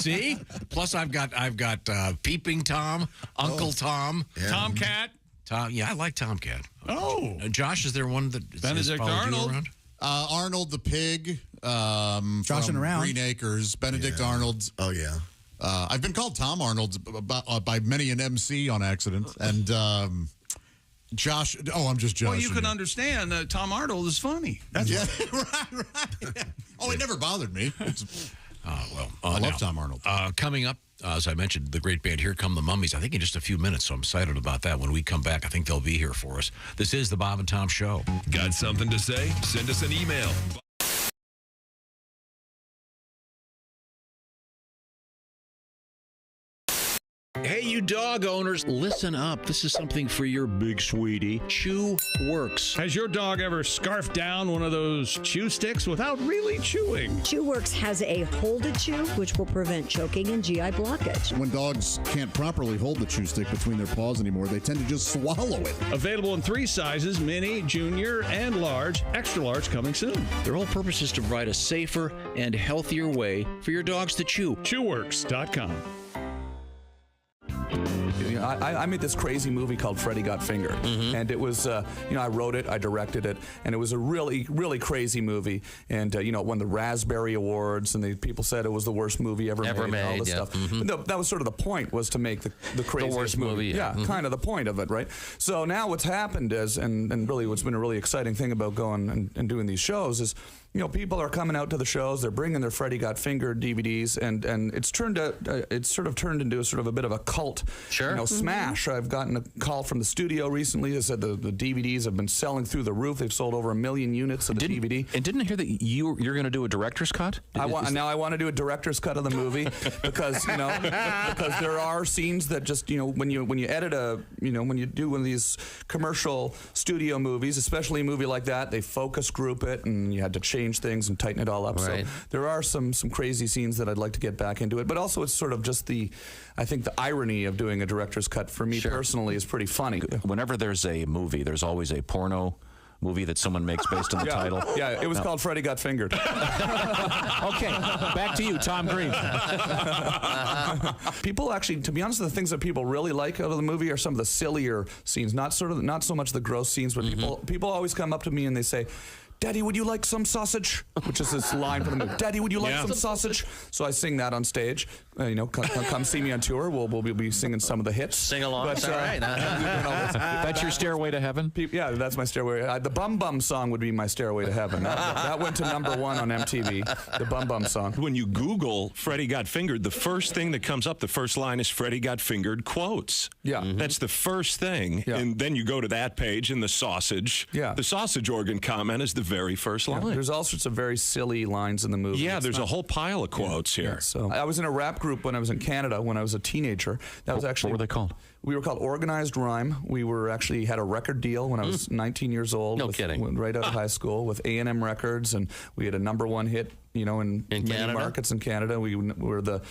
See? Plus, I've got Peeping Tom, Uncle Tom, Tomcat. Tom. Yeah, I like Tomcat. Oh, Josh, is there one that Benedict Arnold? Around? Arnold the pig. Joshing around. Green Acres. Benedict Arnold. Oh, yeah. I've been called Tom Arnold by many an MC on accident. And Josh. Oh, I'm just joshing. Well, you can understand Tom Arnold is funny. That's right. Oh, it never bothered me. I love Tom Arnold. Coming up, as I mentioned, the great band Here Come the Mummies. I think in just a few minutes, so I'm excited about that. When we come back, I think they'll be here for us. This is the Bob and Tom Show. Got something to say? Send us an email. Hey, you dog owners, listen up. This is something for your big sweetie. Chew Works. Has your dog ever scarfed down one of those chew sticks without really chewing? ChewWorks has a hold it chew, which will prevent choking and GI blockage. When dogs can't properly hold the chew stick between their paws anymore, they tend to just swallow it. Available in 3 sizes, mini, junior, and large. Extra large coming soon. Their whole purpose is to provide a safer and healthier way for your dogs to chew. ChewWorks.com. You know, I made this crazy movie called Freddy Got Fingered, and it was, I wrote it, I directed it, and it was a really, really crazy movie, and it won the Raspberry Awards, and people said it was the worst movie ever made, and all this stuff. But that was sort of the point, was to make the craziest worst movie. Yeah, kind of the point of it, right? So now what's happened is, and really what's been a really exciting thing about going and doing these shows is, people are coming out to the shows. They're bringing their Freddy Got Fingered DVDs, and it's sort of turned into a bit of a cult, smash. I've gotten a call from the studio recently that said the DVDs have been selling through the roof. They've sold over 1 million units of the DVD. And didn't I hear that you're going to do a director's cut? Now I want to do a director's cut of the movie because because there are scenes that just when you edit when you do one of these commercial studio movies, especially a movie like that, they focus group it, and you had to change things and tighten it all up. Right. So there are some crazy scenes that I'd like to get back into it, but also it's sort of just I think the irony of doing a director's cut for me personally is pretty funny. Whenever there's a movie, there's always a porno movie that someone makes based on the title. Yeah, it was called Freddy Got Fingered. Okay, back to you, Tom Green. People actually, to be honest, the things that people really like out of the movie are some of the sillier scenes, not so much the gross scenes, but people always come up to me and they say, Daddy, would you like some sausage? Which is this line from the movie. Daddy, would you like some sausage? So I sing that on stage. Come see me on tour. We'll be singing some of the hits. Sing along. That's all right. That's your Stairway to Heaven? Yeah, that's my Stairway. The Bum Bum song would be my Stairway to Heaven. That went to #1 on MTV, the Bum Bum song. When you Google Freddie Got Fingered, the first thing that comes up, the first line is Freddie Got Fingered quotes. Yeah. That's the first thing. Yeah. And then you go to that page and the sausage. Yeah. The sausage organ comment is the very first line. There's all sorts of very silly lines in the movie. Yeah, there's a whole pile of quotes here. Yeah, so I was in a rap group when I was in Canada when I was a teenager. That was actually what were they called? We were called Organized Rhyme. We were actually had a record deal when I was 19 years old. No kidding. Right out of high school with A&M Records, and we had a #1 hit, in many Canada? markets in Canada. We were the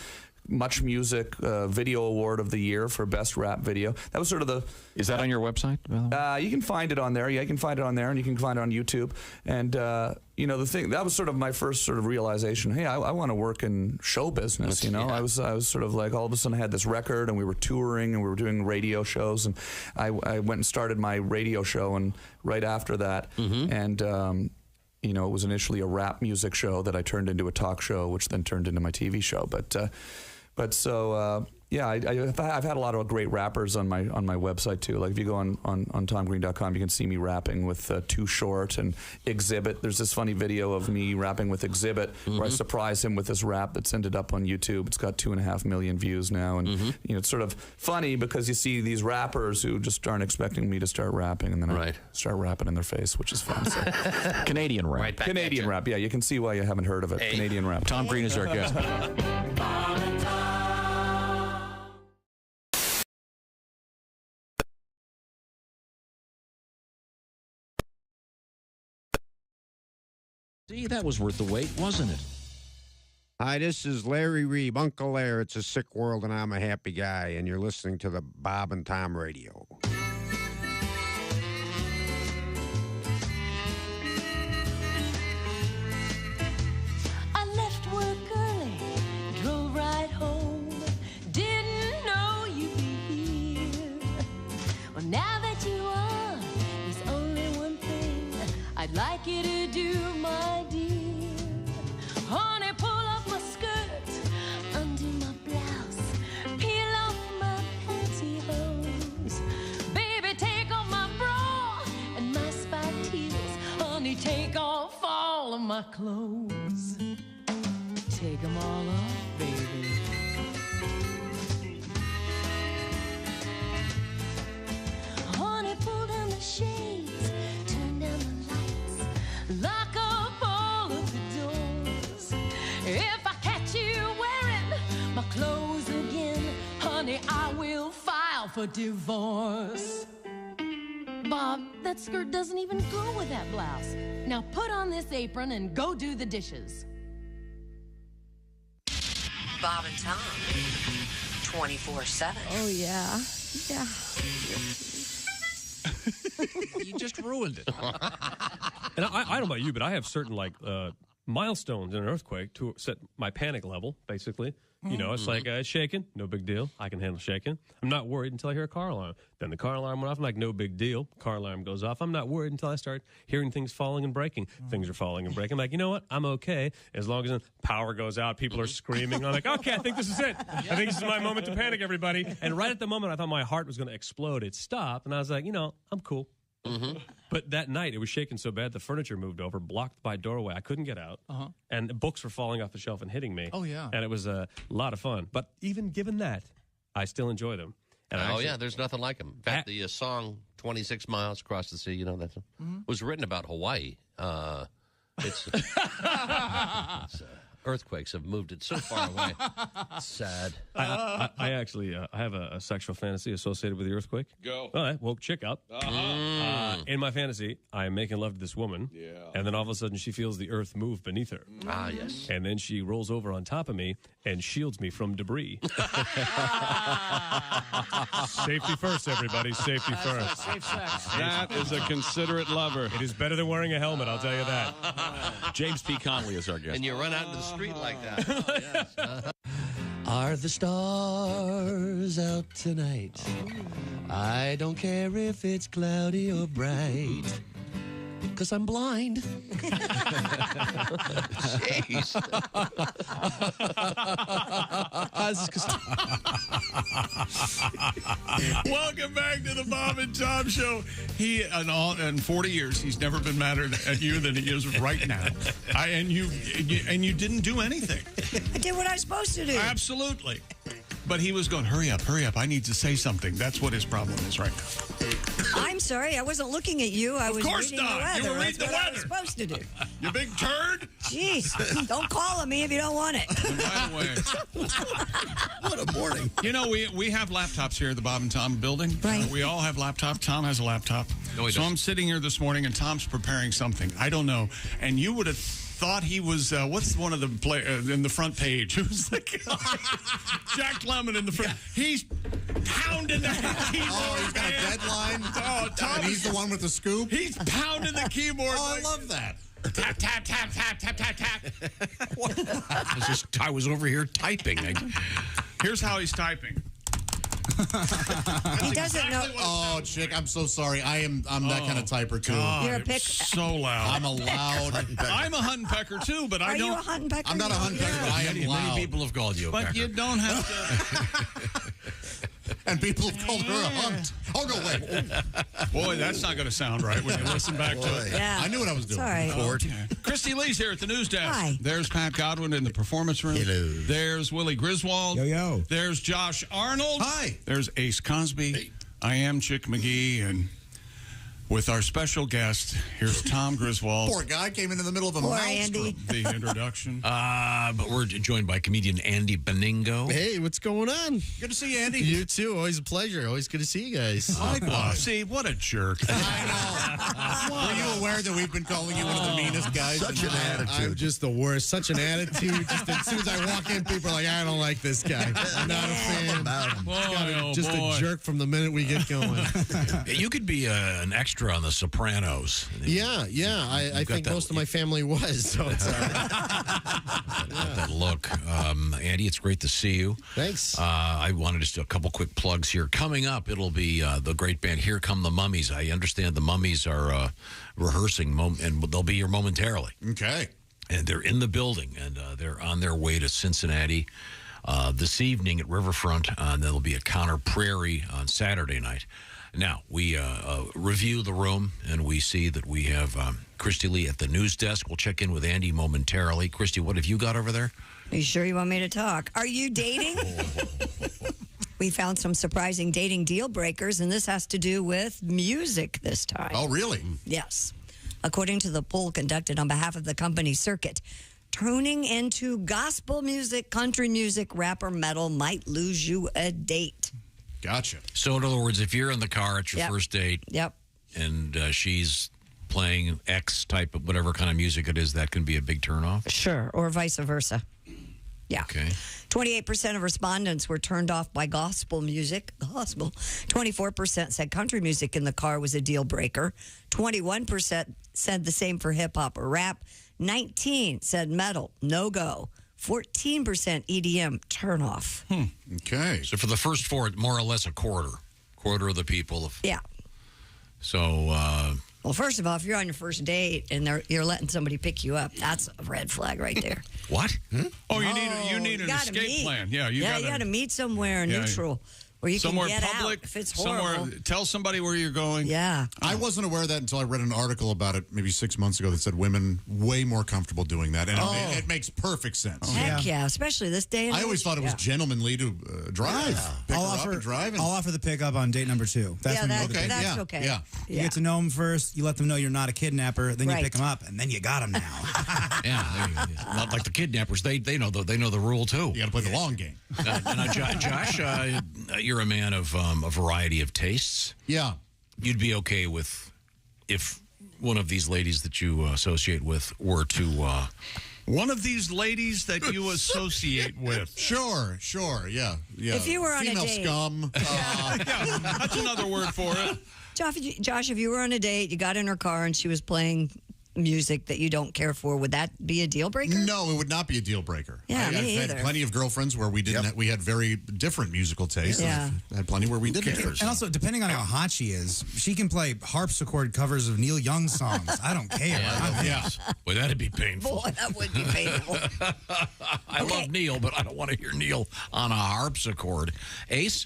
Much Music Video Award of the Year for Best Rap Video. That was sort of the... Is that on your website, by the way? You can find it on there. Yeah, you can find it on there, and you can find it on YouTube. And, the thing, that was sort of my first sort of realization, hey, I want to work in show business, I was sort of like, all of a sudden I had this record, and we were touring, and we were doing radio shows, and I went and started my radio show, and right after that, and... it was initially a rap music show that I turned into a talk show, which then turned into my TV show. I've had a lot of great rappers on my website too. Like if you go on TomGreen.com, you can see me rapping with Too Short and Exhibit. There's this funny video of me rapping with Exhibit where I surprise him with this rap that's ended up on YouTube. It's got 2.5 million views now, and it's sort of funny because you see these rappers who just aren't expecting me to start rapping, and then I start rapping in their face, which is fun. So. Canadian rap. Right, Canadian rap. Yeah, you can see why you haven't heard of it. Canadian rap. Tom Green is our guest. See, that was worth the wait, wasn't it? Hi, this is Larry Reeb, Uncle Larry. It's a sick world, and I'm a happy guy, and you're listening to the Bob and Tom Radio. I left work early, drove right home. Didn't know you'd be here. Well, now that you are, there's only one thing I'd like you to do, my dear. Honey, pull up my skirt, undo my blouse, peel off my pantyhose. Baby, take off my bra and my spiked heels. Honey, take off all of my clothes. Take them all off, baby. Honey, pull down the shades, turn down the lights, lock up all of the doors. If I catch you wearing my clothes again, honey, I will file for divorce. Bob, that skirt doesn't even go with that blouse. Now put on this apron and go do the dishes. Bob and Tom, 24/7. Oh, yeah. Yeah. You just ruined it. And I don't know about you, but I have certain milestones in an earthquake to set my panic level, basically. It's like it's shaking, no big deal. I can handle shaking. I'm not worried until I hear a car alarm. Then the car alarm went off. I'm like, no big deal. Car alarm goes off. I'm not worried until I start hearing things falling and breaking. Things are falling and breaking. I'm like, you know what? I'm okay. As long as the power goes out, people are screaming. I'm like, okay, I think this is it. I think this is my moment to panic, everybody. And right at the moment, I thought my heart was going to explode. It stopped, and I was like, I'm cool. But that night, it was shaking so bad, the furniture moved over, blocked my doorway. I couldn't get out. And the books were falling off the shelf and hitting me. Oh, yeah. And it was a lot of fun. But even given that, I still enjoy them. And there's nothing like them. In fact, the song 26 Miles Across the Sea, that was written about Hawaii. It's earthquakes have moved it so far away. It's sad. I actually I have a sexual fantasy associated with the earthquake. Go. Well, that woke chick up. In my fantasy, I'm making love to this woman. Yeah. And then all of a sudden, she feels the earth move beneath her. Ah, yes. And then she rolls over on top of me and shields me from debris. Safety first, everybody. Safety first. Safe sex. That is a considerate lover. It is better than wearing a helmet, I'll tell you that. James P. Conley is our guest. And you run out into the street like that. Oh, yes. Are the stars out tonight? I don't care if it's cloudy or bright. Because I'm blind. Jeez. Welcome back to the Bob and Tom Show. He, in 40 years, he's never been madder at you than he is right now. And you didn't do anything. I did what I was supposed to do. Absolutely. But he was going, hurry up. I need to say something. That's what his problem is right now. I'm sorry, I wasn't looking at you. I was course reading not. the weather. You were reading That's the what I weather. was supposed to do. You big turd. Jeez, don't call on me if you don't want it. And by the way, What a morning. you know, we have laptops here at the Bob and Tom building. Right. We all have laptops. Tom has a laptop. No, he so doesn't. I'm sitting here this morning, and Tom's preparing something. I don't know. And you would have thought he was, what's one of the in the front page? Who's the guy? Jack Lemmon in the front. Yeah. He's pounding that keyboard. Oh, he's got a man. deadline. Oh, Tom. And he's the one with the scoop. He's pounding the keyboard. Oh, I love that. Tap, tap, tap, tap, tap, tap, tap. I was over here typing. Here's how he's typing. He doesn't know. Oh, chick, I'm so sorry. I'm that kind of typer too. God, You're a pick. so loud. I'm a loud. I'm a hunt and pecker too, but I Are don't. you a hunt and pecker? I'm not a hunt pecker, but I am loud. Many people have called you a But pecker. you don't have to. And people have called her a hunt. Oh, no, wait. Boy, that's not going to sound right when you listen back to it. Yeah. I knew what I was doing. Sorry. Christy Lee's here at the news desk. Hi. There's Pat Godwin in the performance room. Hello. There's Willie Griswold. Yo, yo. There's Josh Arnold. Hi. There's Ace Cosby. I am Chick McGee, and with our special guest, here's Tom Griswold. Poor guy came in the middle of a Poor mouse Andy. group. The introduction. But we're joined by comedian Andy Beningo. Hey, what's going on? Good to see you, Andy. You too. Always a pleasure. Always good to see you guys. Likewise. See, what a jerk. I know. Were you aware that we've been calling you one of the meanest guys? Such an attitude. I'm just the worst. Such an attitude. Just as soon as I walk in, people are like, I don't like this guy. I'm not a fan. Boy, Just a jerk from the minute we get going. You could be an extra on The Sopranos. Yeah. I think most of my family was. So it's that look. Andy, it's great to see you. Thanks. I wanted just a couple quick plugs here. Coming up, it'll be the great band Here Come the Mummies. I understand the Mummies are rehearsing, and they'll be here momentarily. Okay. And they're in the building, and they're on their way to Cincinnati this evening at Riverfront. And there'll be at Conner Prairie on Saturday night. Now, we review the room, and we see that we have Christy Lee at the news desk. We'll check in with Andy momentarily. Christy, what have you got over there? Are you sure you want me to talk? Are you dating? We found some surprising dating deal breakers, and this has to do with music this time. Oh, really? Yes. According to the poll conducted on behalf of the company Circuit, tuning into gospel music, country music, rap, or metal might lose you a date. Gotcha. So, in other words, if you're in the car at your Yep. first date Yep. and she's playing X type of whatever kind of music it is, that can be a big turnoff? Sure, or vice versa. Yeah. Okay. 28% of respondents were turned off by gospel music. 24% said country music in the car was a deal breaker. 21% said the same for hip hop or rap. 19% said metal, no go. 14% EDM, turn off. Okay. So for the first four, more or less a quarter of the people. Yeah. So, Well, first of all, if you're on your first date and you're letting somebody pick you up, that's a red flag right there. What? Oh, you need an gotta escape meet. plan. Yeah, you got gotta to meet somewhere neutral where you somewhere can get public, out if it's horrible. somewhere. Tell somebody where you're going. Yeah. I wasn't aware of that until I read an article about it maybe 6 months ago that said women way more comfortable doing that. And it makes perfect sense. Heck yeah, especially this day and I always age. thought it was Yeah. gentlemanly to drive. Pick I'll her up offer, and drive. And, I'll offer the pickup on date number 2. That's Yeah, when that- you okay, that's yeah, okay. yeah. You get to know them first. You let them know you're not a kidnapper. Then you Right. pick them up, and then you got them now. yeah, not like the kidnappers. They know the rule too. You got to play the long game. Now, Josh, you're a man of a variety of tastes. Yeah. You'd be okay with if one of these ladies that you associate with were to. One of these ladies that you associate with. Sure, yeah. If you were on a Female date. scum. Yeah, that's another word for it. Josh, if you were on a date, you got in her car and she was playing music that you don't care for, would that be a deal breaker? No, it would not be a deal breaker. Yeah, I've me had either. plenty of girlfriends where we didn't. We had very different musical tastes. Yeah. And I've had plenty where we didn't. And also, depending on how hot she is, she can play harpsichord covers of Neil Young songs. I don't care. Yeah. Well, that'd be painful. Boy, that would be painful. I love Neil, but I don't want to hear Neil on a harpsichord. Ace,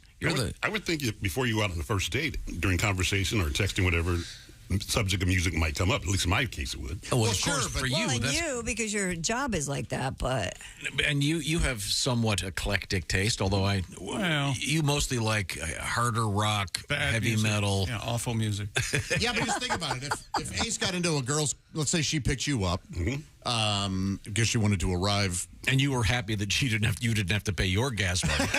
I would think if before you go out on the first date, during conversation or texting, whatever subject of music might come up. At least in my case, it would. Well, of course, for you, and you, because your job is like that, but... And you have somewhat eclectic taste, although you mostly like harder rock, heavy music. metal. Yeah, awful music. Yeah, but just think about it. If Ace got into a girl's, let's say she picked you up, because she wanted to arrive, and you were happy that you didn't have to pay your gas money,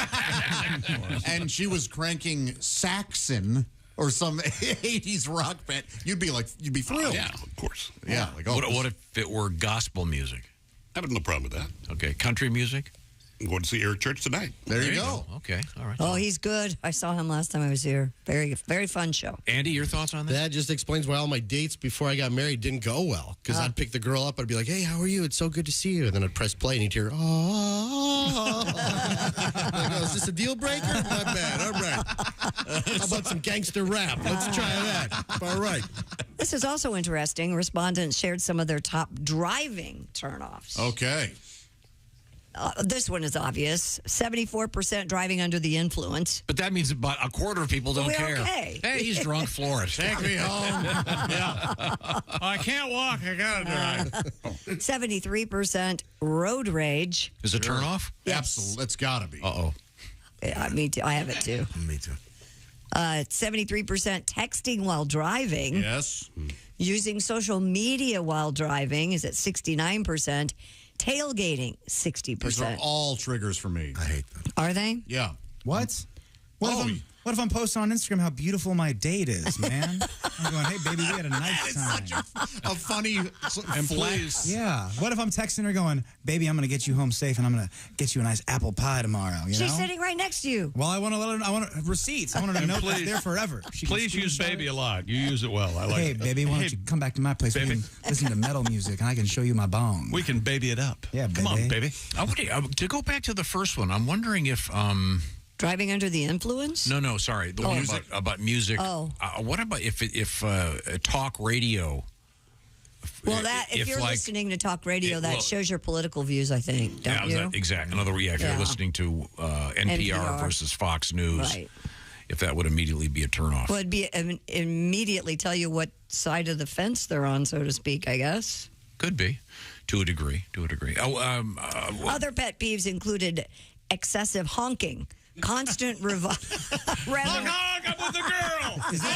and she was cranking Saxon or some 80s rock band, you'd be thrilled. Yeah, of course. Yeah. Like, what if it were gospel music? I have no problem with that. Okay, country music. I'm going to see Eric Church tonight. There you go. Okay, all right. Oh, he's good. I saw him last time I was here. Very, very fun show. Andy, your thoughts on that? That just explains why all my dates before I got married didn't go well. Because I'd pick the girl up, I'd be like, hey, how are you? It's so good to see you. And then I'd press play and you'd hear, oh. Like, oh, is this a deal breaker? Not bad. All right. How about some gangster rap? Let's try that. All right. This is also interesting. Respondents shared some of their top driving turnoffs. Okay. This one is obvious. 74% driving under the influence. But that means about a quarter of people don't We're care. okay. Hey, he's drunk, floor it. Take me home. Yeah. I can't walk. I got to drive. 73% road rage. Is it turn off? Yes. Absolutely. That's got to be. Uh-oh. Yeah, me too. I have it too. Me too. 73% texting while driving. Yes. Using social media while driving is at 69%. Tailgating, 60%. These are all triggers for me. I hate them. Are they? Yeah. What? What if I'm posting on Instagram how beautiful my date is, man? I'm going, hey, baby, we had a nice time. It's such a funny please. Yeah. What if I'm texting her going, baby, I'm going to get you home safe and I'm going to get you a nice apple pie tomorrow, you know? She's sitting right next to you. Well, I want to let her, I want receipts. I want her to know that's there forever. Please use baby a lot. You use it well. I like Hey, it. baby, why don't you come back to my place? Baby. We can listen to metal music and I can show you my bong. We can baby it up. Yeah, Come on, baby. To go back to the first one, I'm wondering if... Driving under the influence? No, sorry. The one about music. Oh. What about if talk radio? Well, if you're listening to talk radio, that shows your political views, I think, don't you? Exactly. In other words, if you're listening to NPR versus Fox News, right. If that would immediately be a turnoff. Well, it'd be immediately tell you what side of the fence they're on, so to speak, I guess. Could be, to a degree. Other pet peeves included excessive honking. Constant Honk, I'm with the girl. Is this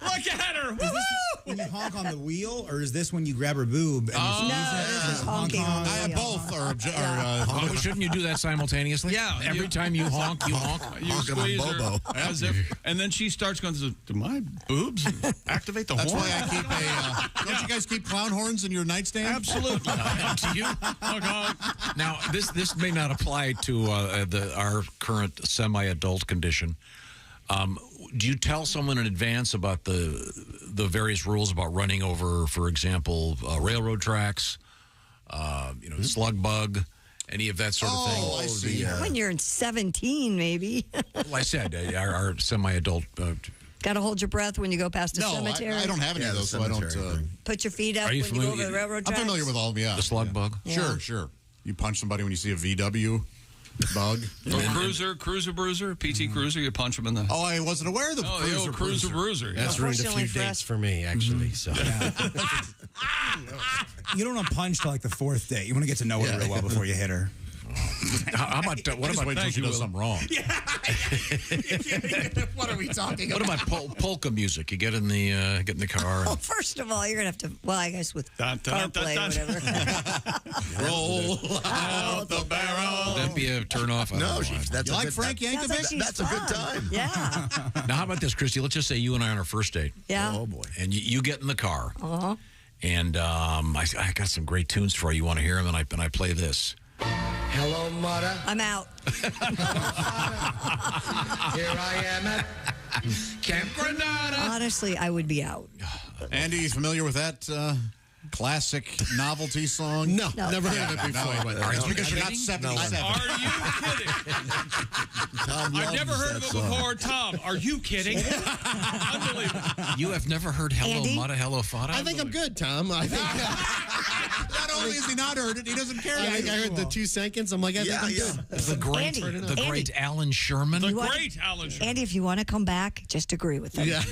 Look at her. Is this when you honk on the wheel, or is this when you grab her boob? And this is honking on the wheel. Both are. Shouldn't you do that simultaneously? Yeah. Every time you honk, you honk. You squeeze her as if, and then she starts going, do my boobs activate the horn? That's why I keep don't you guys keep clown horns in your nightstand? Absolutely. Do you? Now, this may not apply to our current semi-adult condition. Do you tell someone in advance about the various rules about running over, for example, railroad tracks, slug bug, any of that sort of thing? I see. When you're 17, maybe. Well, I said our semi-adult. Got to hold your breath when you go past a cemetery. I don't have any of those, so I don't. Put your feet up Are you when you go over the railroad tracks. I'm familiar with all of them, yeah. The slug bug? Yeah. Sure. You punch somebody when you see a VW bug. Cruiser bruiser, PT Cruiser, you punch them in the... Oh, I wasn't aware of the Cruiser bruiser. That's ruined a few dates for me, actually. So. You don't want to punch till like the fourth date. You want to get to know her real well before you hit her. How about what about wait till she does something wrong? What are we talking What about polka music? You get in the car. Well, first of all, you're gonna have to. Well, I guess with CarPlay or whatever. Roll out the barrel. Would that be a turnoff? No, that's you a like good, Frank Yankovic? That's a good time. Yeah. Now, how about this, Christy? Let's just say you and I are on our first date. Yeah. Oh boy. And you get in the car. Uh-huh. And I got some great tunes for you. You want to hear them? And I play this. Hello, mother. I'm out. Here I am at Camp Granada. Honestly, I would be out. Andy, you familiar with that? classic novelty song? No, never heard of it before. It's because you're not 77. Are you kidding? I've never heard of it before. Tom, are you kidding? Unbelievable. You have never heard Hello Andy? Mudda, Hello Fada? I think I'm good, Tom. I think Not only has he not heard it, he doesn't care. I heard the 2 seconds. I'm like, I think I'm good. The great, Andy. great Alan Sherman. The great Alan Sherman. Andy, if you want to come back, just agree with him. Yeah.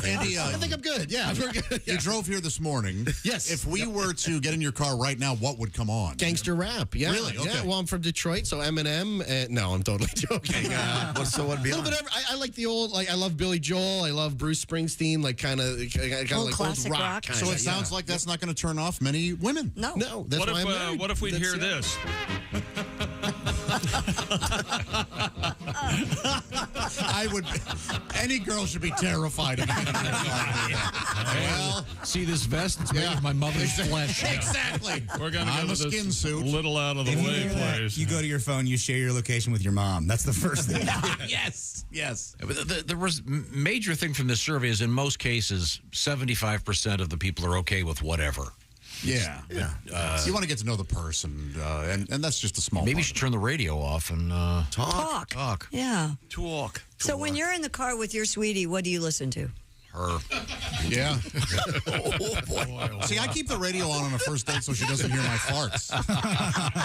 Andy, I think I'm good. Yeah, we're good. you drove here this morning. Yes. If we were to get in your car right now, what would come on? Gangster rap. Yeah. Really? Okay. Yeah. Well, I'm from Detroit, so Eminem. No, I'm totally joking. So what'd be a little bit. I like the old. Like I love Billy Joel. I love Bruce Springsteen. Like kind of like classic old rock. Kinda, So it sounds like that's not going to turn off many women. No. No. That's why I'm married. What if we hear this? I would. Any girl should be terrified of getting in your car. Well, see this vest? It's made of my mother's flesh. Exactly. We're going to I'm go a to skin this suit. little out of the way place. You go to your phone, you share your location with your mom. That's the first thing. Yes. Yes. The major thing from this survey is in most cases, 75% of the people are okay with whatever. Yeah. You want to get to know the person, and that's just a small Maybe you part. should turn the radio off and Talk. Yeah. Talk. So when you're in the car with your sweetie, what do you listen to? her. Yeah. Oh, boy. See, I keep the radio on a first date so she doesn't hear my farts.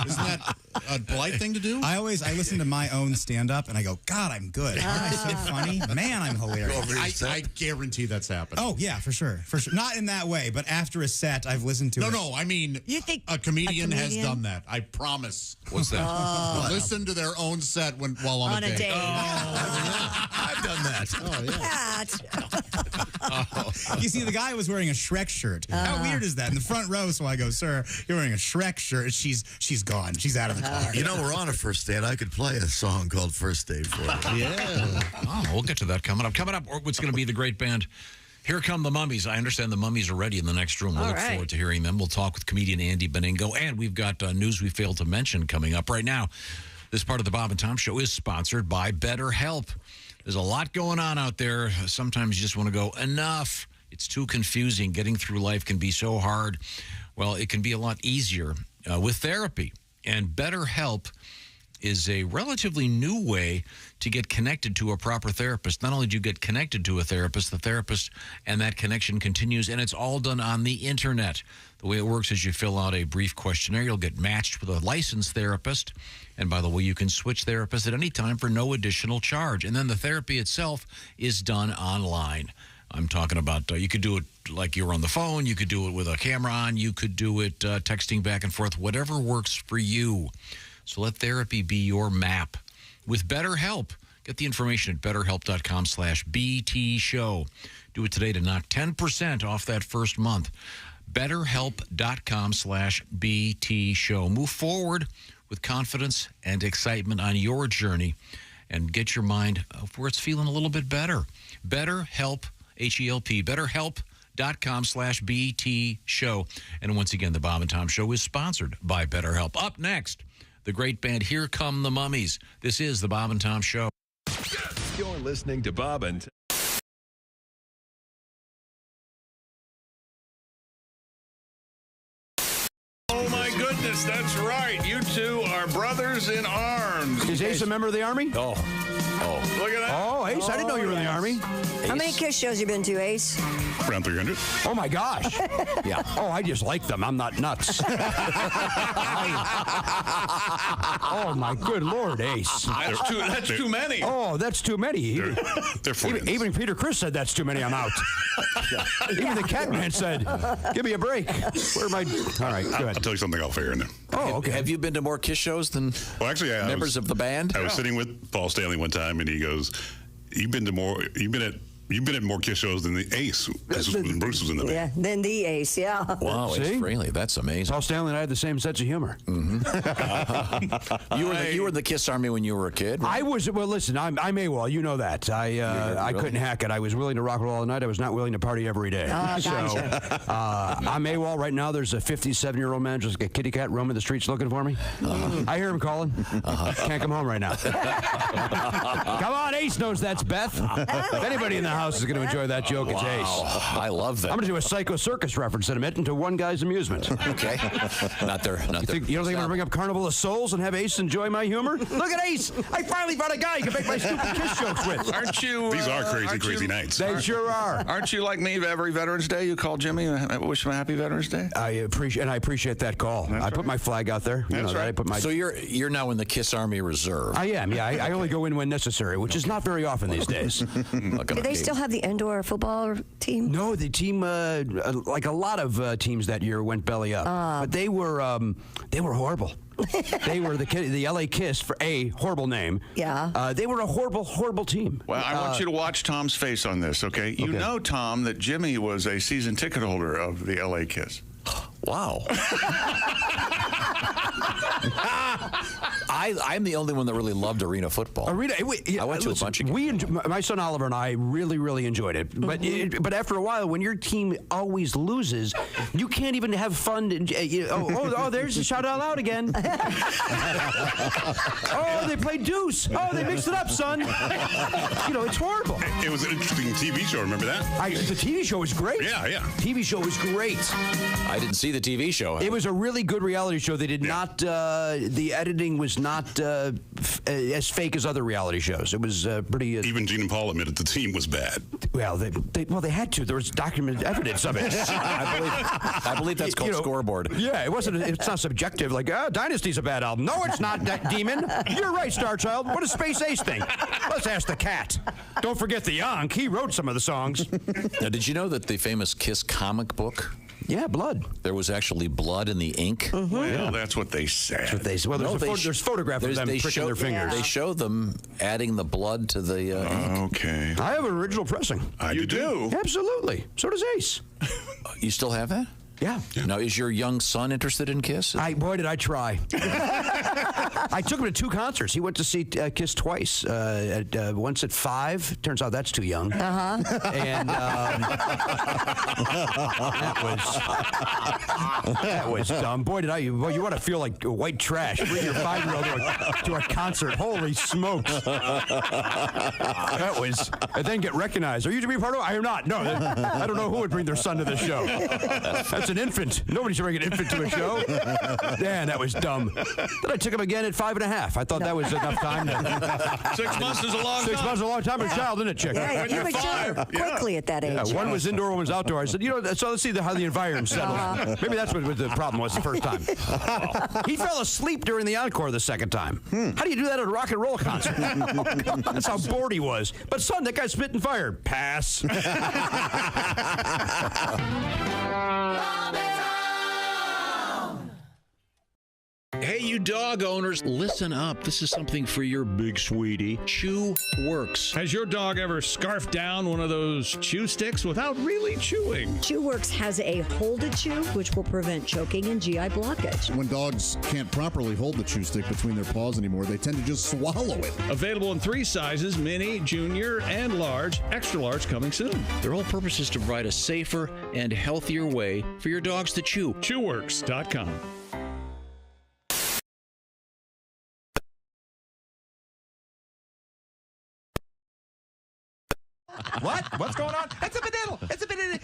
Isn't that a polite thing to do? I listen to my own stand-up, and I go, God, I'm good. Aren't I so funny? Man, I'm hilarious. I guararantee that's happened. Oh, yeah, for sure. For sure. Not in that way, but after a set, I've listened to it. No, I mean, you think a comedian has done that. I promise. What's that? Oh. Listen to their own set while on a date. I've done that. Oh, yeah. You see, the guy was wearing a Shrek shirt. How weird is that? In the front row, so I go, sir, you're wearing a Shrek shirt. She's gone. She's out of the car. You know, we're on a first date. I could play a song called First Date for you. Yeah. Oh, we'll get to that coming up. Coming up, what's going to be the great band? Here Come the Mummies. I understand the Mummies are ready in the next room. We'll look forward to hearing them. We'll talk with comedian Andy Beningo, and we've got news we failed to mention coming up right now. This part of the Bob and Tom Show is sponsored by BetterHelp. There's a lot going on out there. Sometimes you just want to go, enough. It's too confusing. Getting through life can be so hard. Well, it can be a lot easier with therapy. And BetterHelp is a relatively new way to get connected to a proper therapist. Not only do you get connected to a therapist, the therapist and that connection continues, and it's all done on the internet. The way it works is you fill out a brief questionnaire. You'll get matched with a licensed therapist. And by the way, you can switch therapists at any time for no additional charge. And then the therapy itself is done online. I'm talking about you could do it like you're on the phone. You could do it with a camera on. You could do it texting back and forth, whatever works for you. So let therapy be your map. With BetterHelp, get the information at betterhelp.com/BT show. Do it today to knock 10% off that first month. BetterHelp.com/BT show. Move forward with confidence and excitement on your journey and get your mind where it's feeling a little bit better. BetterHelp, H-E-L-P, BetterHelp.com/BT show. And once again, the Bob and Tom Show is sponsored by BetterHelp. Up next, the great band Here Come the Mummies. This is the Bob and Tom Show. You're listening to Bob and Oh, my goodness, that's right. You two are brothers in arms. Is Ace a member of the Army? Oh. Look at that. Oh, Ace, I didn't know you were in the Army. How many Kiss shows you been to, Ace? Around 300. Oh, my gosh. Yeah. Oh, I just like them. I'm not nuts. Oh, my good Lord, Ace. That's too many. Oh, that's too many. They're friends. Even Peter Criss said that's too many. I'm out. Even the Catman said, give me a break. Where am I? All right, good. I'll tell you something off air now. Oh, okay. Have you been to more Kiss shows than members of the band? I was sitting with Paul Stanley one time, and he goes, You've been at more Kiss shows than the Ace when Bruce was in the band. Yeah, than the Ace, yeah. Wow, Ace Frehley, that's amazing. Paul Stanley and I had the same sense of humor. Mm-hmm. You were in the Kiss Army when you were a kid, right? I was. Well, listen, I'm AWOL. You know that. I couldn't hack it. I was willing to rock and roll all night. I was not willing to party every day. Gotcha. So I'm AWOL right now. There's a 57-year-old man, just a kitty cat, roaming the streets looking for me. I hear him calling. Can't come home right now. Come on, Ace knows that's Beth. If anybody in the house is going to enjoy that joke. It's ace. I love that. I'm going to do a Psycho Circus reference in a minute into one guy's amusement. Okay. Not there. You don't think I'm going to bring up Carnival of Souls and have Ace enjoy my humor? Look at Ace! I finally found a guy you can make my stupid kiss jokes with. Aren't you? These are crazy nights. They sure are. Aren't you like me? Every Veterans Day, you call Jimmy and wish him a happy Veterans Day. I appreciate that call. I put my flag out there. That's right. I put my. So you're now in the Kiss Army Reserve. I am. Yeah, I only go in when necessary, which is not very often these days. Do they still have the indoor football team? No, the team, like a lot of teams that year, went belly up. But they were horrible. They were the LA Kiss, for a horrible name. Yeah. They were a horrible team. Well, I want you to watch Tom's face on this, okay? You know, Tom, that Jimmy was a season ticket holder of the LA Kiss. Wow. I'm the only one that really loved arena football. I went to a bunch of games. My son Oliver and I really enjoyed it. But but after a while, when your team always loses, you can't even have fun. There's a shout out loud again. Oh, they played deuce. Oh, they mixed it up, son. It's horrible. It was an interesting TV show. Remember that? The TV show was great. Yeah. TV show was great. I didn't see the TV show. It was a really good reality show. They did not. The editing was not as fake as other reality shows. It was pretty. Even Gene and Paul admitted the team was bad. Well, they had to. There was documented evidence of it. I believe that's called scoreboard. Yeah, it wasn't. It's not subjective. Like, Dynasty's a bad album. No, it's not, Demon. You're right, Star Child. What does Space Ace think? Let's ask the cat. Don't forget the Yonk. He wrote some of the songs. Now, did you know that the famous Kiss comic book? Yeah, blood. There was actually blood in the ink. Mm-hmm. Well, that's what they said. That's what they said. Well, there's photographs of them pricking their fingers. They show them adding the blood to the ink. Okay. I have an original pressing. You do? Absolutely. So does Ace. You still have that? Yeah. Now, is your young son interested in Kiss? Boy, did I try. I took him to 2 concerts. He went to see Kiss twice. Once at 5. Turns out that's too young. And that was dumb. Boy, you want to feel like white trash. Bring your 5-year-old to a concert. Holy smokes. That was. And then get recognized. Are you to be part of it? I am not. No, I don't know who would bring their son to this show. That's an infant. Nobody should bring an infant to a show. Man, that was dumb. Then I took him again at 5.5. I thought that was enough time. 6 months is a long time. 6 months is a long time. A child, isn't it, chick? Yeah, you mature quickly at that age. Yeah, one was indoor, one was outdoor. I said, so let's see how the environment settles. Maybe that's what the problem was the first time. He fell asleep during the encore the second time. How do you do that at a rock and roll concert? That's how bored he was. But son, that guy spit and fired. Pass. Hey, you dog owners, listen up. This is something for your big sweetie. Chew Works. Has your dog ever scarfed down one of those chew sticks without really chewing? Chew Works has a hold to chew, which will prevent choking and GI blockage. When dogs can't properly hold the chew stick between their paws anymore, they tend to just swallow it. Available in 3 sizes, mini, junior, and large. Extra large coming soon. Their whole purpose is to provide a safer and healthier way for your dogs to chew. Chewworks.com. What? What's going on? It's a banana. It's a banana.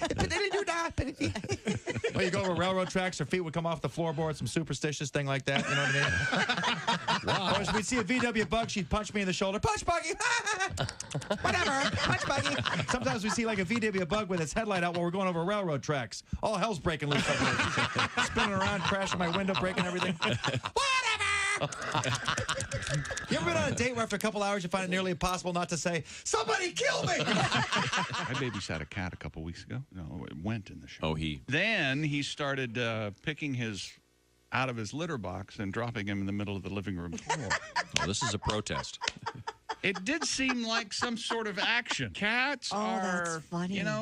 Well, you go over railroad tracks, your feet would come off the floorboard, some superstitious thing like that. You know what I mean? Wow. Or as we'd see a VW bug, she'd punch me in the shoulder. Punch Buggy! Whatever. Punch Buggy. Sometimes we see like a VW bug with its headlight out while we're going over railroad tracks. All hell's breaking loose up there. Spinning around, crashing my window, breaking everything. You ever been on a date where after a couple hours you find it nearly impossible not to say, "Somebody kill me"? I babysat a cat a couple weeks ago. No, it went in the show. Then he started picking his out of his litter box and dropping him in the middle of the living room floor. Well, this is a protest. It did seem like some sort of action. Cats are,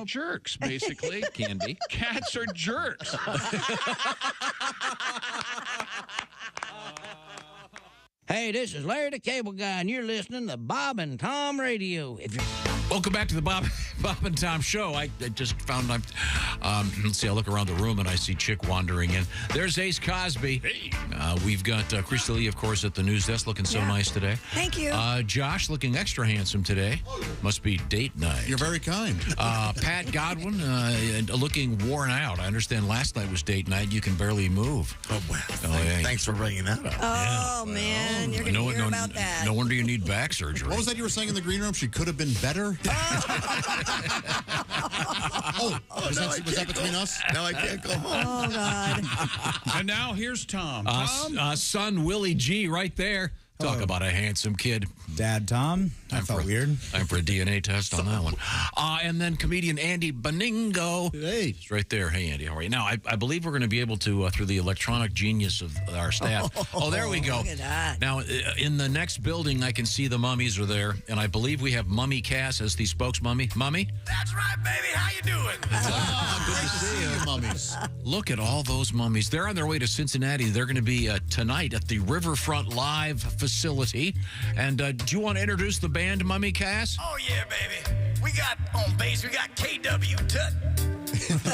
jerks, basically. Can be. Cats are jerks. Hey, this is Larry the Cable Guy, and you're listening to Bob and Tom Radio. Welcome back to the Bob Bob and Tom show. I just found let's see, I look around the room and I see Chick wandering in. There's Ace Cosby. Hey. We've got Chris Lee, of course, at the news desk looking so nice today. Thank you. Josh looking extra handsome today. Must be date night. You're very kind. Pat Godwin looking worn out. I understand last night was date night. You can barely move. Oh, well. Thanks for bringing that up. Oh, man. You're going to hear about that. No wonder you need back surgery. What was that you were saying in the green room? She could have been better? Was that between us? No, I can't go home. Oh, God. And now here's Tom. Son Willie G right there. Talk about a handsome kid. Dad Tom. That felt weird. Time for a DNA test on that one. And then comedian Andy Beningo. Hey. He's right there. Hey, Andy, how are you? Now, I believe we're going to be able to, through the electronic genius of our staff. Oh, there we go. Look at that. Now, in the next building, I can see the mummies are there. And I believe we have Mummy Cass as the spokesmummy. Mummy? That's right, baby. How you doing? Good to see you, mummies. Look at all those mummies. They're on their way to Cincinnati. They're going to be tonight at the Riverfront Live facility. And do you want to introduce the band, Mummy Cass? Oh, yeah, baby. We got on bass, we got KW Tut.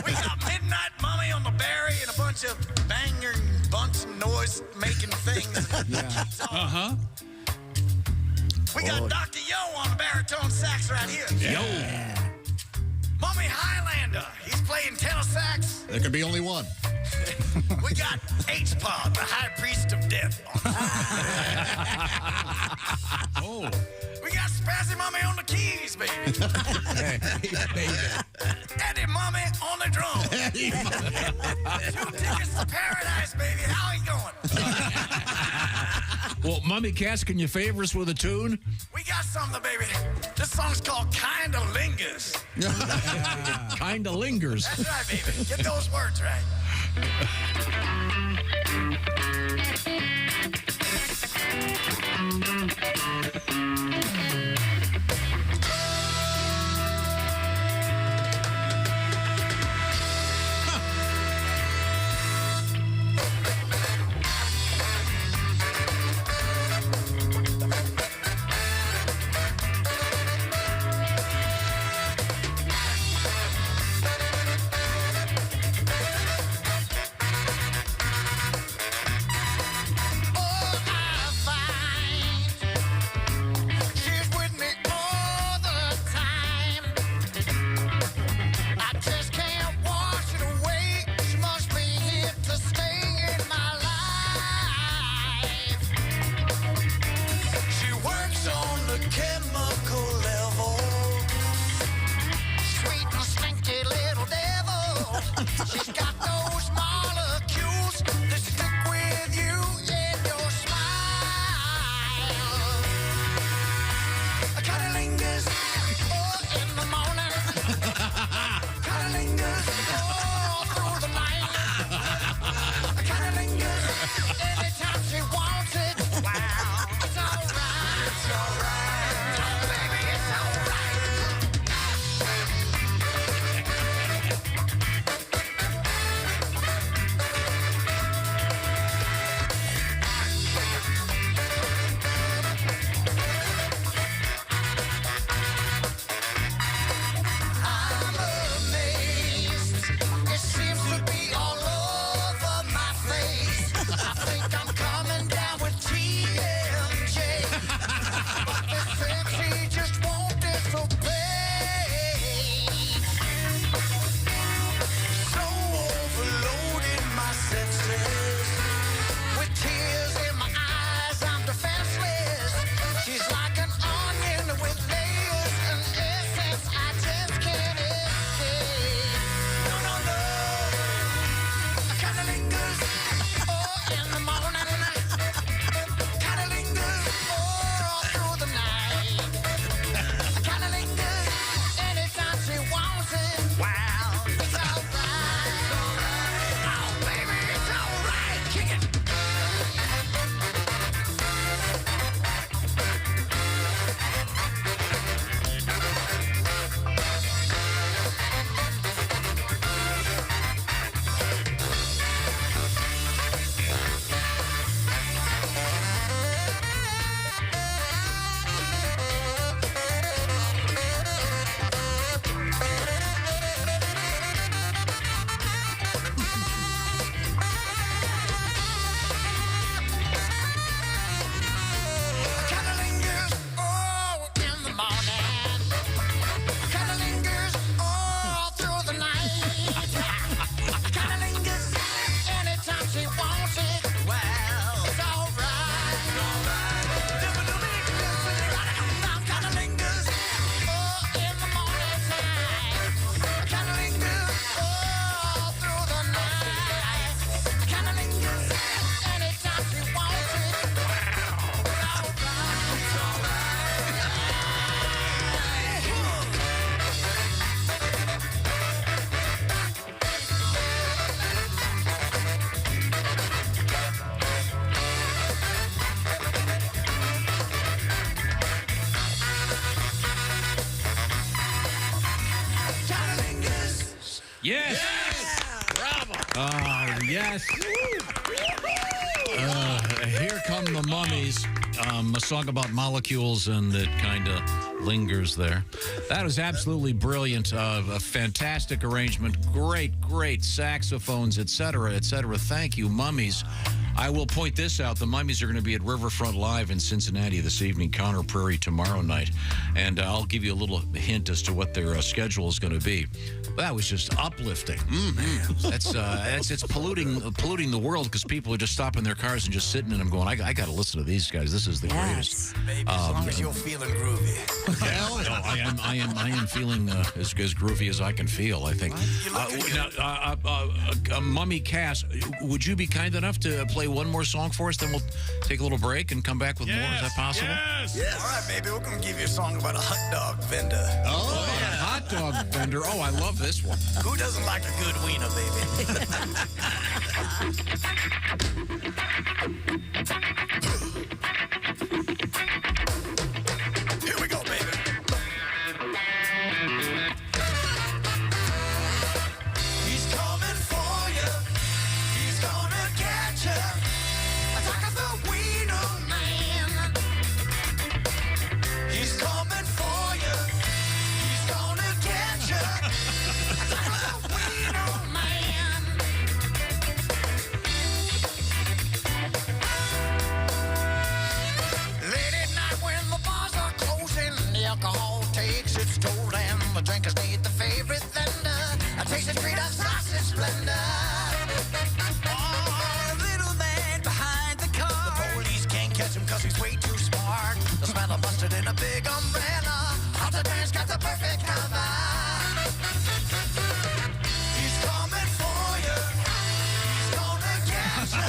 We got Midnight Mummy on the Barry and a bunch of banging, bunch of noise-making things. Uh-huh. We got Dr. Yo on the baritone sax right here. Yo. Mummy Highlander, he's playing tenor sax. There could be only one. We got H-Pod, the high priest of death. Oh. We got Spazzy Mummy on the keys, baby. Eddie Mummy on the drum. 2 tickets to paradise, baby. How he going? Well, Mummy Cass, can you favor us with a tune? We got something, baby. This song's called Kinda Lingers. Kinda lingers. That's right, baby. Get those words right. She's got those molecules that stick with you in your smile. Kinda lingers in the morning. Kinda lingers through the night. Kinda lingers anytime she wants it. Wow, it's alright, it's alright. Oh, baby, it's alright. Yes. Bravo. Yes. Here Come the Mummies. A song about molecules, and it kind of lingers there. That was absolutely brilliant. A fantastic arrangement. Great saxophones, etc., etc. Thank you, Mummies. I will point this out. The Mummies are going to be at Riverfront Live in Cincinnati this evening, Conner Prairie tomorrow night. And I'll give you a little hint as to what their schedule is going to be. That was just uplifting. It's polluting the world because people are just stopping their cars and just sitting in them going, I got to listen to these guys. This is the greatest. Baby, as long as you're feeling groovy. I am feeling as groovy as I can feel, I think. Mummy Cass, would you be kind enough to play one more song for us? Then we'll take a little break and come back with more. Is that possible? Yes. All right, baby. We're going to give you a song about a hot dog vendor. Oh, yeah. Hot dog vendor. Oh, I love this one. Who doesn't like a good wiener, baby? Here we go, baby. He's coming for you. He's gonna get you. Attack the wiener man. He's coming for you. He's gonna get you. Attack the wiener man. Late at night when the bars are closing, the alcohol takes its toll, and the drinkers need the favorite vendor. A taste of straight up sausage splendor. Oh, little man behind the car. The police can't catch him cause he's way too smart. The smell of mustard in a big umbrella. Hot man's got the perfect cover. He's coming for you. He's gonna get you.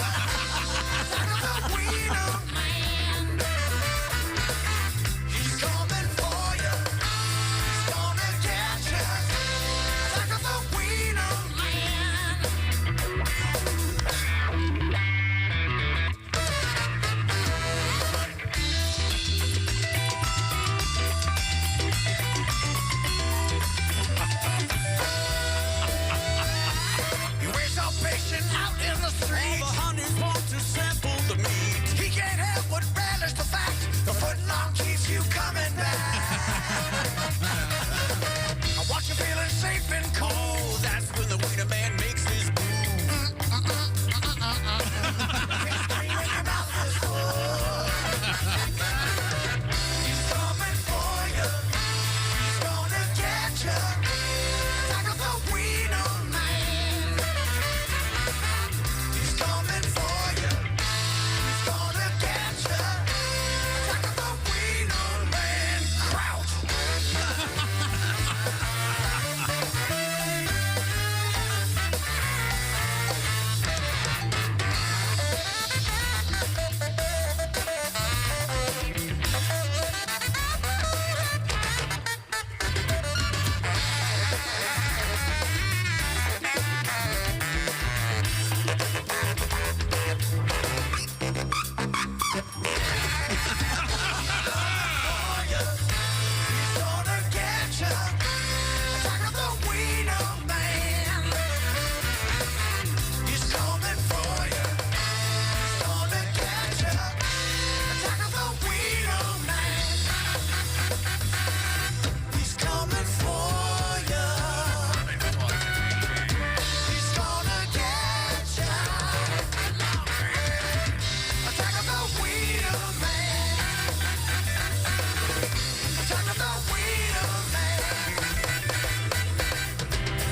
Attack the wiener man. He's coming for you. He's gonna get you. Attack the wiener man. He wears out patient out in the street. All the honeys want to sample the meat. He can't help but relish the fact the footlong keeps you coming back. I watch you feeling safe and cold. That's when the wiener man makes his move. Scream in your mouth is full. He's coming for you. He's gonna get you. Attack the wiener man. He's coming for you. He's gonna get you. Attack the wiener man. Kraut. He's gonna get you. Attack the wiener man. He's coming for you. He's gonna get you. Attack the wiener man. He's coming for you. He's gonna get you. Attack the wiener man. Attack the wiener man.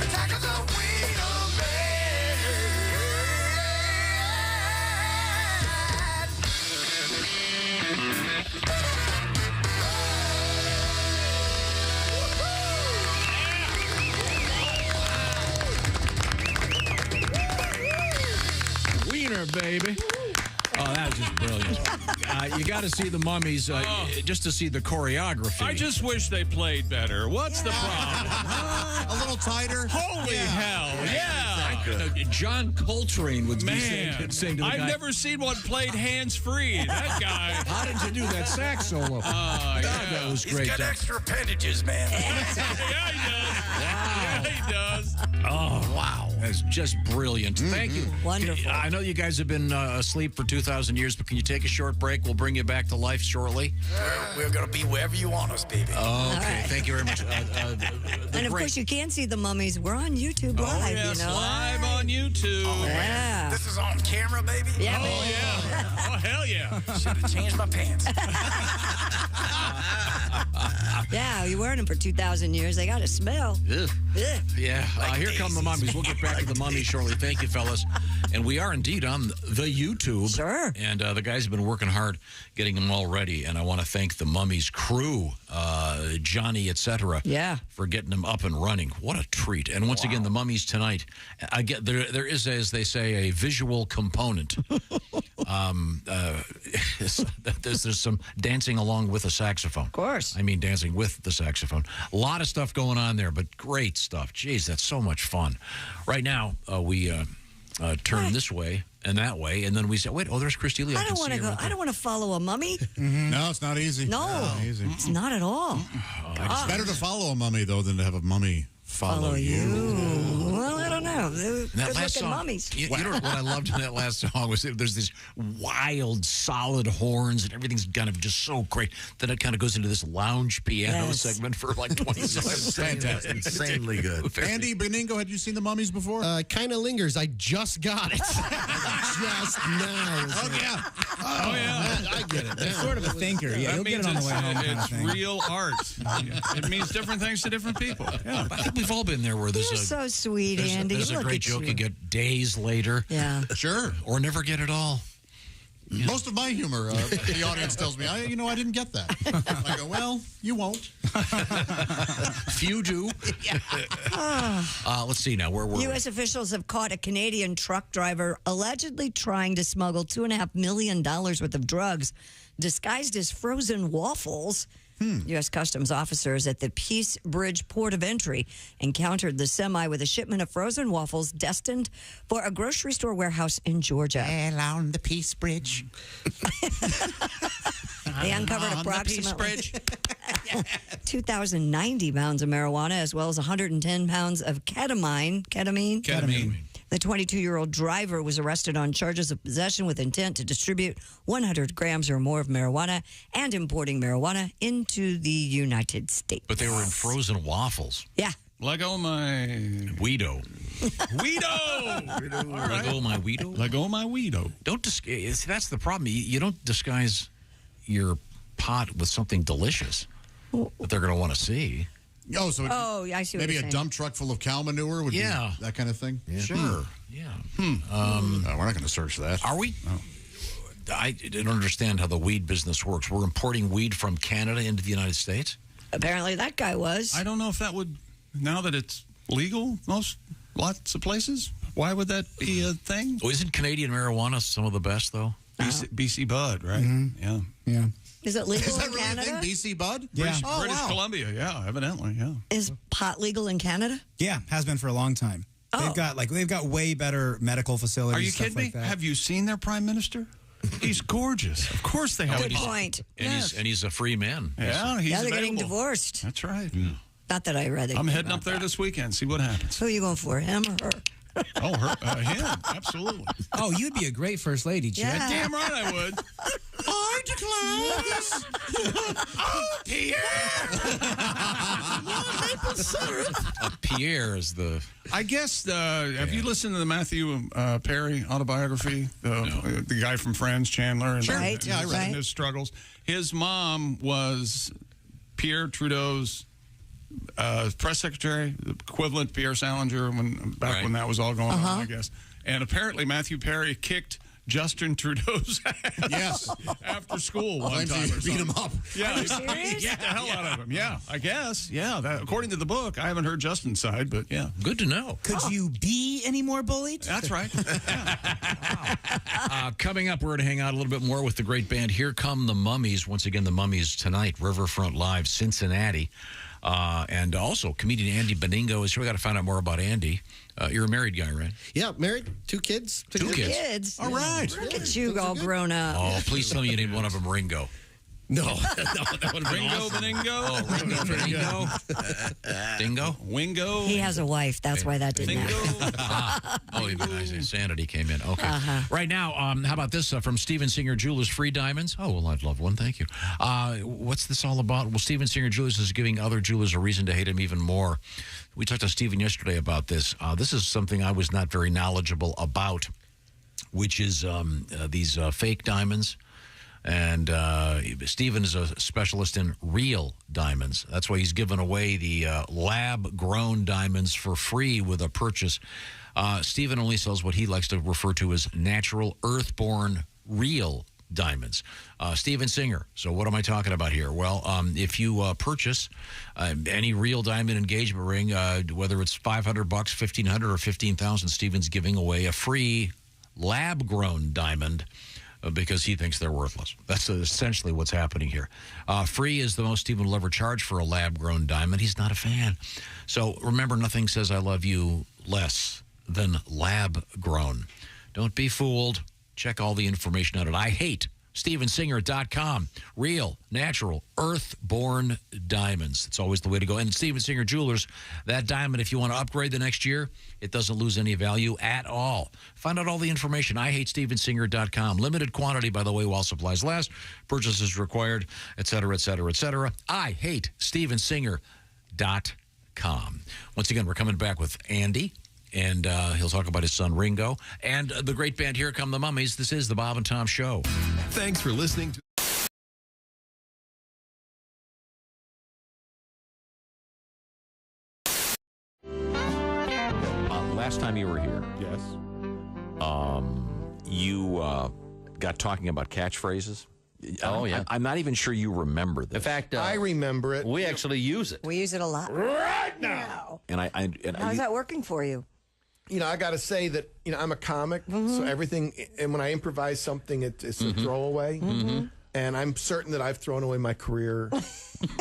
Attack the wiener Wiener, baby. Oh, that was just brilliant. You got to see the Mummies just to see the choreography. I just wish they played better. What's the problem? A little tighter. Holy hell, yeah. John Coltrane would be Man, saying to the I've guy, never seen one played hands-free. That guy. How did you do that sax solo. God, that was great. He's got extra appendages, man. Yeah, he does. Oh, wow. That's just brilliant. Thank you. Wonderful. I know you guys have been asleep for 2,000 years, but can you take a short break? We'll bring you back to life shortly. We're going to be wherever you want us, baby. Okay, thank you very much. And of course, you can see the mummies. We're on YouTube live, yes, you know. live on YouTube. Oh, Yeah. This is on camera, baby? Yeah. Oh, yeah. Oh, hell yeah. Should have changed my pants. Yeah, you're wearing them for 2,000 years. They got to smell. Ugh. Ugh. Yeah, here come the mummies. We'll get back to the mummies shortly. Thank you, fellas. And we are indeed on the YouTube. Sure. And the guys have been working hard getting them all ready. And I want to thank the mummies crew, Johnny, etc. Yeah. For getting them up and running. What a treat. And once again, the mummies tonight, I get there is, as they say, a visual component. There's some dancing along with a saxophone. Of course. I mean, dancing with the saxophone. A lot of stuff going on there, but great stuff. Jeez, that's so much fun. Right now, we turn this way and that way, and then we say, wait, oh, there's Christy Lee. I don't want to go. I don't want to follow a mummy. No, it's not easy. No, it's not at all. It's better to follow a mummy, though, than to have a mummy follow you. Well, I don't know. They're That last good-looking song, mummies. you know what I loved in that last song was there's these wild, solid horns, and everything's kind of just so great. Then it kind of goes into this lounge piano segment for like 20 seconds. Fantastic. Insanely good. Andy, Beningo, had you seen the mummies before? Kind of lingers. I just got it. Just now. Oh, yeah. Oh, yeah. I get it. It's sort of a thinker. Yeah, That you'll get means it on the way home. Kind of it's thing. real art. It means different things to different people. Yeah. I think we've all been there where there's You're so sweet, Andy. There's a Look great at joke you. you get days later. Yeah. Sure. Or never get it all. Most of my humor, the audience tells me, I didn't get that. I go, well, you won't. Few do. Let's see now. Where were U.S. officials have caught a Canadian truck driver allegedly trying to smuggle $2.5 million worth of drugs disguised as frozen waffles. U.S. Customs officers at the Peace Bridge port of entry encountered the semi with a shipment of frozen waffles destined for a grocery store warehouse in Georgia. Well, on the Peace Bridge. They uncovered approximately 2,090 pounds of marijuana as well as 110 pounds of ketamine. Ketamine. The 22-year-old driver was arrested on charges of possession with intent to distribute 100 grams or more of marijuana and importing marijuana into the United States. But they were in frozen waffles. Yeah. Lego my Weedo. Weedo. All right. Lego my Weedo. Lego my Weedo. Don't disguise. That's the problem. You don't disguise your pot with something delicious that they're going to want to see. Oh, so I see what maybe you're a saying. dump truck full of cow manure would be that kind of thing? Yeah. Sure. Yeah. We're not going to search that. Are we? I don't understand how the weed business works. We're importing weed from Canada into the United States? Apparently that guy was. I don't know if that would, now that it's legal, lots of places, why would that be a thing? Oh, isn't Canadian marijuana some of the best, though? BC Bud, right? Mm-hmm. Yeah. Is it legal Is that in really Canada? a thing? BC Bud? Yeah. British Columbia, yeah, evidently, yeah. Is pot legal in Canada? Yeah, has been for a long time. Oh. They've got way better medical facilities. Are you stuff kidding me? like that. Have you seen their prime minister? He's gorgeous. Of course they have. Good point. And he's a free man. Yeah, he's Yeah, they're getting available. divorced. That's right. Not that I read it. I'm heading up there this weekend. See what happens. Who are you going for, him or her? Oh, him. Absolutely. Oh, you'd be a great first lady, Chad. Yeah. Damn right I would. I declare. Oh, Pierre is the... I guess, have you listened to the Matthew Perry autobiography? The guy from Friends, Chandler? And, Right. Yeah, I read and his struggles. His mom was Pierre Trudeau's press secretary, the equivalent Pierre Salinger when that was all going on, I guess. And apparently Matthew Perry kicked Justin Trudeau's ass Yes. after school one Claims time. he or beat something. him up. Yeah, Are you serious? he beat the hell out of him. Yeah, I guess. Yeah, according to the book. I haven't heard Justin's side, but yeah. Good to know. Could you be any more bullied? That's right. Coming up, we're going to hang out a little bit more with the great band Here Come the Mummies. Once again, the Mummies tonight, Riverfront Live, Cincinnati. And also, comedian Andy Beningo is here. We got to find out more about Andy. You're a married guy, right? Yeah, married, 2 kids. Two kids. Kids. All right. Look at you all grown up. Oh, please tell me you named one of them Ringo. No, that would have been Ringo, awesome. Beningo. Oh, Ringo, Beningo. Dingo. Wingo. He has a wife. That's why that didn't happen. Oh, even Insanity came in. Okay. Uh-huh. Right now, how about this from Steven Singer Jewelers Free Diamonds? Oh, well, I'd love one. Thank you. What's this all about? Well, Steven Singer Jewelers is giving other jewelers a reason to hate him even more. We talked to Steven yesterday about this. This is something I was not very knowledgeable about, which is these fake diamonds. And Steven is a specialist in real diamonds. That's why he's given away the lab-grown diamonds for free with a purchase. Steven only sells what he likes to refer to as natural, earth-born, real diamonds. Steven Singer. So what am I talking about here? Well, if you purchase any real diamond engagement ring, whether it's $500, $1,500, or $15,000, Steven's giving away a free lab-grown diamond because he thinks they're worthless. That's essentially what's happening here. Free is the most Steven will ever charge for a lab-grown diamond. He's not a fan. So remember, nothing says I love you less than lab-grown. Don't be fooled. Check all the information out at IHateStevenSinger.com. Real, natural, earth-born diamonds. It's always the way to go. And Steven Singer Jewelers, that diamond, if you want to upgrade the next year, it doesn't lose any value at all. Find out all the information. IHateStevenSinger.com. Limited quantity, by the way, while supplies last. Purchases required, et cetera, et cetera, et cetera. IHateStevenSinger.com. Once again, we're coming back with Andy. And he'll talk about his son, Ringo. And the great band Here Come the Mummies. This is the Bob and Tom Show. Thanks for listening to... Last time you were here, yes, you got talking about catchphrases. Oh, yeah. I'm not even sure you remember this. In fact, I remember it. we actually use it. We use it a lot. Right now. And How's that working for you? You know, I got to say that, you know, I'm a comic, so everything, and when I improvise something, it's a throwaway. And I'm certain that I've thrown away my career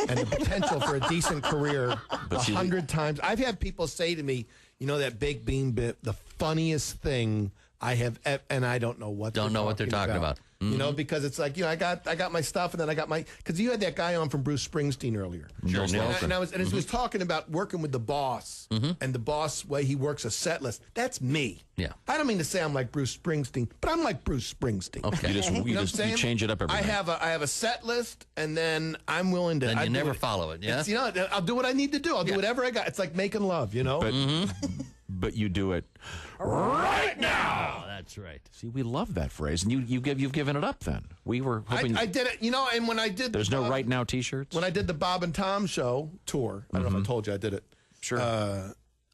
and the potential for a decent career 100 times. I've had people say to me, you know, that baked bean bit, the funniest thing I have, and I don't know what they're talking about. You know, because it's like, you know, I got my stuff, and then I got my, because you had that guy on from Bruce Springsteen earlier. Sure. And I was talking about working with the boss and the boss way he works a set list. That's me. Yeah. I don't mean to say I'm like Bruce Springsteen, but I'm like Bruce Springsteen. Okay. You know what I'm saying? you change it up every I night. have a set list, and then I'm willing to. Then you never follow it. Yeah. You know, I'll do what I need to do. I'll do whatever I got. It's like making love. You know. But you do it right now. Oh, that's right. See, we love that phrase, and you've given it up. Then we were hoping. I did it. You know, and when I did, There's no right now T-shirts. When I did the Bob and Tom show tour, I don't know if I told you I did it. Sure.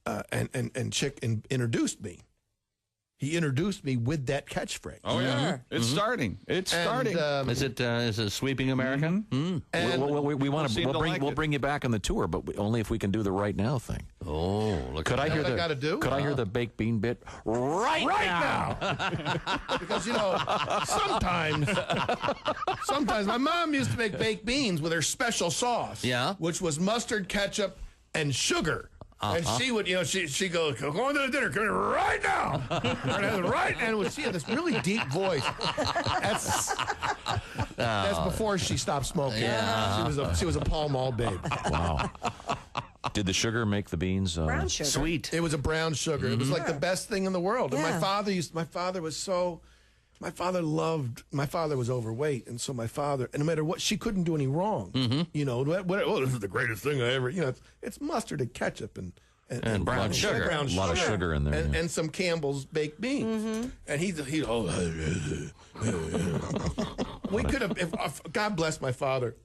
And Chick introduced me. He introduced me with that catchphrase. Oh, yeah. It's starting. It's starting. Is it Sweeping America? And we want to. We'll bring you back on the tour, but only if we can do the right now thing. Oh, look! Could I hear what I the? gotta do? Could I hear the baked bean bit right now? Because, you know, sometimes my mom used to make baked beans with her special sauce. Yeah. Which was mustard, ketchup, and sugar. And she would, you know, she goes, go on to the dinner, come here right now. Right, and she had this really deep voice. That's before she stopped smoking. Yeah. She was a Pall Mall babe. Wow. Did the sugar make the beans Brown sugar. Sweet. It was a brown sugar. It was like the best thing in the world. And Yeah. my father was overweight, and so my father, and no matter what, she couldn't do any wrong. You know, this is the greatest thing I ever, you know, it's mustard and ketchup and brown sugar. A lot of sugar in there. And some Campbell's baked beans. And he we could have, if God bless my father,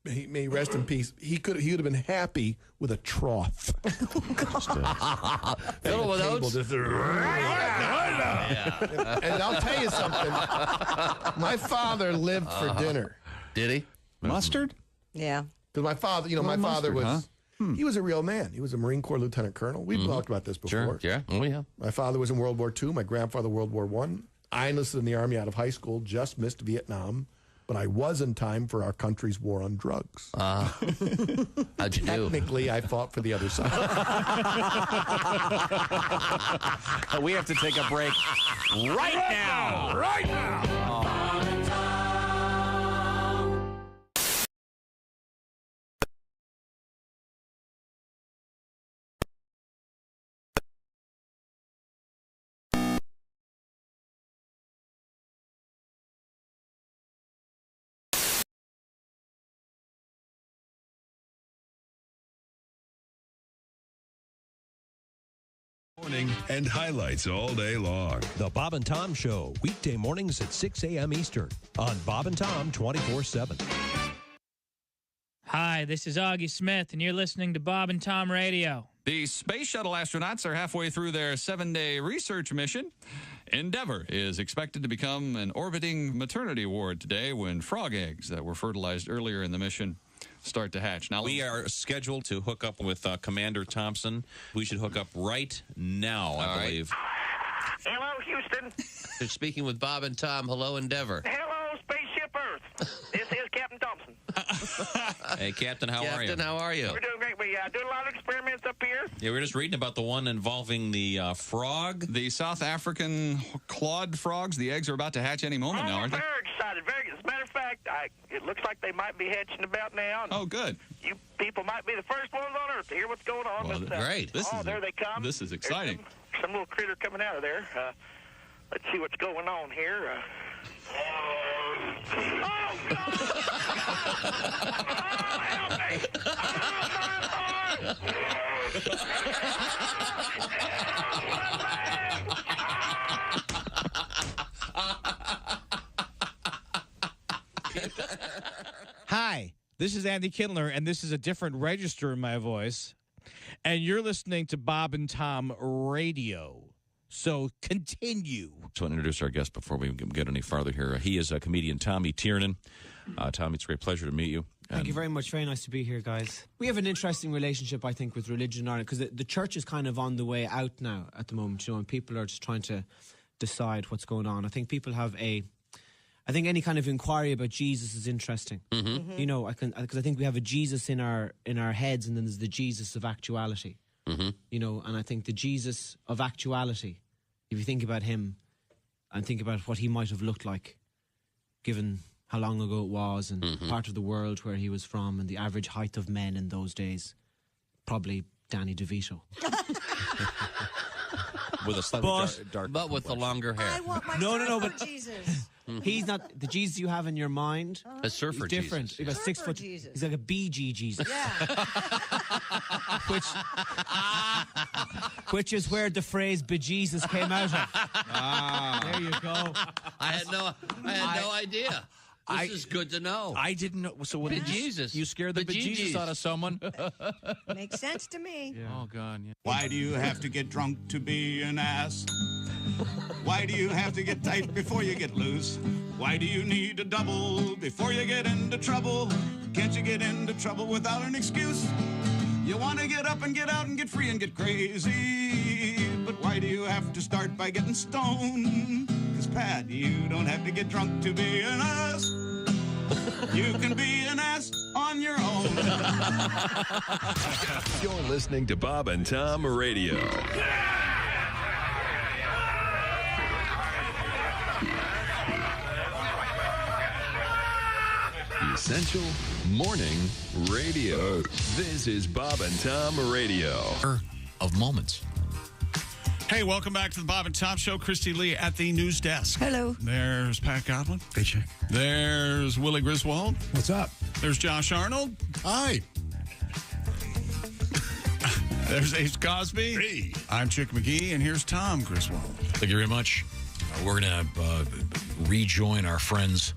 may he rest in peace. He would have been happy with a trough. Fill with oats. And I'll tell you something. My father lived for dinner. Did he? Mustard? Yeah. Because my father, you know, my father was. He was a real man. He was a Marine Corps lieutenant colonel. We've talked about this before. Sure. Yeah. Oh, yeah. My father was in World War II. My grandfather, World War I. I enlisted in the Army out of high school, just missed Vietnam. But I was in time for our country's war on drugs. How'd you do? Technically, I fought for the other side. We have to take a break right now. Right now. Morning and highlights all day long. The Bob and Tom Show, weekday mornings at 6 a.m. Eastern on Bob and Tom 24/7. Hi, this is Augie Smith, and you're listening to Bob and Tom Radio. The Space Shuttle astronauts are halfway through their 7-day research mission. Endeavour is expected to become an orbiting maternity ward today when frog eggs that were fertilized earlier in the mission start to hatch. Now we are scheduled to hook up with Commander Thompson. We should hook up right now, I believe. Hello, Houston. They're speaking with Bob and Tom. Hello, Endeavour. Hello, Spaceship Earth. This is Captain Thompson. Hey, Captain, how are you? Captain, how are you? We're doing great. We do a lot of experiments up here. Yeah, we're just reading about the one involving the frog. The South African clawed frogs. The eggs are about to hatch any moment now, aren't they? Very excited. As a matter of fact, it looks like they might be hatching about now. Oh, good. You people might be the first ones on Earth to hear what's going on. Well, great. There they come. This is exciting. Some little critter coming out of there. Let's see what's going on here. Oh, God! Help me! Oh, Hi, this is Andy Kindler, and this is a different register in my voice. And you're listening to Bob and Tom Radio. So continue. So I'll introduce our guest before we get any farther here. He is a comedian, Tommy Tiernan. Tommy, it's a great pleasure to meet you. Thank you very much. Very nice to be here, guys. We have an interesting relationship, I think, with religion in Ireland, because the church is kind of on the way out now at the moment, and people are just trying to decide what's going on. I think people have I think any kind of inquiry about Jesus is interesting. Mm-hmm. You know, because I think we have a Jesus in our heads, and then there's the Jesus of actuality. Mm-hmm. You know, and I think the Jesus of actuality, if you think about him and think about what he might have looked like, given how long ago it was and part of the world where he was from and the average height of men in those days, probably Danny DeVito. With a slightly dark but with the longer hair. I want my No, but Jesus. he's not the Jesus you have in your mind. A surfer He's different. Jesus. He's about 6 foot. Jesus. He's like a BG Jesus. Yeah. Which is where the phrase "bejesus" came out of. There you go. I had no idea. This is good to know. I didn't know. So what did Jesus. You scared the bejesus out of someone? Makes sense to me. Yeah. Oh, God. Yeah. Why do you have to get drunk to be an ass? Why do you have to get tight before you get loose? Why do you need a double before you get into trouble? Can't you get into trouble without an excuse? You want to get up and get out and get free and get crazy. But why do you have to start by getting stoned? 'Cause Pat, you don't have to get drunk to be an ass. You can be an ass on your own. You're listening to Bob and Tom Radio. Essential Morning Radio. This is Bob and Tom Radio. Of moments. Hey, welcome back to the Bob and Tom Show. Christy Lee at the news desk. Hello. There's Pat Godwin. Hey, check. There's Willie Griswold. What's up? There's Josh Arnold. Hi. There's Ace Cosby. Hey. I'm Chick McGee, and here's Tom Griswold. Thank you very much. We're going to rejoin our friends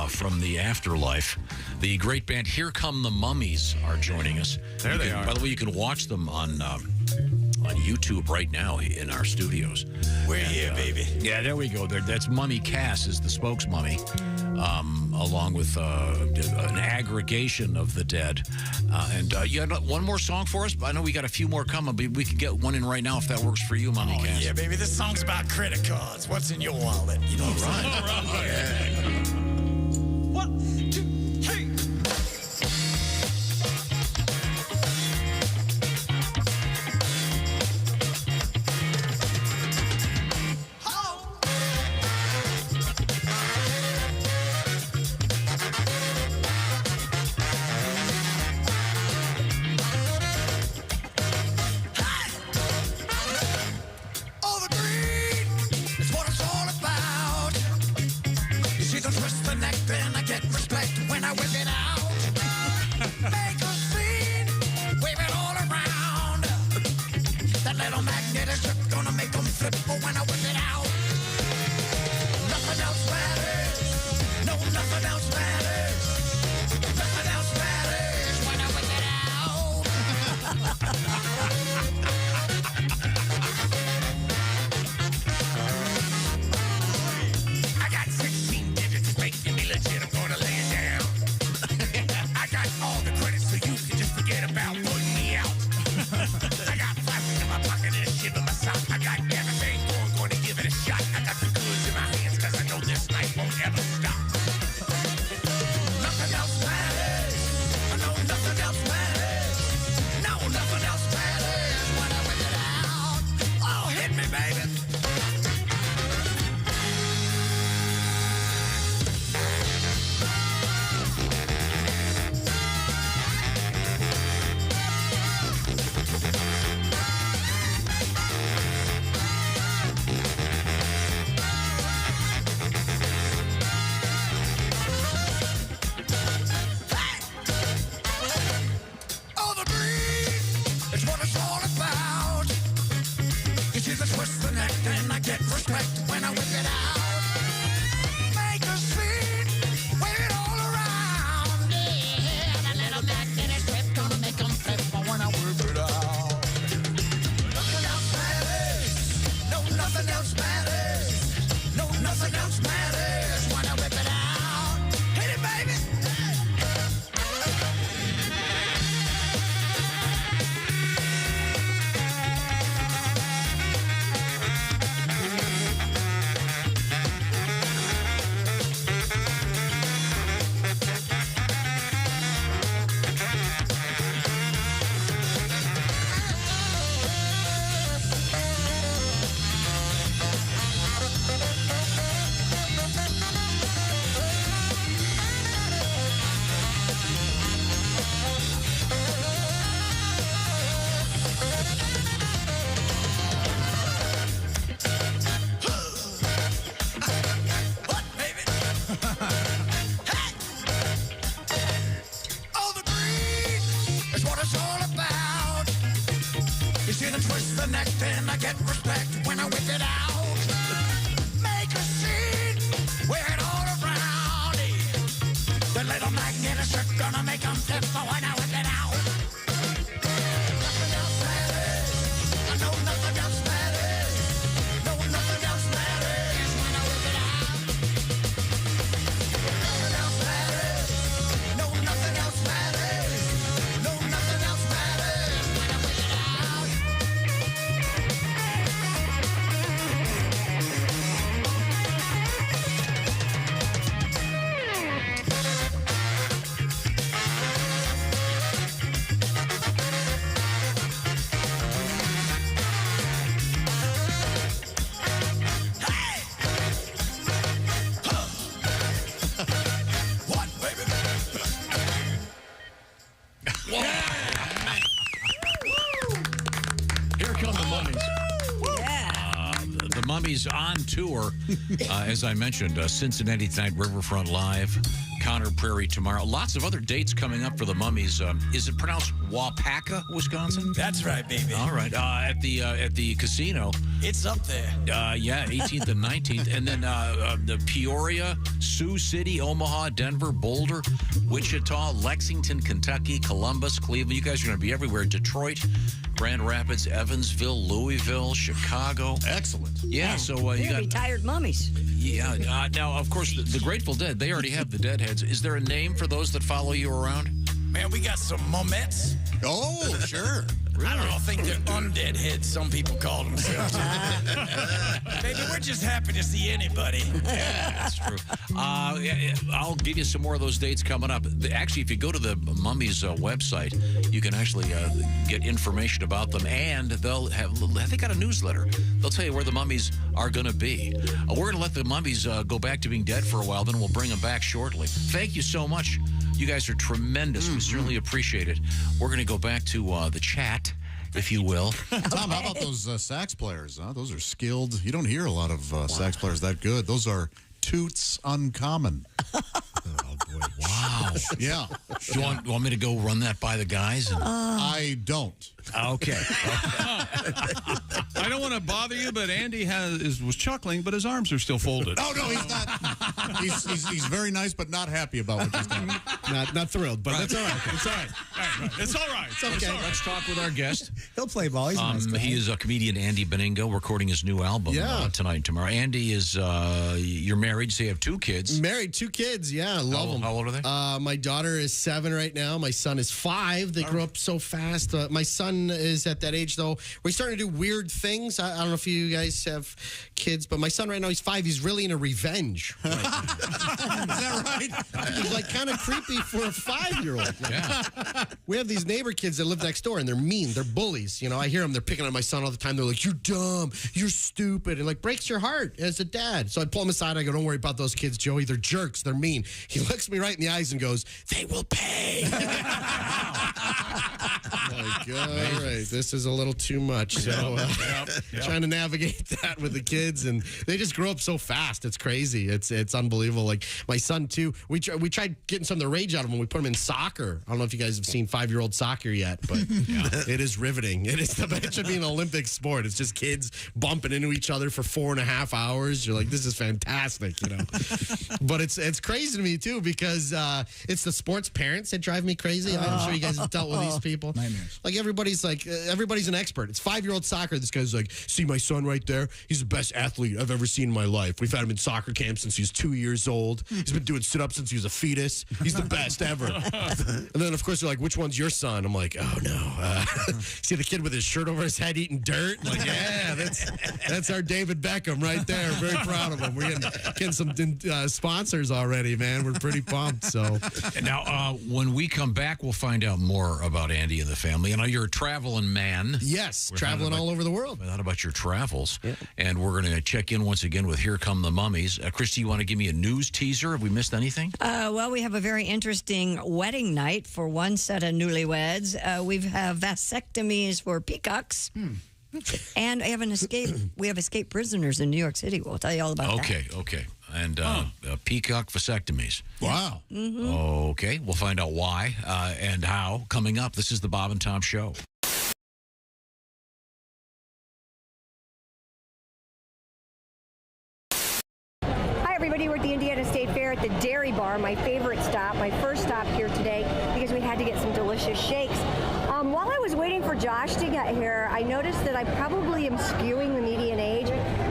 from the afterlife. The great band Here Come the Mummies are joining us. There they are. By the way, you can watch them on YouTube right now in our studios. We're here, baby. Yeah, there we go. That's Mummy Cass is the spokesmummy, along with an aggregation of the dead. And you had one more song for us? I know we got a few more coming, but we can get one in right now if that works for you, Mummy Cass. Yeah, baby. This song's about credit cards. What's in your wallet? You know what I'm saying? Yeah. 1, 2, 3. All the green is what it's all about. You see the what it's all about. You see the twist the neck, then I get respect when I whip it out. Make a scene, wear it all around. The little magnet is gonna make them flip when I whip it out. Nothing else matters. I know nothing else matters. No, nothing else matters when I whip it out. Nothing else matters. No, nothing else matters. No, nothing else matters when I whip it out. What, baby? Here come the Mummies. The Mummies on tour, as I mentioned, Cincinnati tonight, Riverfront Live, Conner Prairie tomorrow. Lots of other dates coming up for the Mummies. Is it pronounced Waupaca, Wisconsin? That's right, baby. All right. At the casino. It's up there. Yeah, 18th and 19th. And then the Peoria, Sioux City, Omaha, Denver, Boulder, Wichita, Lexington, Kentucky, Columbus, Cleveland. You guys are going to be everywhere. Detroit, Grand Rapids, Evansville, Louisville, Chicago. Excellent. Yeah, so you got retired mummies. Yeah. Now, of course, the Grateful Dead, they already have the Deadheads. Is there a name for those that follow you around? Man, we got some mumettes. Oh, sure. I don't know. I think they're undead heads, some people call themselves. Baby, we're just happy to see anybody. Yeah, that's true. I'll give you some more of those dates coming up. Actually, if you go to the Mummies website, you can actually get information about them, and they got a newsletter. They'll tell you where the Mummies are going to be. We're going to let the Mummies go back to being dead for a while, then we'll bring them back shortly. Thank you so much. You guys are tremendous. We certainly appreciate it. We're going to go back to the chat, if you will. Tom, how about those sax players? Huh? Those are skilled. You don't hear a lot of sax players that good. Those are toots uncommon. Oh, boy. Wow. Yeah. Do you want me to go run that by the guys? I don't. Okay. I don't want to bother you, but Andy was chuckling, but his arms are still folded. Oh, no, he's not. He's very nice, but not happy about what just happened. Not thrilled, but that's all right. It's all right. It's all right. It's okay. Let's talk with our guest. He'll play ball. He's a nice guy. He is a comedian, Andy Beningo, recording his new album tonight and tomorrow. Andy is, you're married, so you have 2 kids. Married, 2 kids, yeah. Love them. How old are they? My daughter is 7 right now. My son is 5. They grew up so fast. My son is at that age, though. We're starting to do weird things. I don't know if you guys have kids, but my son right now, he's 5. He's really into revenge. Right now. Is that right? He's like kind of creepy for a 5-year-old. Yeah. We have these neighbor kids that live next door, and they're mean. They're bullies. You know, I hear them. They're picking on my son all the time. They're like, "You're dumb. You're stupid," and like breaks your heart as a dad. So I pull him aside. I go, "Don't worry about those kids, Joey. They're jerks. They're mean." He looks me right in the eyes and goes, "They will pay." Like, all right, this is a little too much. So trying to navigate that with the kids, and they just grow up so fast. It's crazy. It's unbelievable. Like my son too. We tried getting some of the rage out of him when we put him in soccer. I don't know if you guys have seen 5-year-old soccer yet, but it is riveting. It should be an Olympic sport. It's just kids bumping into each other for 4.5 hours. You're like, this is fantastic, you know. But it's crazy to me too because it's the sports parents that drive me crazy. I'm sure you guys have dealt with these people. Nightmares. Like everybody's an expert. It's 5-year-old soccer. This guy's like, "See my son right there? He's the best athlete I've ever seen in my life. We've had him in soccer camp since he was 2 years old. He's been doing sit-ups since he was a fetus. He's the best ever." And then, of course, they're like, "Which one's your son?" I'm like, "Oh, no." See the kid with his shirt over his head eating dirt? Like, yeah, that's our David Beckham right there. Very proud of him. We're getting some sponsors already, man. We're pretty pumped. So now, when we come back, we'll find out more about Andy and the family. I know you're a traveling man. Yes, traveling all over the world. We thought about your travels. Yeah. And we're going to check in once again with Here Come the Mummies. Christy, you want to give me a news teaser? Have we missed anything? Well, we have a very interesting wedding night for one set of newlyweds. We have vasectomies for peacocks. And we have escaped prisoners in New York City. We'll tell you all about that. Okay. and peacock vasectomies. Wow. Okay, we'll find out why and how coming up. This is the Bob and Tom Show. Hi, everybody. We're at the Indiana State Fair at the Dairy Bar, my favorite stop, my first stop here today because we had to get some delicious shakes. While I was waiting for Josh to get here, I noticed that I probably am skewing the median age.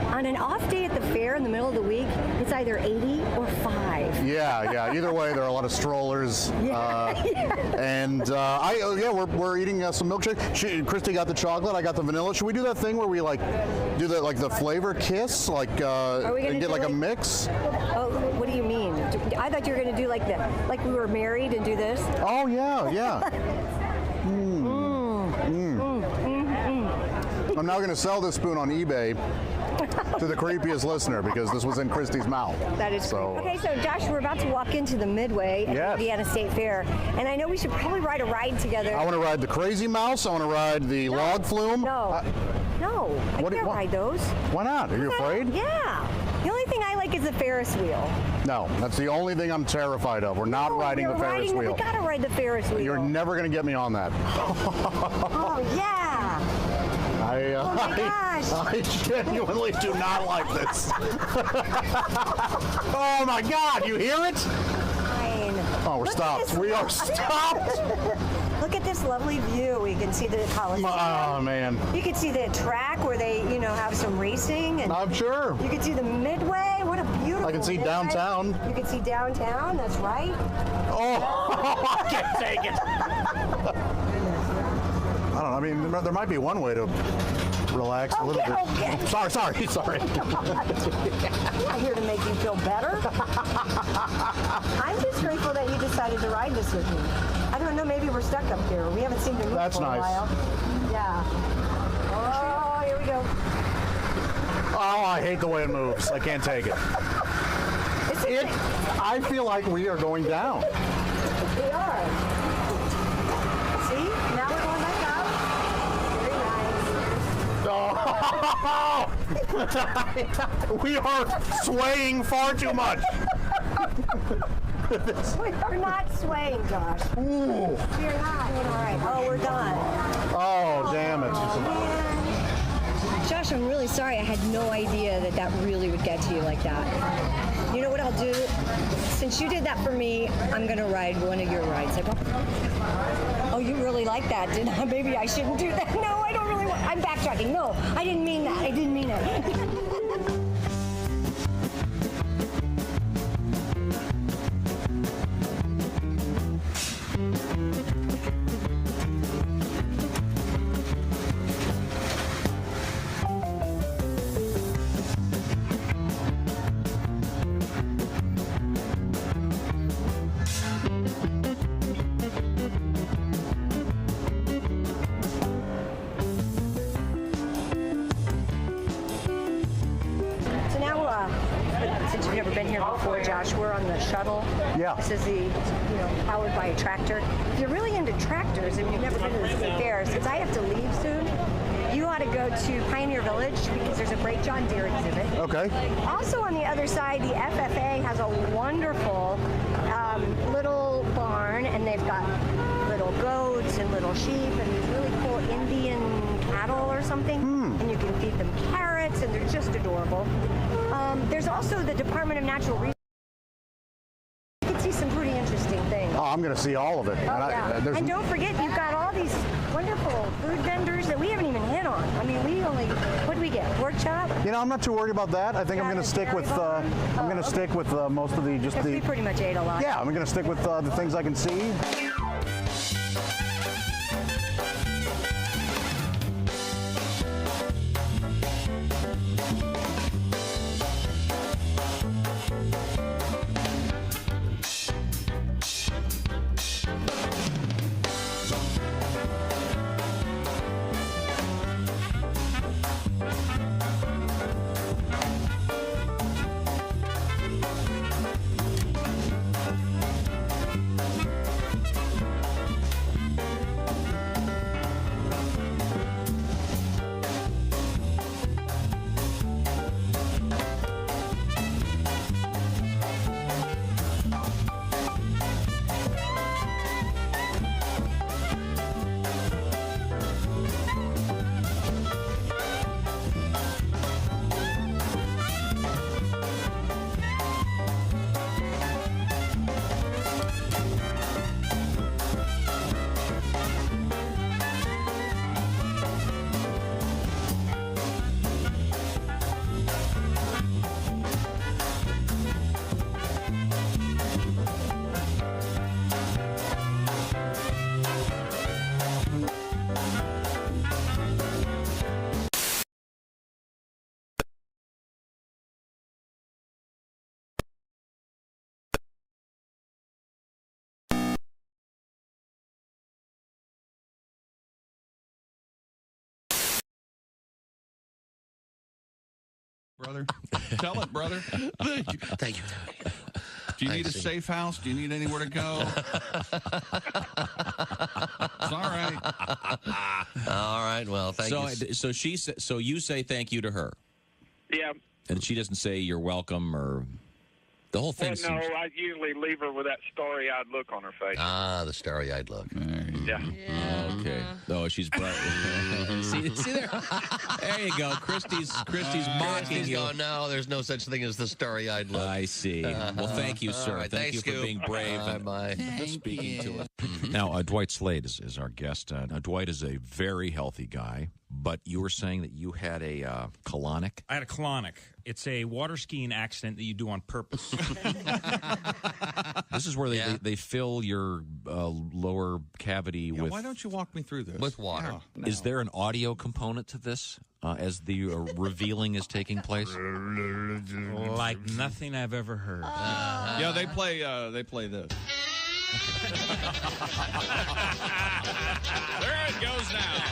On an off day at the fair in the middle of the week, it's either 80 or 5. Yeah. Either way, there are a lot of strollers. And we're eating some milkshake. Christy got the chocolate. I got the vanilla. Should we do that thing where we do the flavor kiss, and get a mix? Oh, what do you mean? I thought you were going to do like we were married and do this. Oh yeah. I'm now going to sell this spoon on eBay to the creepiest listener because this was in Christy's mouth. That is so. Okay, so Josh, we're about to walk into the Midway at the Indiana State Fair, and I know we should probably ride a ride together. I want to ride the Crazy Mouse. I want to ride the log flume. No, I can't ride those. Why not? Are you afraid? Yeah. The only thing I like is the Ferris wheel. No, that's the only thing I'm terrified of. We're not riding the Ferris wheel. We gotta ride the Ferris wheel. You're never going to get me on that. Oh, yeah. Oh my gosh. I genuinely do not like this. Oh my God, you hear it? Fine. Oh, we're stopped. We are stopped. Look at this lovely view. We can see the Coliseum. Oh, man. You can see the track where they, have some racing. And I'm sure. You can see the Midway. What a beautiful I can see downtown. You can see downtown. That's right. Oh, I can't take it. I don't know. I mean, there might be one way to relax a little bit. Okay. Sorry. I'm not here to make you feel better. I'm just grateful that you decided to ride this with me. I don't know, maybe we're stuck up here. We haven't seen you move for a while. Yeah. Oh, here we go. Oh, I hate the way it moves. I can't take it. I feel like we are going down. We are. See? Now we're going back up. Very nice. Oh! We are swaying far too much. We are not swaying, Josh. Ooh. We are not. All right. Oh, we're done. Oh, damn it. Josh, I'm really sorry. I had no idea that really would get to you like that. You know what I'll do? Since you did that for me, I'm going to ride one of your rides. Oh, you really like that, didn't I? Maybe I shouldn't do that. No, I don't really want... I'm backtracking. No, I didn't mean that. I didn't mean it. Since you've never been here before, Josh, we're on the shuttle. Yeah. This is the, powered by a tractor. If you're really into tractors and you've never been to the state fair, since I have to leave soon, you ought to go to Pioneer Village because there's a great John Deere exhibit. Okay. Also on the other side, the FFA has a wonderful little barn, and they've got little goats and little sheep and these really cool Indian cattle or something. And you can feed them carrots, and they're just adorable. There's also the Department of Natural Resources. You can see some pretty interesting things. Oh, I'm going to see all of it. Oh, and don't forget, you've got all these wonderful food vendors that we haven't even hit on. I mean, what do we get? Pork chop? I'm not too worried about that. I think I'm going to stick with. Stick with most of the we pretty much ate a lot. Yeah, I'm going to stick with the things I can see. brother. Tell it, brother. Thank you. Thank you. Do you need a safe house? Do you need anywhere to go? It's all right. All right. Well, thank you. So you say thank you to her. Yeah. And she doesn't say you're welcome or the whole thing. Well, no, I usually leave her with that starry-eyed look on her face. Ah, the starry-eyed look. Yeah. Okay. Oh, she's bright. see there? There you go. Christy's mocking you. Going, no, there's no such thing as the starry-eyed look. I see. Well, thank you, sir. Right, thank you for Scoop. being brave and bye. speaking to us. Now, Dwight Slade is our guest. Now, Dwight is a very healthy guy, but you were saying that you had a colonic? I had a colonic. It's a water skiing accident that you do on purpose. This is where they fill your lower cavity with... Why don't you walk me through this? With water. Yeah, Is there an audio component to this as the revealing is taking place? Like nothing I've ever heard. Yeah, they play this. There it goes now.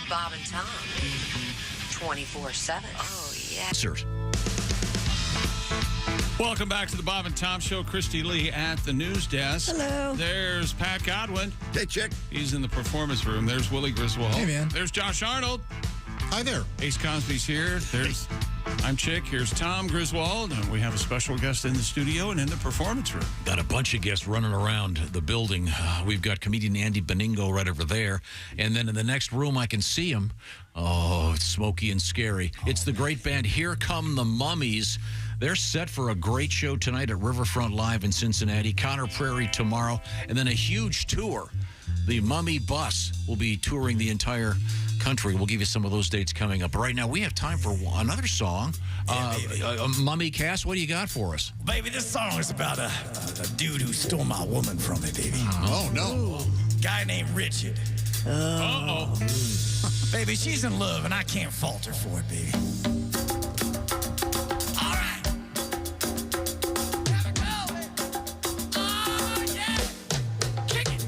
Bob and Tom. 24/7. Oh, yeah. Sirs. Welcome back to the Bob and Tom Show. Christy Lee at the news desk. Hello. There's Pat Godwin. Hey, chick. He's in the performance room. There's Willie Griswold. Hey, man. There's Josh Arnold. Hi there. Ace Cosby's here. I'm Chick. Here's Tom Griswold. And we have a special guest in the studio and in the performance room. Got a bunch of guests running around the building. We've got comedian Andy Beningo right over there. And then in the next room, I can see him. Oh, it's smoky and scary. It's the great band Here Come the Mummies. They're set for a great show tonight at Riverfront Live in Cincinnati, Conner Prairie tomorrow, and then a huge tour. The Mummy Bus will be touring the entire country. We'll give you some of those dates coming up. But right now, we have time for another song. Mummy Cass, what do you got for us? Baby, this song is about a dude who stole my woman from me, baby. Oh, no. Guy named Richard. Uh-oh. Baby, she's in love, and I can't fault her for it, baby. All right. Here we go. Oh, yeah. Kick it.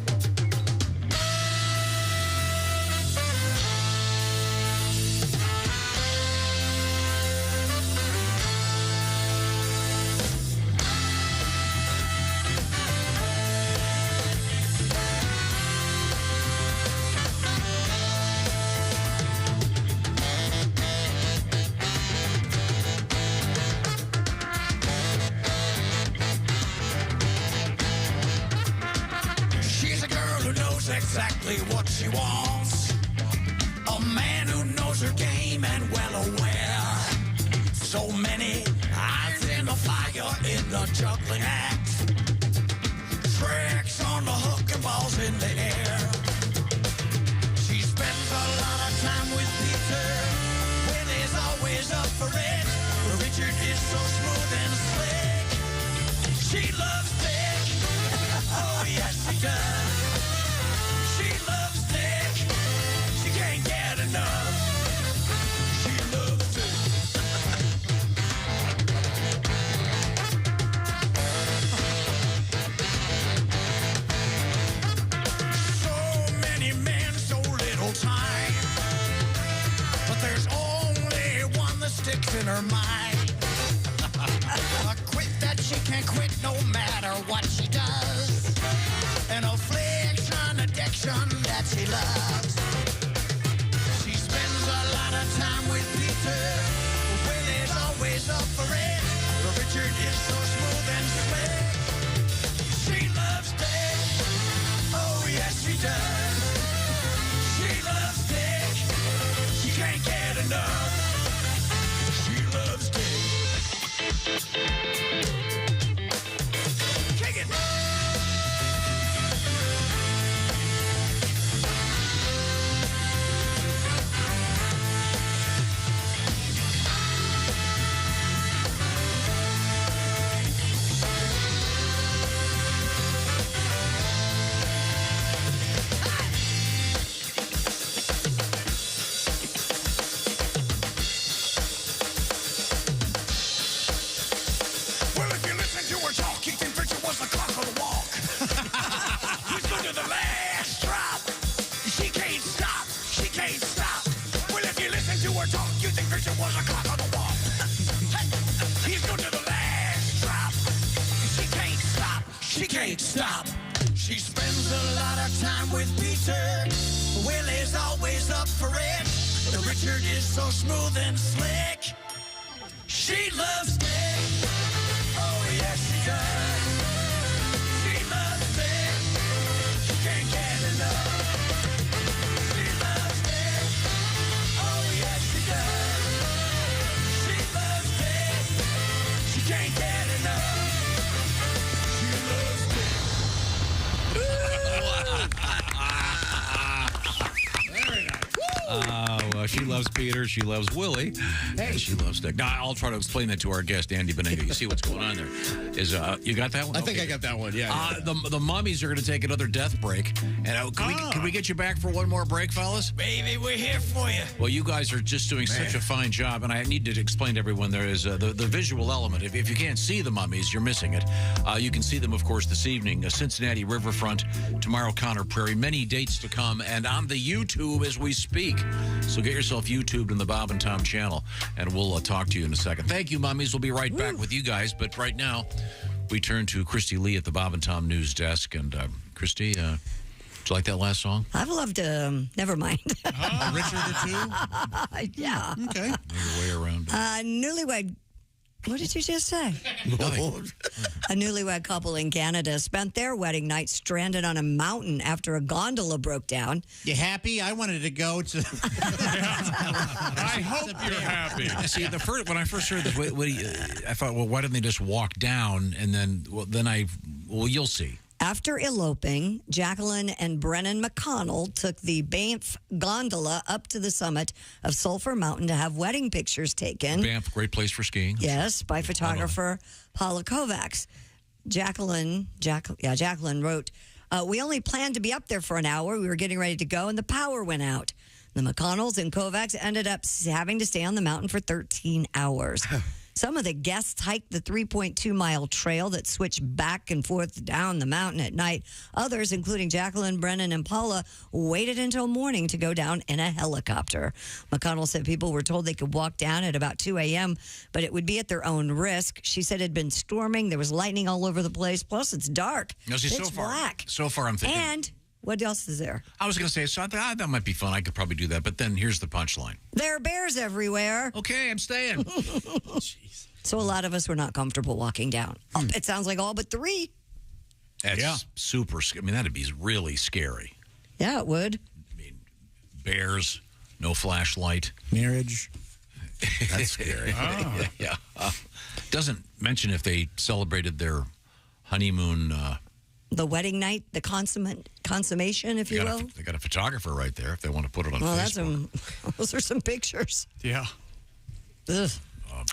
She's a girl who knows exactly what she wants. A man who knows her game and well aware. So many irons in the fire in the juggling act. Tricks on the hook and balls in the air. She spends a lot of time with Peter. Willie's always up for it. Richard is so smooth and slick. She loves Dick. Oh, yes, she does. She loves Dick. She can't get enough. She loves Dick. So many men, so little time. But there's only one that sticks in her mind. A quit that she can't quit no matter what she does. An affliction, addiction that she loves. She spends a lot of time with Peter. Willie's always up for it. Richard is so smooth and slick. She loves Dick. Oh, yes, she does. She loves Dick. She can't get enough. She loves Dick. she can't stop. She spends a lot of time with Peter. Willie's always up for it. Richard is so smooth and slick. She loves Dick. Oh, yes, she does. She loves Dick. She can't get enough. She loves Dick. Oh, yes, she does. She loves Dick. She can't get enough. She loves Well, she loves Peter. She loves Willie. Hey. She loves Dick. Now, I'll try to explain that to our guest, Andy Beningo. You see what's going on there. You got that one? I think I got that one, yeah. The Mummies are going to take another death break. And can we get you back for one more break, fellas? Baby, we're here for you. Well, you guys are just doing such a fine job, and I need to explain to everyone there is the visual element. If you can't see the Mummies, you're missing it. You can see them, of course, this evening. Cincinnati Riverfront, tomorrow Conner Prairie. Many dates to come, and on the YouTube as we speak. So get yourself YouTubed in the Bob and Tom channel, and we'll talk to you in a second. Thank you, Mummies. We'll be right back with you guys, but right now, we turn to Christy Lee at the Bob and Tom News Desk. And Christy, did you like that last song? I've loved, never mind. Richard or two? Yeah. Okay. Your way around it. Newlywed. What did you just say? A newlywed couple in Canada spent their wedding night stranded on a mountain after a gondola broke down. You happy? I wanted to go to. I hope you're happy. See, when I first heard this, I thought, well, why didn't they just walk down? And then, you'll see. After eloping, Jacqueline and Brennan McConnell took the Banff gondola up to the summit of Sulphur Mountain to have wedding pictures taken. Banff, great place for skiing. Yes, by photographer Paula Kovacs. Jacqueline wrote, we only planned to be up there for an hour. We were getting ready to go, and the power went out. The McConnells and Kovacs ended up having to stay on the mountain for 13 hours. Some of the guests hiked the 3.2-mile trail that switched back and forth down the mountain at night. Others, including Jacqueline, Brennan, and Paula, waited until morning to go down in a helicopter. McConnell said people were told they could walk down at about 2 a.m., but it would be at their own risk. She said it had been storming. There was lightning all over the place. Plus, it's dark. No, see, Pitch black. So far, I'm thinking. And what else is there? I was going to say, so I thought that might be fun. I could probably do that. But then here's the punchline. There are bears everywhere. Okay, I'm staying. Jeez. So a lot of us were not comfortable walking down. It sounds like all but 3. That's super scary. I mean, that'd be really scary. Yeah, it would. I mean, bears, no flashlight. Marriage. That's scary. Yeah. Doesn't mention if they celebrated their honeymoon. The wedding night, the consummation, if you will. They got a photographer right there if they want to put it on Facebook. Those are some pictures. Yeah. Ugh.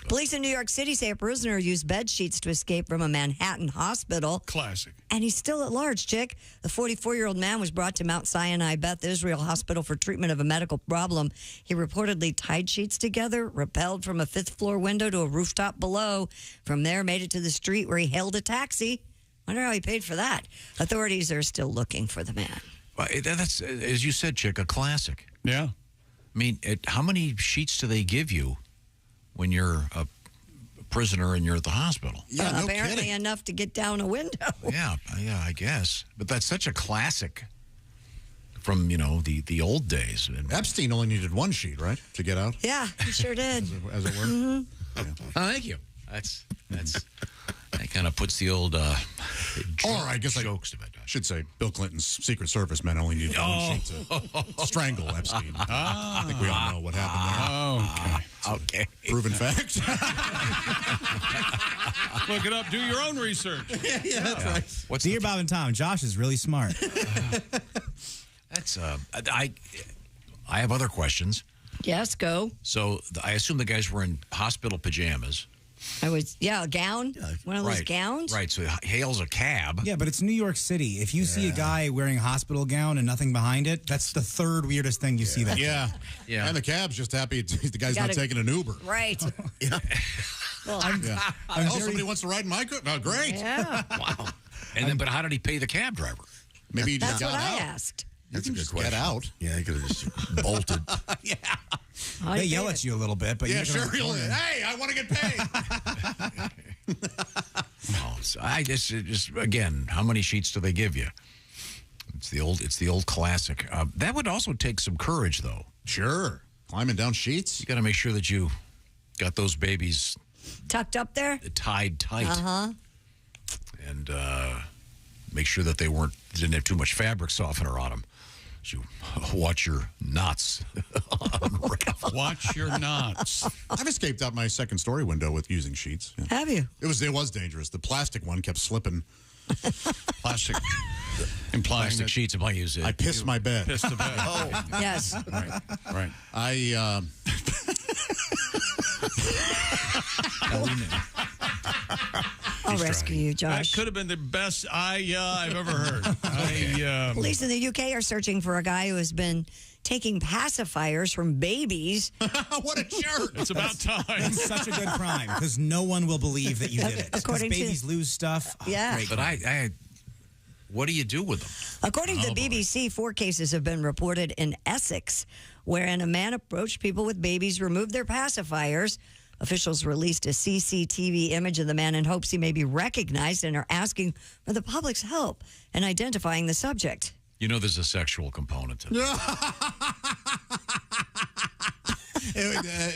Police in New York City say a prisoner used bed sheets to escape from a Manhattan hospital. Classic. And he's still at large, chick. The 44-year-old man was brought to Mount Sinai Beth Israel Hospital for treatment of a medical problem. He reportedly tied sheets together, rappelled from a 5th-floor window to a rooftop below. From there, made it to the street where he hailed a taxi. Wonder how he paid for that. Authorities are still looking for the man. Well, that's, as you said, chick, a classic. Yeah. I mean, how many sheets do they give you when you're a prisoner and you're at the hospital? Yeah, apparently enough to get down a window. Yeah, I guess. But that's such a classic from, the old days. Epstein only needed 1 sheet, right, to get out? Yeah, he sure did. As it were. Mm-hmm. Yeah. Oh, thank you. That's that kind of puts the old or I guess jokes to bed. I should say Bill Clinton's Secret Service men only needed 1 sheet to strangle Epstein. I think we all know what happened there. Okay. Proven fact. Look it up. Do your own research. Yeah, that's right. Dear Bob and Tom, Josh is really smart. That's I have other questions. Yes, go. So I assume the guys were in hospital pajamas. A gown. One of those gowns. Right, so he hails a cab. Yeah, but it's New York City. If you see a guy wearing a hospital gown and nothing behind it, that's the 3rd weirdest thing you see that. Yeah. And the cab's just happy the guy's not taking an Uber. Right. Yeah. Well, somebody wants to ride my car? Oh, great. Yeah. Wow. And then, but how did he pay the cab driver? Maybe he just That's got what out. I asked. That's a good question. Get out. Yeah, he could have just bolted. Yeah. They yell at you a little bit, but Yeah, you're sure. Hey, I want to get paid. Well, I just again, how many sheets do they give you? It's the old classic. That would also take some courage, though. Sure, climbing down sheets. You got to make sure that you got those babies tucked up there, tied tight, and make sure that they didn't have too much fabric softener on them. You watch your knots. Watch your knots. I've escaped out my second story window with using sheets. Yeah. Have you? It was dangerous. The plastic one kept slipping. Plastic. Plastic sheets. If I use it, I pissed my bed. Pissed the bed. Oh, yes. Right. I'll rescue you, Josh. That could have been the best I've ever heard. Police in the UK are searching for a guy who has been taking pacifiers from babies. What a jerk. It's about time. It's such a good crime because no one will believe that you did it. Because babies lose stuff. Yeah. Great. But what do you do with them? According to the BBC, 4 cases have been reported in Essex, wherein a man approached people with babies, removed their pacifiers. Officials released a CCTV image of the man in hopes he may be recognized and are asking for the public's help in identifying the subject. You know there's a sexual component to this.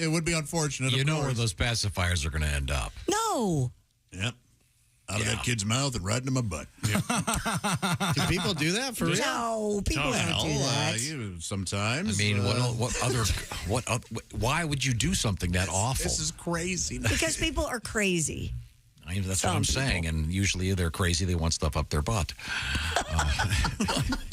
It would be unfortunate. You know where those pacifiers are going to end up. No. Yep. Out of that kid's mouth and right into my butt. Do people do that for real? No, people don't do that. Sometimes. I mean, why would you do something that awful? This is crazy. Because people are crazy. That's what I'm saying. And usually they're crazy. They want stuff up their butt.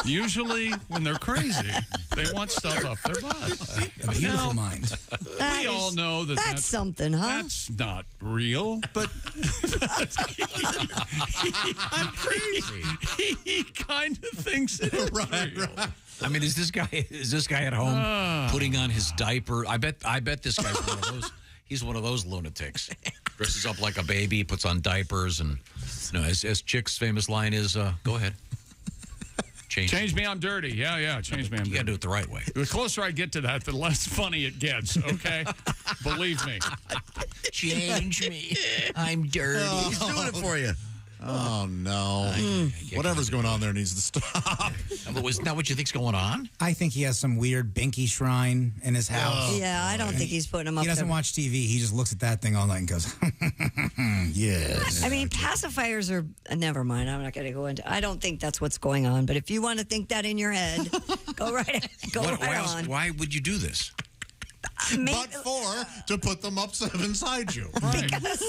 Usually when they're crazy, they want stuff up their butt. A beautiful mind. We all know that's something, huh? That's not real, but I'm crazy. He kind of thinks it is real. I mean, is this guy at home putting on his diaper? I bet this guy's one of those. He's one of those lunatics. Dresses up like a baby, puts on diapers, and as Chick's famous line is, "Go ahead, change me, I'm dirty." Yeah, change me, I'm dirty. You got to do it the right way. The closer I get to that, the less funny it gets. Okay, believe me. Change me, I'm dirty. He's doing it for you. Oh, no. Whatever's going on there needs to stop. Isn't that what you think's going on? I think he has some weird binky shrine in his house. Yeah, I don't think he's putting them up. He doesn't watch TV. He just looks at that thing all night and goes, yes. I mean, pacifiers are, never mind. I'm not going to go into, I don't think that's what's going on. But if you want to think that in your head, go right on. Why would you do this? To put them up inside you. Because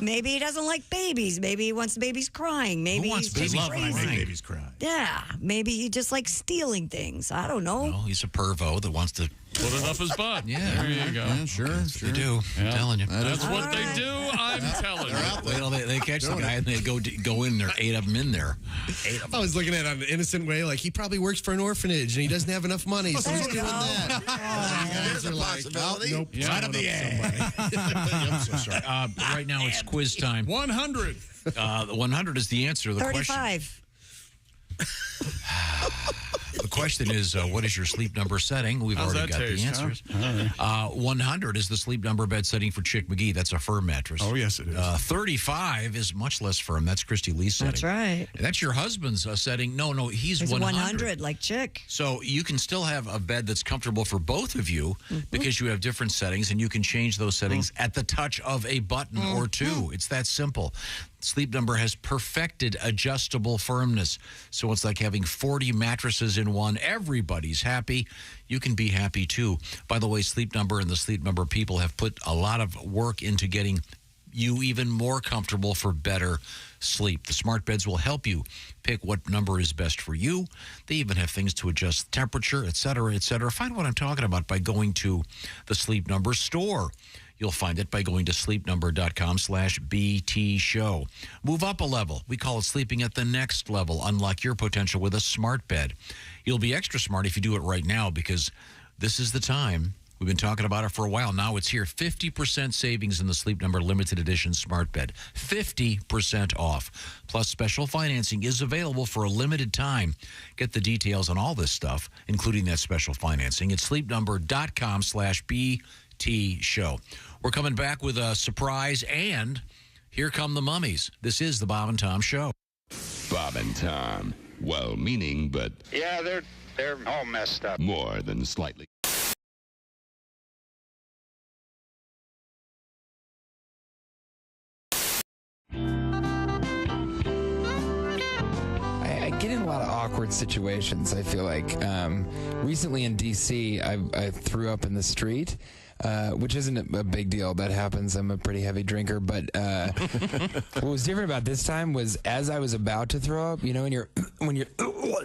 maybe he doesn't like babies. Maybe he wants the babies crying. Maybe he's just crazy. Babies cry. Yeah, maybe he just likes stealing things. I don't know. Well, he's a pervo that wants to put it up his butt. Yeah, there you go. Yeah, sure. They do. I'm telling you. That's what they do. I'm telling you. Well, they catch the guy and they go in there. 8 of them in there. I was looking at it in an innocent way, like he probably works for an orphanage and he doesn't have enough money, so he's doing that. There's a possibility. Nope. Yeah, Right up the ass. I'm so sorry. Right now it's quiz time. 100. 100 is the answer. The 35. The question is, what is your sleep number setting? We've How's already that got taste, the answers. Huh? 100 is the sleep number bed setting for Chick McGee. That's a firm mattress. Oh, yes, it is. 35 is much less firm. That's Christy Lee's setting. That's right. And that's your husband's setting. No, he's It's 100. like Chick. So you can still have a bed that's comfortable for both of you because you have different settings, and you can change those settings at the touch of a button or two. It's that simple. Sleep Number has perfected adjustable firmness. So it's like having 40 mattresses in one. Everybody's happy. You can be happy too. By the way, Sleep Number and the Sleep Number people have put a lot of work into getting you even more comfortable for better sleep. The smart beds will help you pick what number is best for you. They even have things to adjust temperature, et cetera, et cetera. Find what I'm talking about by going to the Sleep Number store. You'll find it by going to sleepnumber.com/BT show. Move up a level. We call it sleeping at the next level. Unlock your potential with a smart bed. You'll be extra smart if you do it right now because this is the time. We've been talking about it for a while. Now it's here. 50% savings in the Sleep Number limited edition smart bed. 50% off. Plus special financing is available for a limited time. Get the details on all this stuff, including that special financing, at sleepnumber.com/BT show. We're coming back with a surprise and Here come the mummies. This is the Bob and Tom Show. Bob and Tom. Well-meaning, but Yeah, they're all messed up. more than slightly. I get in a lot of awkward situations, I feel like. Recently in D.C., I threw up in the street, which isn't a big deal. That happens. I'm a pretty heavy drinker. But what was different about this time was as I was about to throw up, you know, when you're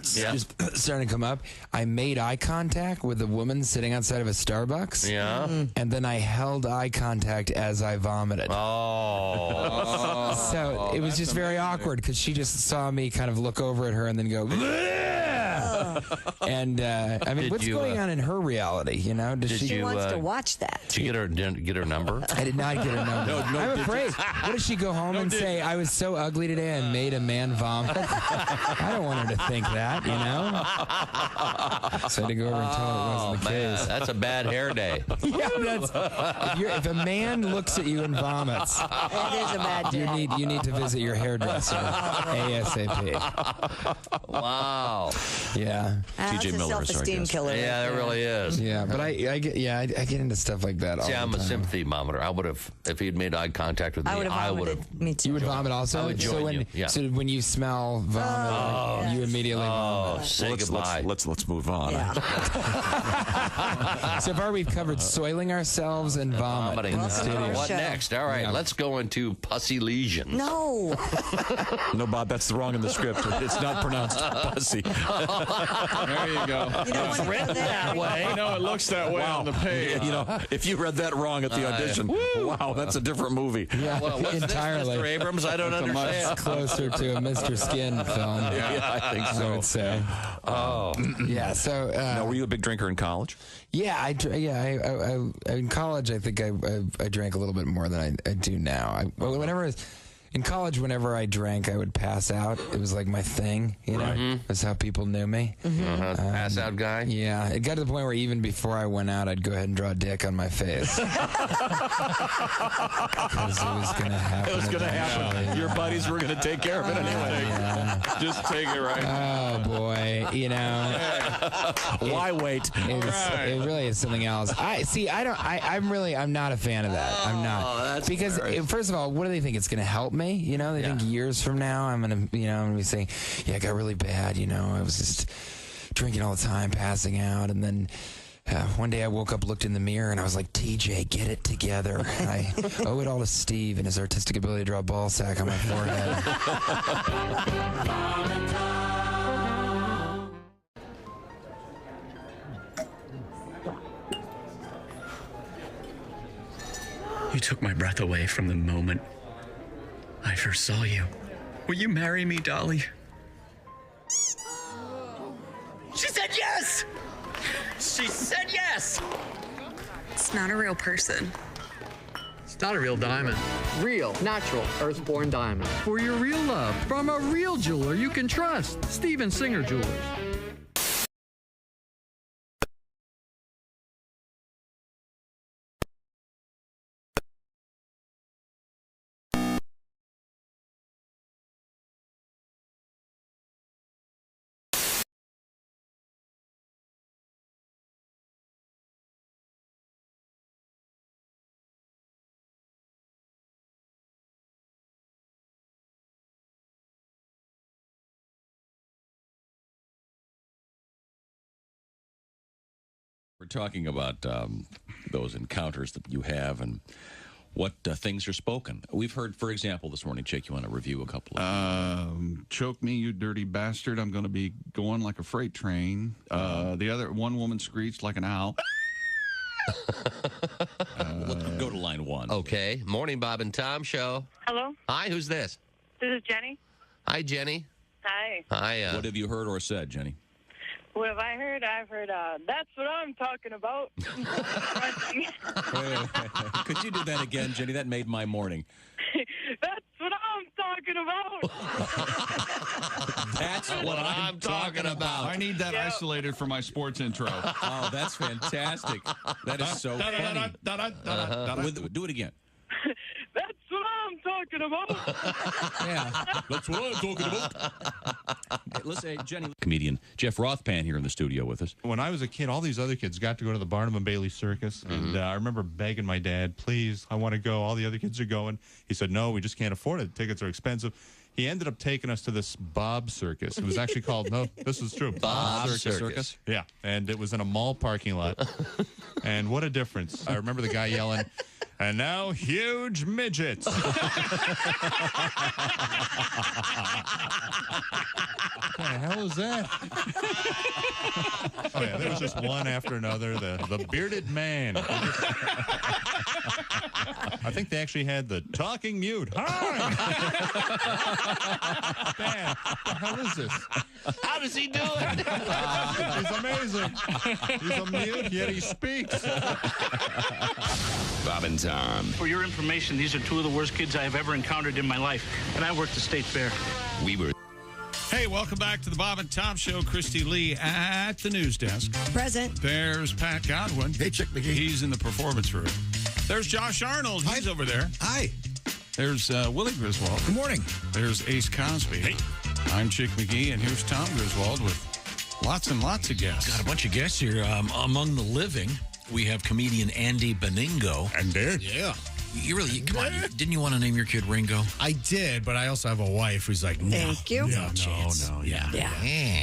just starting to come up, I made eye contact with a woman sitting outside of a Starbucks. Yeah. And then I held eye contact as I vomited. Oh. So it was just very awkward because she just saw me kind of look over at her and then go, and I mean, what's going on in her reality? You know, She wants to watch that. Did you get her number? I did not get her number. I'm afraid. What if she go home and say, I was so ugly today I made a man vomit? I don't want her to think that, you know? So I had to go over and tell her it wasn't the case. That's a bad hair day. Yeah, if a man looks at you and vomits, It is a bad day. you need to visit your hairdresser ASAP. Wow. Yeah. That's a self-esteem killer. Yeah, it really is. Yeah, but I get into stuff like that all See, the I'm a time. sympathy monitor. I would have, if he'd made eye contact with me, I would have. Me too. You would vomit also? I would join so when, you, yeah. So when you smell vomit, you immediately vomit. Say goodbye. Let's move on. So far we've covered soiling ourselves and vomit in the studio. What next? All right, let's go into pussy lesions. No. No, Bob, that's wrong in the script. It's not pronounced pussy. There you go. It's written that way. I know it looks that way on the page. You know, if you read that wrong at the audition, wow, that's a different movie. Yeah, Well, what's entirely. this, Mr. Abrams? I don't understand. Much closer to a Mr. Skin film. Yeah, I think so. I would say. Oh. Yeah. So. Now, were you a big drinker in college? Yeah, I in college, I think I drank a little bit more than I do now. In college, whenever I drank, I would pass out. It was like my thing, you know? That's how people knew me. Pass out guy? Yeah. It got to the point where even before I went out, I'd go ahead and draw a dick on my face. Because it was going to happen. It was going to happen. Yeah. Your buddies were going to take care of it anyway. Yeah. Just take it right. Oh, boy. You know. Why wait? It really is something else. I'm not a fan of that. I'm not. Because, first of all, what do they think? It's going to help me? You know, they think years from now I'm going to be saying, yeah, I got really bad. You know, I was just drinking all the time, passing out. And then one day I woke up, looked in the mirror, and I was like, TJ, get it together. And I owe it all to Steve and his artistic ability to draw a ball sack on my forehead. You took my breath away from the moment I first saw you. Will you marry me, Dolly? She said yes! She said yes! It's not a real person. It's not a real diamond. Real, natural, earthborn diamond. For your real love, from a real jeweler you can trust. Steven Singer Jewelers. We're talking about those encounters that you have and what things are spoken. We've heard, for example, this morning, Jake, you want to review a couple of choke me, you dirty bastard. I'm going to be going like a freight train. One woman screeched like an owl. Let's go to line one. Okay. Morning, Bob and Tom Show. Hello? Hi, who's this? This is Jenny. Hi, Jenny. Hi. Hi. What have you heard or said, Jenny? What have I heard? I've heard, that's what I'm talking about. Wait. Could you do that again, Jenny? That made my morning. That's what I'm talking about. That's what I'm talking about. I need that isolated for my sports intro. Oh, that's fantastic. That is so funny. Do it again. That's what I'm talking about. Yeah, that's what I'm talking about. Let's say Jenny, comedian Jeff Rothpan here in the studio with us. When I was a kid, all these other kids got to go to the Barnum and Bailey Circus, and I remember begging my dad, "Please, I want to go. All the other kids are going." He said, "No, we just can't afford it. Tickets are expensive." He ended up taking us to this Bob Circus. It was actually called, no, this is true. Bob Circus. Yeah, and it was in a mall parking lot. And what a difference. I remember the guy yelling, "And now huge midgets." What the hell is that? Oh, yeah, there was just one after another. The bearded man. I think they actually had the talking mute. Hi! Dan, what the hell is this? How does he do it? He's amazing. He's a mute, yet he speaks. Bob and Tom. For your information, these are two of the worst kids I have ever encountered in my life, and I work the state fair. We were. Hey, welcome back to the Bob and Tom Show. Christy Lee at the news desk. Present. There's Pat Godwin. Hey, Chick McGee. He's in the performance room. There's Josh Arnold. He's over there. Hi. There's Willie Griswold. Good morning. There's Ace Cosby. Hey. I'm Chick McGee, and here's Tom Griswold with lots and lots of guests. Got a bunch of guests here. Among the living, we have comedian Andy Beningo. And there. Yeah. You really, come on, didn't you want to name your kid Ringo? I did, but I also have a wife who's like, no. Thank you. No chance. No, Yeah.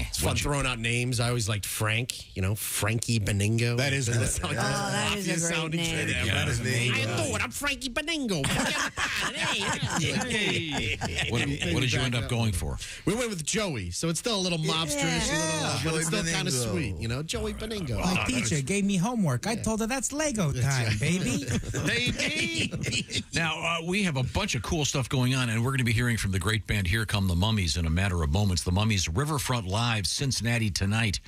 It's fun throwing out names. I always liked Frank, Frankie Beningo. That is that is a great name. That is amazing. How you doing? I'm Frankie Beningo. What did you end up going for? We went with Joey, so it's still a little mobsterish, but it's still kind of sweet, Joey Beningo. My teacher gave me homework. I told her that's Lego time, baby. Baby. Now, we have a bunch of cool stuff going on, and we're going to be hearing from the great band Here Come the Mummies in a matter of moments. The Mummies, Riverfront Live, Cincinnati tonight,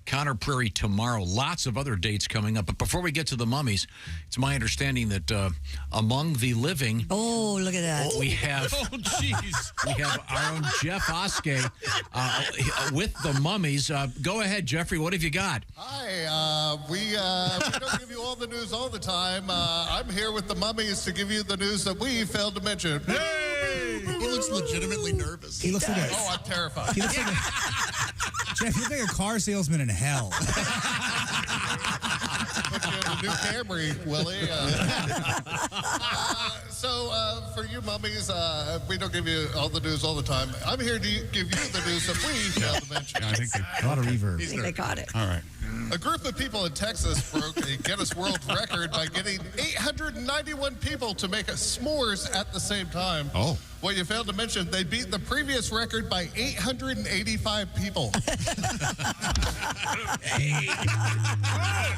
Conner Prairie tomorrow. Lots of other dates coming up. But before we get to the Mummies, it's my understanding that among the living... Oh, look at that. We have... Oh, jeez. We have our own Jeff Oskay with the Mummies. Go ahead, Jeffrey. What have you got? Hi. We don't give you all the news all the time. I'm here with the Mummies to give you the news that we failed to mention. He looks legitimately nervous. He looks like a... Oh, I'm terrified. He looks like Jeff, you look like a car salesman in hell. Put you in a new Camry, Willie. So, for you Mummies, we don't give you all the news all the time. I'm here to give you the news that we failed to mention. I think a lot of reverb. I think they got it. All right. A group of people in Texas broke a Guinness World Record by getting 891 people to make s'mores at the same time. Oh. What you failed to mention, they beat the previous record by 885 people.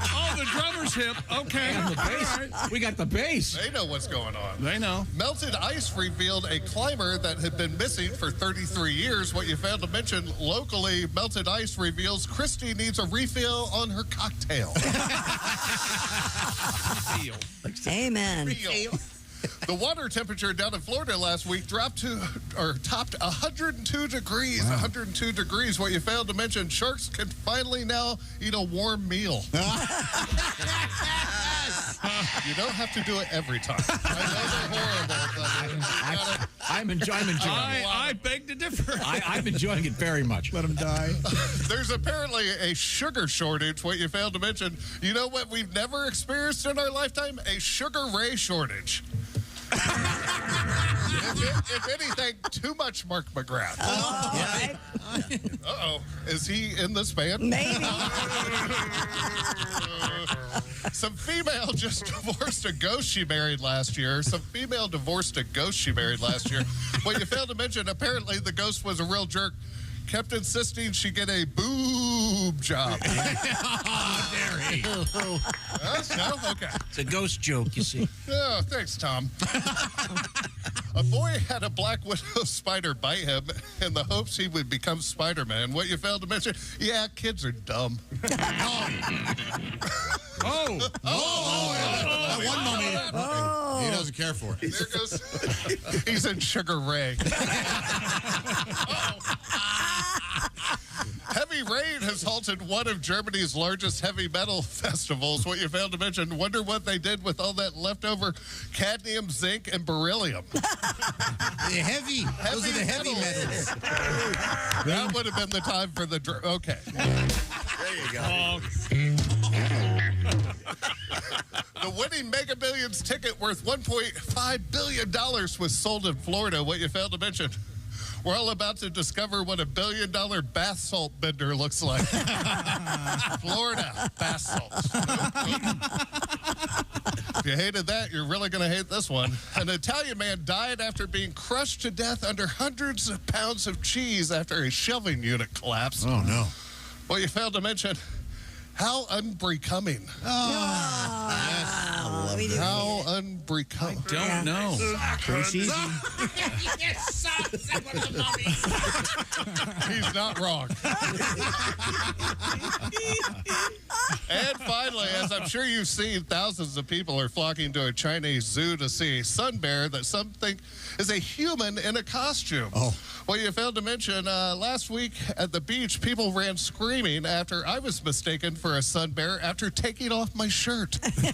Oh, the drummer's hip. Okay. And the bass. Right. We got the bass. They know what's going on. They know. Melted ice revealed a climber that had been missing for 33 years. What you failed to mention, locally, melted ice reveals Christy needs a refill on her cocktail. Amen. The water temperature down in Florida last week topped 102 degrees. Wow. 102 degrees. What you failed to mention, sharks can finally now eat a warm meal. You don't have to do it every time. I know they're horrible, but I'm enjoying it. I beg to differ. I'm enjoying it very much. Let him die. There's apparently a sugar shortage. What you failed to mention, you know what we've never experienced in our lifetime? A Sugar Ray shortage. If anything, too much Mark McGrath. Uh-oh. Is he in this band? Maybe. Some female just divorced a ghost she married last year. What you failed to mention, apparently the ghost was a real jerk. Kept insisting she get a boob job. No? Okay. It's a ghost joke, you see. Oh, thanks, Tom. A boy had a Black Widow spider bite him in the hopes he would become Spider-Man. What you failed to mention, yeah, kids are dumb. That one mummy. He doesn't care for it. There goes. He's in Sugar Ray. Heavy Heavy rain has halted one of Germany's largest heavy metal festivals. What you failed to mention, wonder what they did with all that leftover cadmium, zinc, and beryllium. Those are the heavy metals. That would have been the time for the... Okay. There you go. The winning Mega Millions ticket worth $1.5 billion was sold in Florida. What you failed to mention, we're all about to discover what $1 billion bath salt bender looks like. Florida bath salts. If you hated that, you're really going to hate this one. An Italian man died after being crushed to death under hundreds of pounds of cheese after a shelving unit collapsed. Oh, no. Well, you failed to mention how unbecoming. How unbecoming. Don't know. He's not wrong. And finally, as I'm sure you've seen, thousands of people are flocking to a Chinese zoo to see a sun bear that some think is a human in a costume. Oh. Well, you failed to mention, last week at the beach, people ran screaming after I was mistaken for a sun bear after taking off my shirt. Okay,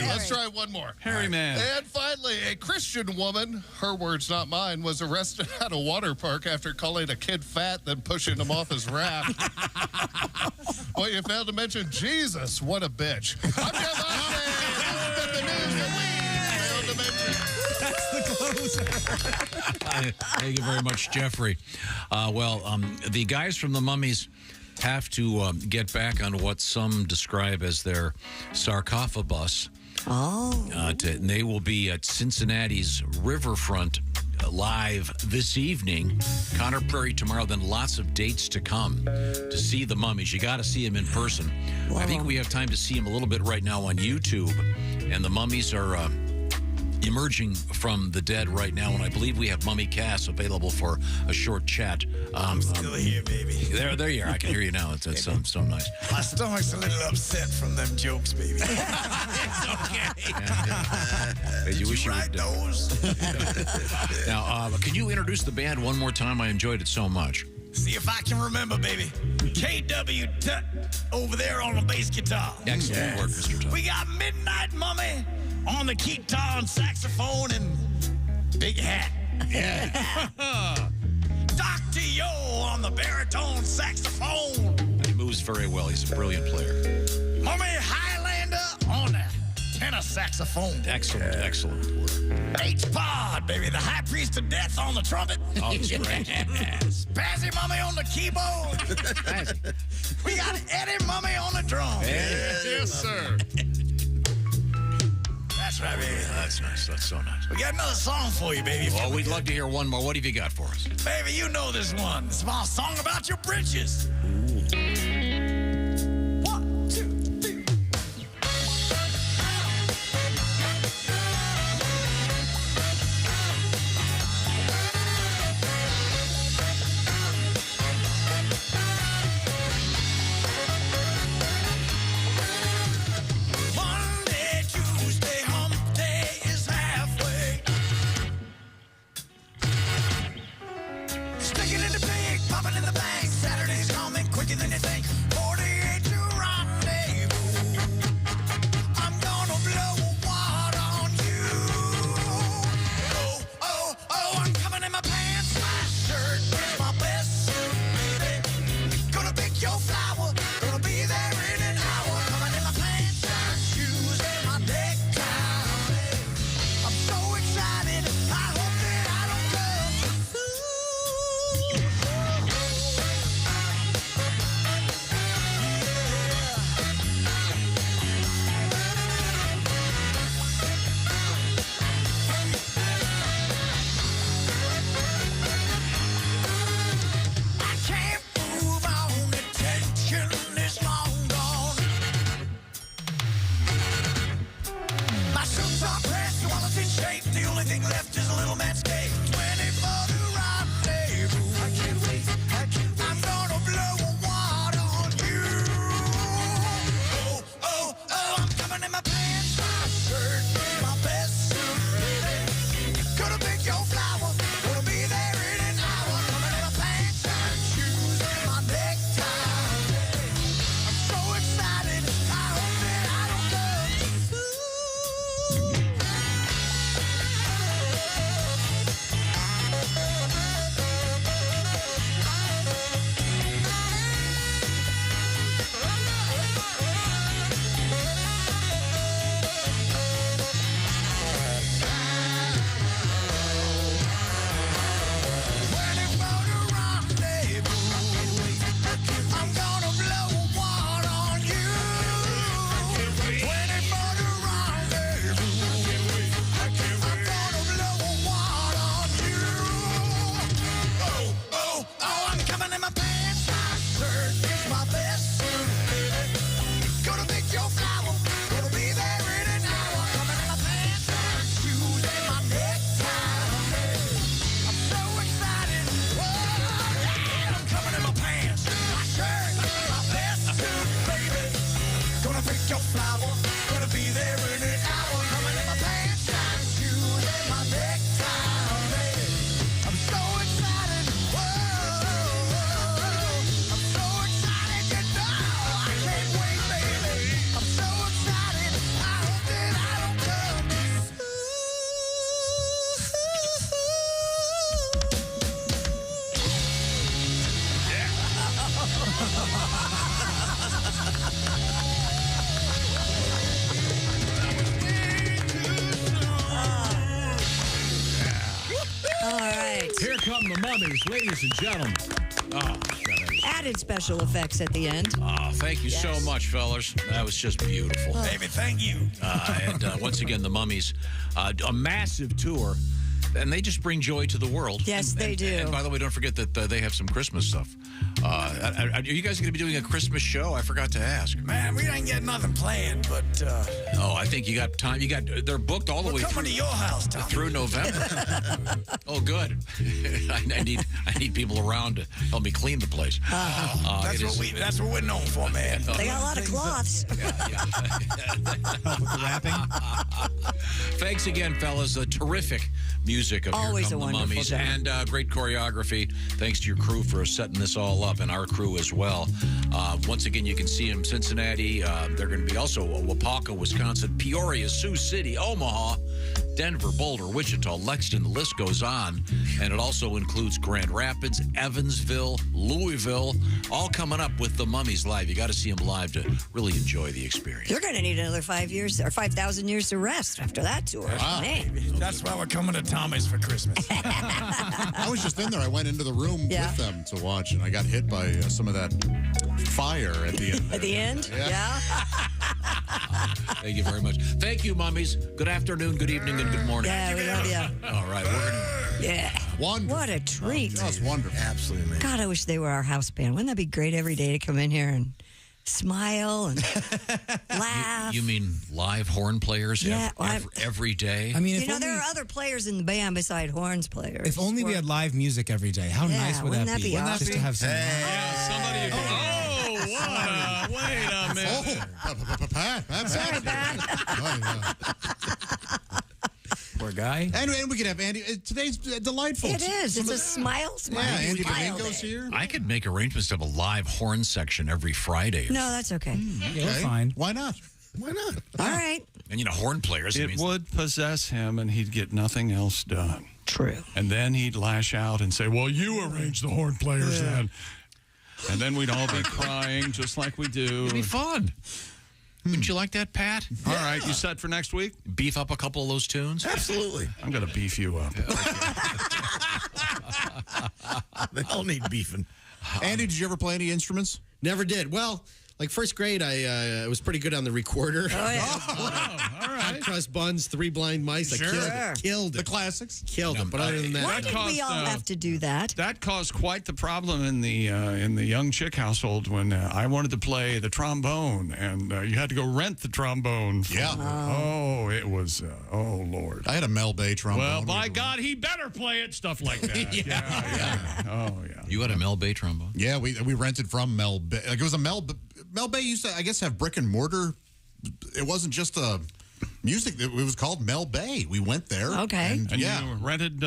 let's try one more. Hairy man. And finally, a Christian woman, her words not mine, was arrested at a water park after calling a kid fat, then pushing him off his raft. Well, you failed to mention Jesus. What a bitch. I'm Jeff Oskay. That's the news that we failed to mention. That's the closer. Thank you very much, Jeffrey. The guys from the Mummies have to get back on what some describe as their sarcophagus. And they will be at Cincinnati's Riverfront live this evening. Conner Prairie tomorrow, then lots of dates to come to see the Mummies. You got to see them in person. Wow. I think we have time to see them a little bit right now on YouTube. And the Mummies are emerging from the dead right now, and I believe we have Mummy Cass available for a short chat. I'm still here, baby. There you are. I can hear you now. It's so nice. My stomach's a little upset from them jokes, baby. It's okay. You wish you write those? Now, can you introduce the band one more time? I enjoyed it so much. See if I can remember, baby. KW Tut over there on the bass guitar. Excellent work, Mr. Tut. We got Midnight Mummy on the guitar and saxophone and big hat. Yeah. Dr. Yo on the baritone saxophone. He moves very well. He's a brilliant player. Mummy Highlander on the tenor saxophone. Excellent work. H-Pod, baby, the high priest of death on the trumpet. Oh, that's great. Spazzy Mummy on the keyboard. We got Eddie Mummy on the drums. Yes, sir. That's right, baby. That's nice. That's so nice. We got another song for you, baby. Well, we'd love to hear one more. What have you got for us? Baby, you know this one. It's my song about your britches. One, two, three. Monday, Tuesday, hump day is halfway. Sticking in the pig, popping in the bank. Saturday's coming quicker than you think. 4 Coming in my pants, my shirt is my best suit, baby. Gonna pick your flower, gonna be there in an hour. Coming in my pants, my shoes, and my necktie. I'm so excited. Whoa, yeah, I'm coming in my pants, my shirt, my best suit, baby. Gonna pick your flower, gonna be there in an hour. Coming in my pants, my shoes, and my necktie. I'm so excited. Whoa, I'm so excited, you know. I can't wait, baby. I'm so excited. I hope that I don't come All right. Here come the mummies, ladies and gentlemen. Oh, Added special effects at the end. oh, thank you so much, fellas. That was just beautiful. Baby, thank you. And once again, the Mummies, a massive tour, and they just bring joy to the world. Yes, they do. And by the way, don't forget that they have some Christmas stuff. Are you guys going to be doing a Christmas show? I forgot to ask. Man, we ain't got nothing planned, but Oh, I think you got time. They're booked all the we're way coming through, to your house, Tommy. through November. Oh, good. I need people around to help me clean the place. That's what we're known for, man. They got a lot of cloths. Help with the wrapping. Thanks again, fellas. Terrific music of Always Here a Come the wonderful Mummies, job. and great choreography. Thanks to your crew for setting this all up, and our crew as well. Once again, you can see them in Cincinnati. They're going to be also Waupaca, Wisconsin, Peoria, Sioux City, Omaha, Denver, Boulder, Wichita, Lexington. The list goes on, and it also includes Grand Rapids, Evansville, Louisville, all coming up with the Mummies live. You got to see them live to really enjoy the experience. You're going to need another 5 years or 5,000 years to rest after that tour. Man. That's why we're coming to Tommy's for Christmas. I was just in there. I went into the room Yeah. with them to watch, and I got hit by some of that fire at the end. At the end? Yeah. Thank you very much. Thank you, Mummies. Good afternoon, good evening, and good morning. Yeah, we love you. All right, we're going to... Yeah. Wonderful. What a treat. That's wonderful. Absolutely amazing. God, I wish they were our house band. Wouldn't that be great every day to come in here and smile and laugh? You mean live horn players Yeah, every day? I mean, You know, there are other players in the band beside horns players. If only we had live music every day. How Yeah, nice would wouldn't that that be? be awesome? Just to have some. Yeah, somebody. Wait a minute. Pat, that's Sorry, Pat. Poor guy. And we could have Andy. Today's delightful. It is. It's a smile. Yeah, Andy smile Beningo's day. here. I could make arrangements to have a live horn section every Friday. No, that's okay. Yeah, we're fine. Why not? Why not? All right. And, horn players. It would possess him, and he'd get nothing else done. True. And then he'd lash out and say, well, you arrange the horn players then. And then we'd all be crying just like we do. It'd be fun. Wouldn't you like that, Pat? All right, you set for next week? Beef up a couple of those tunes? Absolutely. I'm going to beef you up. They all need beefing. Andy, did you ever play any instruments? Never did. Well, like first grade, I was pretty good on the recorder. Oh, yeah. Hot crust buns, 3 blind mice. Sure. I killed The it. classics? Killed them. But other than that, Why did we all have to do that? That caused quite the problem in the young chick household when I wanted to play the trombone, and you had to go rent the trombone. Yeah. Oh, it was, oh, Lord. I had a Mel Bay trombone. Well, by God, he better play it. Stuff like that. yeah. Oh, yeah. You had a Mel Bay trombone? Yeah, we rented from Mel Bay. Like it was a Mel Bay used to, I guess, have brick and mortar. It wasn't just a music. It was called Mel Bay. We went there. Okay. And you rented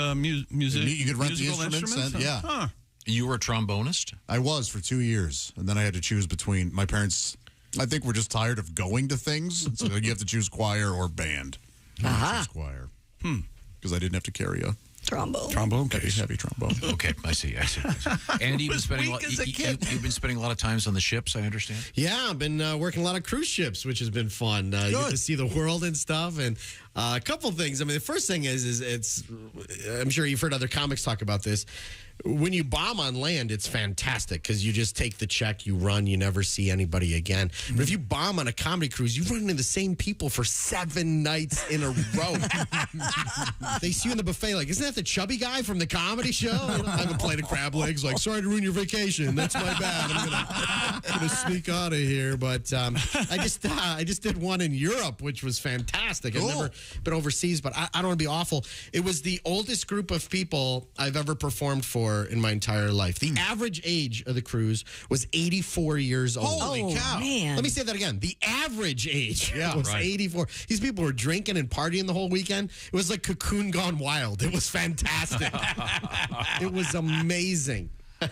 music. You could rent the musical instruments. And, yeah. Huh. You were a trombonist? I was for 2 years. And then I had to choose between my parents. I think we're just tired of going to things. So you have to choose choir or band. I chose choir. Because I didn't have to carry a trombone case. Heavy trombone. Okay, I see. Andy, you've been spending a lot of times on the ships, I understand? yeah, I've been working a lot of cruise ships, which has been fun. You get to see the world and stuff. And a couple things. I mean, the first thing is it's, I'm sure you've heard other comics talk about this. when you bomb on land, it's fantastic because you just take the check, you run, you never see anybody again. But if you bomb on a comedy cruise, you run into the same people for 7 nights in a row. They see you in the buffet like, isn't that the chubby guy from the comedy show? I have a plate of crab legs, like, sorry to ruin your vacation. That's my bad. I'm gonna sneak out of here. But I just did one in Europe, which was fantastic. I've never been overseas, but I don't want to be awful. It was the oldest group of people I've ever performed for in my entire life. The average age of the cruise was 84 years old. Holy cow. Man. Let me say that again. The average age was 84. These people were drinking and partying the whole weekend. It was like Cocoon gone wild. It was fantastic. It was amazing.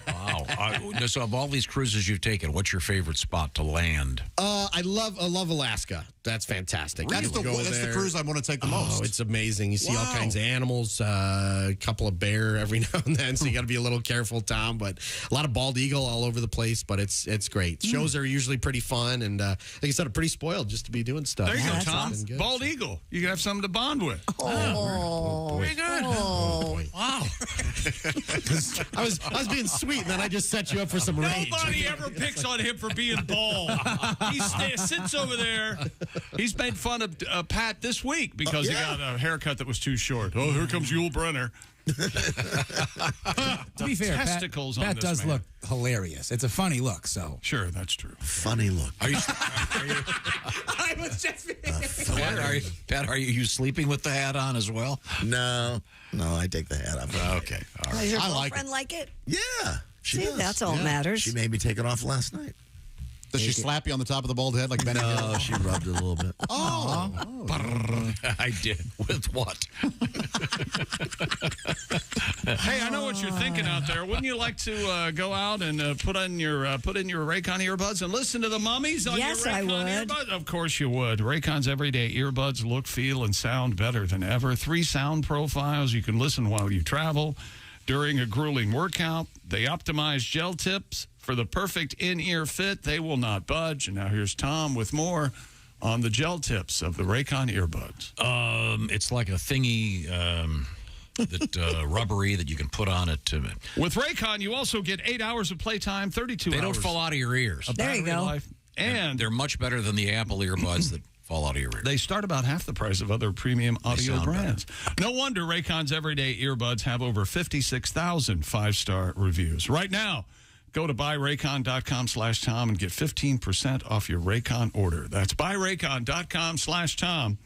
Wow. So of all these cruises you've taken, what's your favorite spot to land? I love Alaska. That's fantastic. Really? That's the cruise I want to take the most. Oh, it's amazing. You see all kinds of animals, a couple of bear every now and then, so you got to be a little careful, Tom. But a lot of bald eagle all over the place, but it's great. Shows are usually pretty fun, and like I said, I'm pretty spoiled just to be doing stuff. There you go, Tom. Bald eagle. You can have something to bond with. Oh, very good. Oh, wow. I was being sweet, and then I just set you up for some rage. Nobody ever picks on him for being bald. He sits over there. He's made fun of Pat this week because he got a haircut that was too short. Oh, here comes Yul Brynner. To be fair, testicles on Pat this does man. look hilarious. It's a funny look, so. Sure, that's true. Funny look. Are you, I was just Pat, are you sleeping with the hat on as well? No, I take the hat off. Okay. All right. Does your I like girlfriend like it? Yeah. She See, does. that's all that matters. She made me take it off last night. Does she slap you on the top of the bald head like Beningo? No, she rubbed it a little bit. I did. With what? Hey, I know what you're thinking out there. Wouldn't you like to go out and put in your Raycon earbuds and listen to the Mummies on Yes, your I Raycon would. earbuds? Of course you would. Raycon's everyday earbuds look, feel, and sound better than ever. 3 sound profiles. You can listen while you travel. During a grueling workout, they optimize gel tips for the perfect in-ear fit. They will not budge. And now here's Tom with more on the gel tips of the Raycon earbuds. It's like a thingy that rubbery that you can put on it. With Raycon, you also get 8 hours of playtime, 32 hours. They don't fall out of your ears. of There you battery go. life. And they're much better than the Apple earbuds that fall out of your ears. they start about half the price of other premium audio sound brands. No wonder Raycon's everyday earbuds have over 56,000 five-star reviews. Right now, go to buyraycon.com/Tom and get 15% off your Raycon order. That's buyraycon.com/Tom.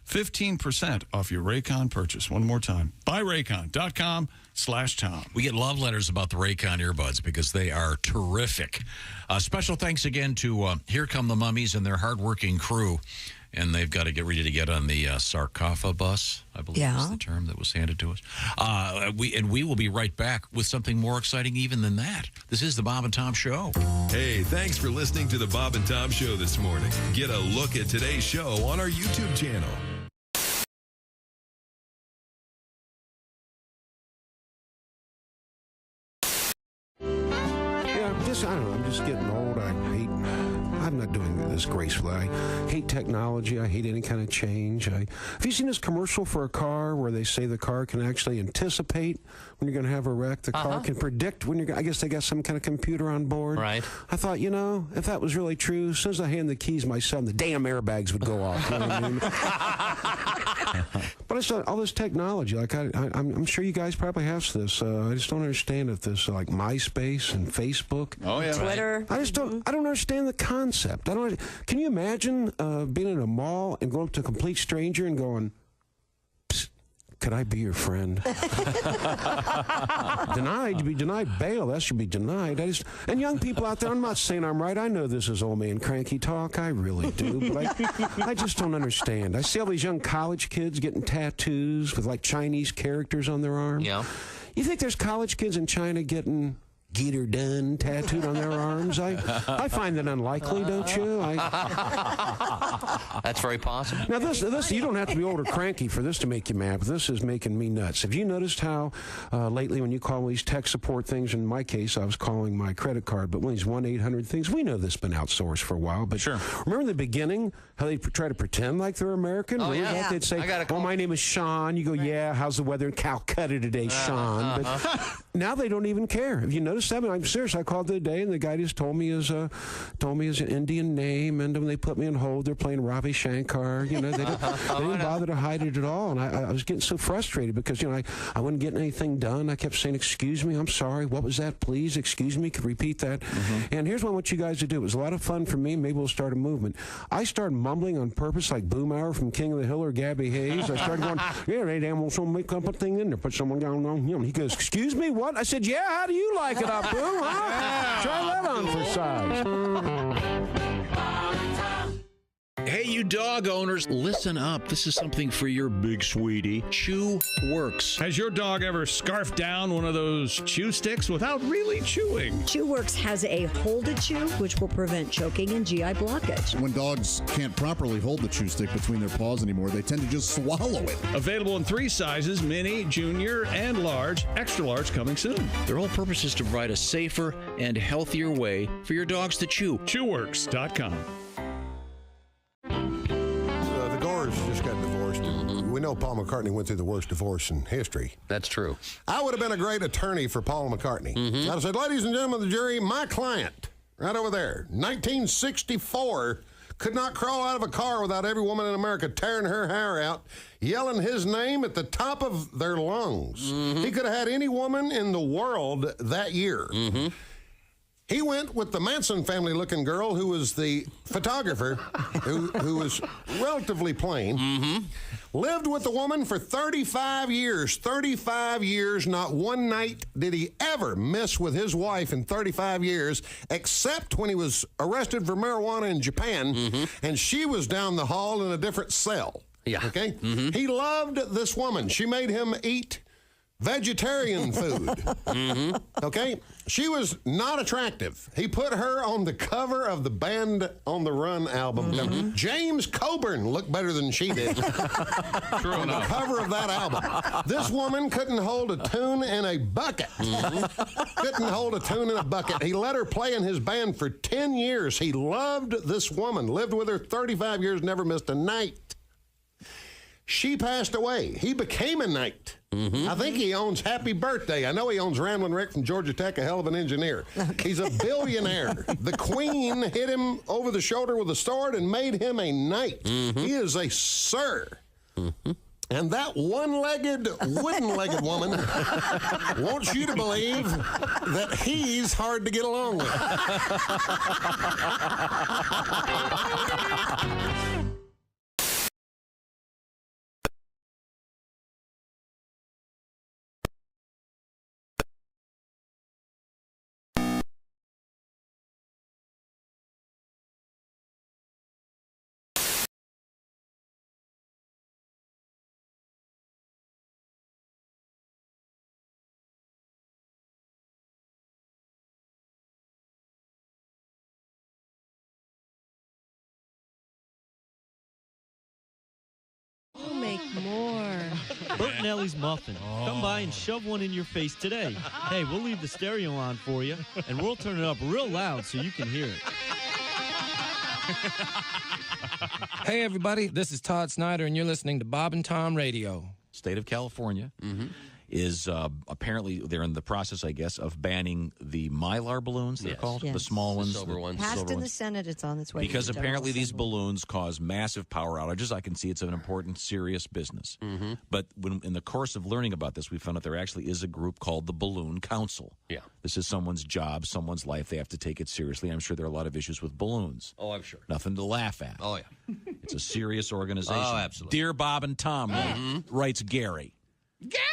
15% off your Raycon purchase. One more time. buyraycon.com/Tom. We get love letters about the Raycon earbuds because they are terrific. Special thanks again to Here Come the Mummies and their hardworking crew. And they've got to get ready to get on the sarcophobus, I believe is the term that was handed to us. We will be right back with something more exciting even than that. This is the Bob and Tom Show. Hey, thanks for listening to the Bob and Tom Show this morning. Get a look at today's show on our YouTube channel. I don't know, I'm just getting old. I'm not doing this gracefully. I hate technology. I hate any kind of change. Have you seen this commercial for a car where they say the car can actually anticipate when you're going to have a wreck? The car can predict when you're I guess they got some kind of computer on board. Right. I thought, if that was really true, as soon as I hand the keys to my son, the damn airbags would go off. You know what I mean? But it's all this technology. Like I'm sure you guys probably have this. I just don't understand if this like MySpace and Facebook. Oh yeah, Twitter. I just don't. I don't understand the concept. Can you imagine being in a mall and going up to a complete stranger and going, "Psst, could I be your friend?" Denied. To be denied bail. That should be denied. And young people out there, I'm not saying I'm right. I know this is old man cranky talk. I really do. But I just don't understand. I see all these young college kids getting tattoos with like Chinese characters on their arm. Yeah. You think there's college kids in China getting get her done tattooed on their arms. I find that unlikely, don't you? That's very possible. Now, this you don't have to be old or cranky for this to make you mad, but this is making me nuts. Have you noticed how lately when you call these tech support things, in my case, I was calling my credit card, but one of these 1-800 things, we know this has been outsourced for a while, but remember in the beginning how they try to pretend like they're American? Oh, yeah. They'd say, my name is Sean. You go, yeah, how's the weather in Calcutta today, Sean? But now they don't even care. Have you noticed that? I mean, I'm serious. I called the other day, and the guy just told me his an Indian name, and when they put me on hold, they're playing Ravi Shankar. You know, they didn't bother to hide it at all, and I was getting so frustrated because, I wasn't getting anything done. I kept saying, excuse me, I'm sorry. What was that, please? Excuse me, could repeat that? And here's what I want you guys to do. It was a lot of fun for me. Maybe we'll start a movement. I started mumbling on purpose like Boomhauer from King of the Hill or Gabby Hayes. I started going, yeah, they damn well so make up a thing in there, put someone down on him. He goes, excuse me, what? I said, yeah, how do you like it up, Boo? Huh? Try that on for size. Hey, you dog owners, listen up. This is something for your big sweetie. Chew Works. Has your dog ever scarfed down one of those chew sticks without really chewing? Chew Works has a hold to chew, which will prevent choking and GI blockage. When dogs can't properly hold the chew stick between their paws anymore, they tend to just swallow it. Available in 3 sizes, mini, junior, and large. Extra large coming soon. Their whole purpose is to provide a safer and healthier way for your dogs to chew. Chewworks.com. The Gores just got divorced. We know Paul McCartney went through the worst divorce in history. That's true. I would have been a great attorney for Paul McCartney. I'd have said, ladies and gentlemen of the jury, my client, right over there, 1964, could not crawl out of a car without every woman in America tearing her hair out, yelling his name at the top of their lungs. He could have had any woman in the world that year. He went with the Manson family-looking girl who was the photographer, who was relatively plain, lived with the woman for 35 years. 35 years, not one night did he ever miss with his wife in 35 years, except when he was arrested for marijuana in Japan, and she was down the hall in a different cell. Yeah. Okay? He loved this woman. She made him eat vegetarian food. Okay? She was not attractive. He put her on the cover of the Band on the Run album. James Coburn looked better than she did. True on enough. the cover of that album. This woman couldn't hold a tune in a bucket. Couldn't hold a tune in a bucket. He let her play in his band for 10 years. He loved this woman, lived with her 35 years, never missed a night. She passed away. He became a knight. I think he owns Happy Birthday. I know he owns Ramblin' Rick from Georgia Tech, a hell of an engineer. He's a billionaire. The Queen hit him over the shoulder with a sword and made him a knight. He is a sir. And that one-legged, wooden-legged woman wants you to believe that he's hard to get along with. We'll make more. Bert and Ellie's Muffin. Come by and shove one in your face today. Hey, we'll leave the stereo on for you, and we'll turn it up real loud so you can hear it. Hey, everybody, this is Todd Snyder, and you're listening to Bob and Tom Radio. State of California is apparently they're in the process, I guess, of banning the Mylar balloons. They're called the small ones, silver ones. Passed in the Senate. It's on its way. Because to the apparently General these Assembly. balloons cause massive power outages. I can see it's an important, serious business. But when in the course of learning about this, we found out there actually is a group called the Balloon Council. Yeah. This is someone's job, someone's life. They have to take it seriously. I'm sure there are a lot of issues with balloons. Oh, I'm sure. Nothing to laugh at. Oh, yeah. It's a serious organization. Oh, absolutely. Dear Bob and Tom, writes Gary. Gary!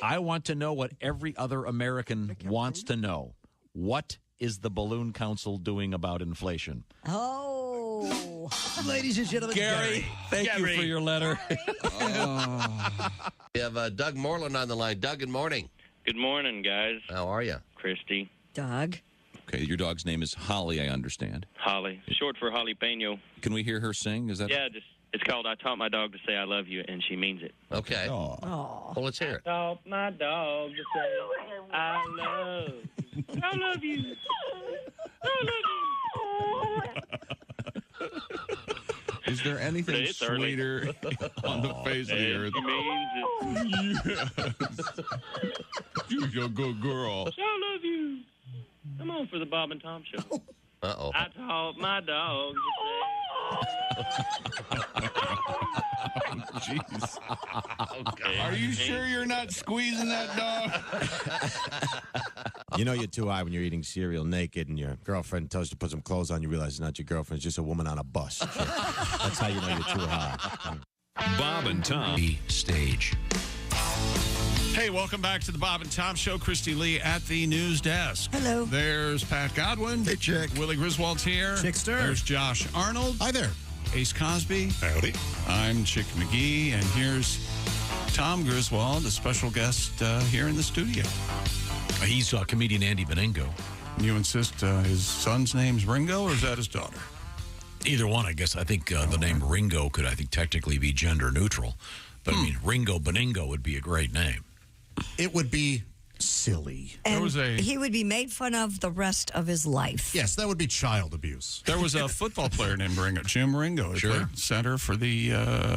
I want to know what every other American wants to know. What is the Balloon Council doing about inflation? Oh. Ladies and gentlemen, Gary, thank you for your letter. We have Doug Moreland on the line. Doug, good morning. Good morning, guys. How are you? Christy. Dog. Okay, your dog's name is Holly, I understand. Holly, short for jalapeno. Can we hear her sing? Is that? Yeah, it's called I Taught My Dog to Say I Love You, and she means it. Okay. Oh. Well, let's hear it. I taught my dog to say I love you. I love you. Is there anything It's early. sweeter on the face of the earth? She means You're a good girl. it. I love you. Come on for the Bob and Tom show. Uh-oh. I taught my dog to Jeez. Okay. Are you sure you're not squeezing that dog? You know you're too high when you're eating cereal naked and your girlfriend tells you to put some clothes on. You realize it's not your girlfriend. It's just a woman on a bus. That's how you know you're too high. Bob and Tom. The stage. Hey, welcome back to the Bob and Tom Show. Christy Lee at the news desk. Hello. There's Pat Godwin. Hey, Chick. Willie Griswold's here. Chickster. There's Josh Arnold. Hi there. Ace Cosby. Howdy. I'm Chick McGee, and here's Tom Griswold, a special guest here in the studio. He's comedian Andy Beningo. You insist his son's name's Ringo, or is that his daughter? Either one, I guess. I think the name Ringo could, I think, technically be gender neutral. But, I mean, Ringo Beningo would be a great name. It would be silly. And he would be made fun of the rest of his life. Yes, that would be child abuse. There was a football player named Ringo, Jim Ringo. He played center for the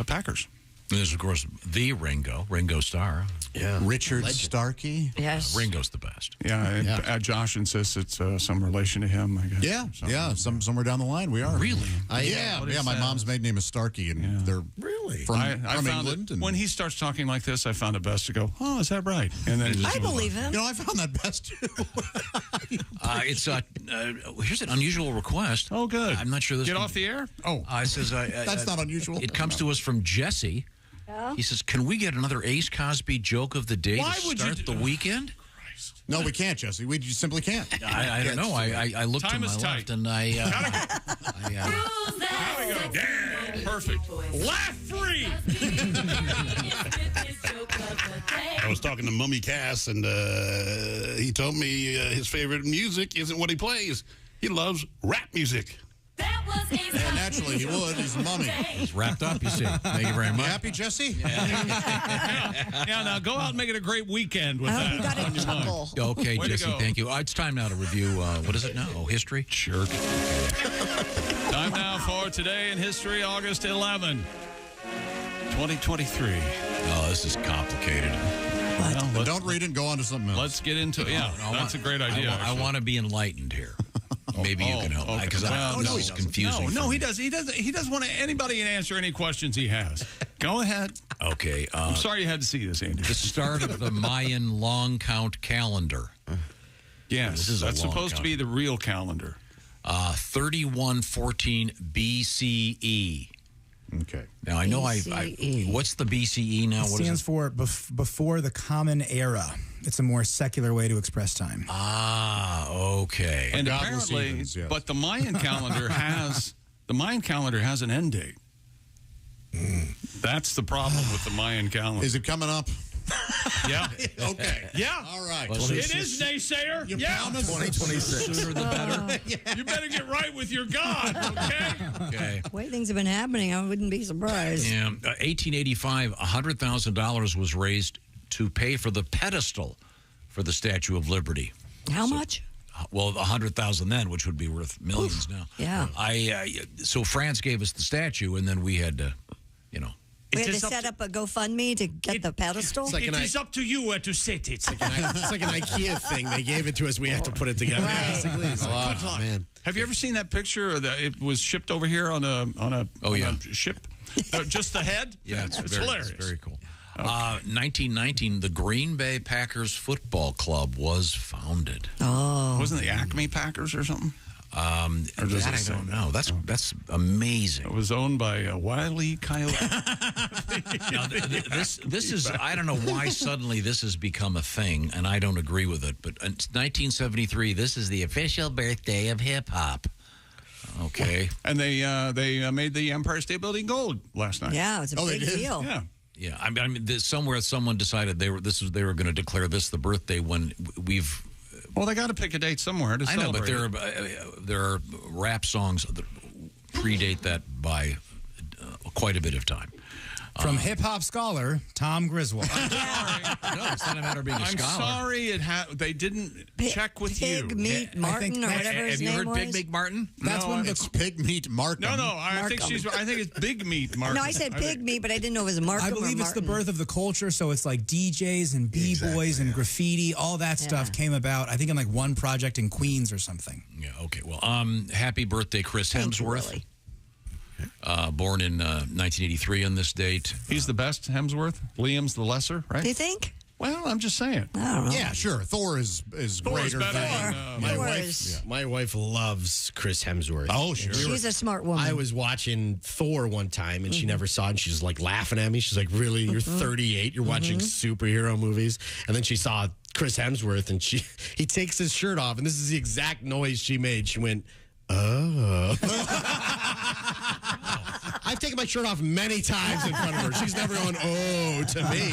Packers. And there's, of course, the Ringo Starr. Yeah. Richard Starkey. Yes. Ringo's the best. Yeah, and Josh insists it's some relation to him, I guess. Yeah, somewhere down the line we are. Really? My mom's maiden name is Starkey, and they're from I found England. it, when he starts talking like this, I found it best to go, oh, is that right? And then just I believe him. You know, I found that best, too. Here's an unusual request. Oh, good. I'm not sure this Get can- off the air? Oh. It says, That's not unusual. It comes to us from Jesse. Yeah. He says, can we get another Ace Cosby joke of the day Why to would you start the weekend? No, we can't, Jesse. We just simply can't. I don't know. I looked Time to my is left tight. and There we go. Yeah, perfect. Laugh free. I was talking to Mummy Cass, and he told me his favorite music isn't what he plays. He loves rap music. Yeah, naturally he would. He's a mummy. He's wrapped up, you see. Thank you very much. You happy, Jesse? Yeah, now go out and make it a great weekend with that. You got on to your mind. chuckle. Okay, Way to Jesse, go. thank you. It's time now to review, what is it now? Oh, history? Sure. Time now for Today in History, August 11, 2023. Oh, this is complicated. Well, Don't read it and go on to something else. Let's get into it. Yeah, that's a great idea. I want to be enlightened here. Maybe you can help me, because this is confusing. No, he does. He doesn't want anybody to answer any questions he has. Go ahead. Okay. I'm sorry you had to see this, Andy. The start of the Mayan long count calendar. Yes, This is a that's long supposed to be the real calendar. 3114 BCE. Okay. Now, I know BCE. what's the BCE now? It What is stands it? for before the Common Era. It's a more secular way to express time. Ah, okay. And Godless apparently, heathens, yes. but the Mayan calendar has an end date. That's the problem with the Mayan calendar. Is it coming up? Yeah. Okay. Yeah. All right. It is, naysayer. Yeah. 2026. Sooner the better. You better get right with your God, okay? Okay. The way things have been happening, I wouldn't be surprised. Yeah. 1885, $100,000 was raised to pay for the pedestal for the Statue of Liberty. How much? Well, 100,000 then, which would be worth millions now. Yeah. So France gave us the statue, and then we had to, We had to set up a GoFundMe to get the pedestal. It is up to you where to sit it. It's like an IKEA thing. They gave it to us. We have to put it together. Right. Basically. It's like, Good luck. man. Have you ever seen that picture? It was shipped over here on a ship. Just the head. Yeah, it's hilarious. It's very cool. 1919, the Green Bay Packers Football Club was founded. Oh. Wasn't the Acme Packers or something? Or that I don't know. That's amazing. It was owned by Wile E. Coyote. Now, this is, I don't know why suddenly this has become a thing, and I don't agree with it, but in 1973, this is the official birthday of hip-hop. Okay. And they made the Empire State Building gold last night. Yeah, it's a big deal. Yeah. Yeah, I mean, somewhere someone decided they were going to declare this the birthday when we've Well, they got to pick a date somewhere to I know, but celebrate. there are rap songs that predate that by quite a bit of time. From hip-hop scholar Tom Griswold. No, it's not a matter of being a I'm scholar. sorry they didn't check with you. Pig Meat Martin or whatever his name was. Have you heard Big Meat Martin? That's no, It's Pig Meat Markham. No, I think it's Big Meat Martin. No, I said Pig Meat, but I didn't know it was Markham I believe or it's the Martin. birth of the culture, so it's like DJs and B-boys and graffiti, all that stuff came about, I think, in like one project in Queens or something. Yeah, okay. Well, happy birthday, Chris Hemsworth. Really. Born in 1983 on this date. He's the best, Hemsworth. Liam's the lesser, right? Do you think? Well, I'm just saying. I don't know. Yeah, sure. Thor is greater better than than, My wife loves Chris Hemsworth. Oh, sure. She's a smart woman. I was watching Thor one time, and she never saw it, and she's like laughing at me. She's like, really? You're 38? You're watching superhero movies? And then she saw Chris Hemsworth, and he takes his shirt off, and this is the exact noise she made. She went, oh. I've taken my shirt off many times in front of her. She's never going, oh, to me.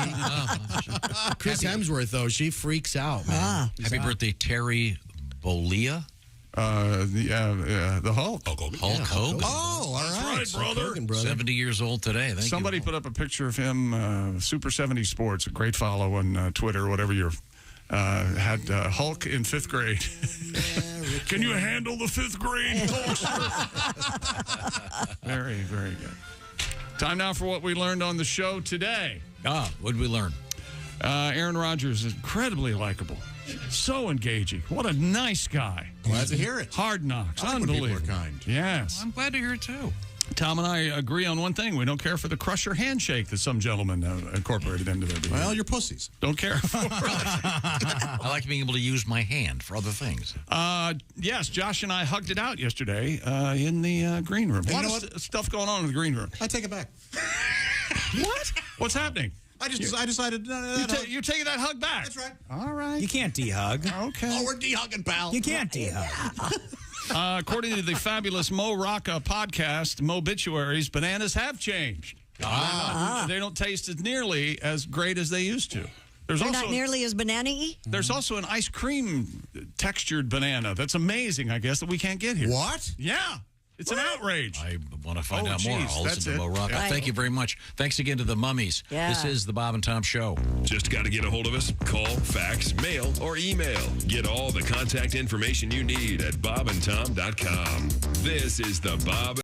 Chris Hemsworth, though, she freaks out, man. Happy birthday, Terry Bollea. The Hulk. Hulk Hogan. Oh, all right, brother. 70 years old today. Thank Somebody you. put up a picture of him, Super 70 Sports, a great follow on Twitter, whatever you're. Had Hulk in 5th grade. Can you handle the 5th grade, Hulkster? Very, very good. Time now for what we learned on the show today. What did we learn? Aaron Rodgers is incredibly likable. So engaging. What a nice guy. Glad to hear it. Hard knocks. I like when Unbelievable. people are kind. Yes. I'm glad to hear it, too. Tom and I agree on one thing. We don't care for the crusher handshake that some gentlemen incorporated into their behavior. Well, you're pussies. Don't care for it. I like being able to use my hand for other things. Yes, Josh and I hugged it out yesterday in the green room. A lot of stuff going on in the green room. I take it back. What? What's happening? I decided. You're taking that hug back. That's right. All right. You can't de-hug. Okay. Oh, we're de-hugging, pal. You can't de-hug. According to the fabulous Mo Rocca podcast, Mobituaries, bananas have changed. They don't taste as nearly as great as they used to. They're not nearly as banana-y? There's also an ice cream textured banana that's amazing, I guess, that we can't get here. What? Yeah. It's an outrage. I want to find out more. Geez, I'll listen to Mo Rocca. Yeah. Thank you very much. Thanks again to the Mummies. Yeah. This is the Bob and Tom Show. Just got to get a hold of us. Call, fax, mail, or email. Get all the contact information you need at bobandtom.com. This is the Bob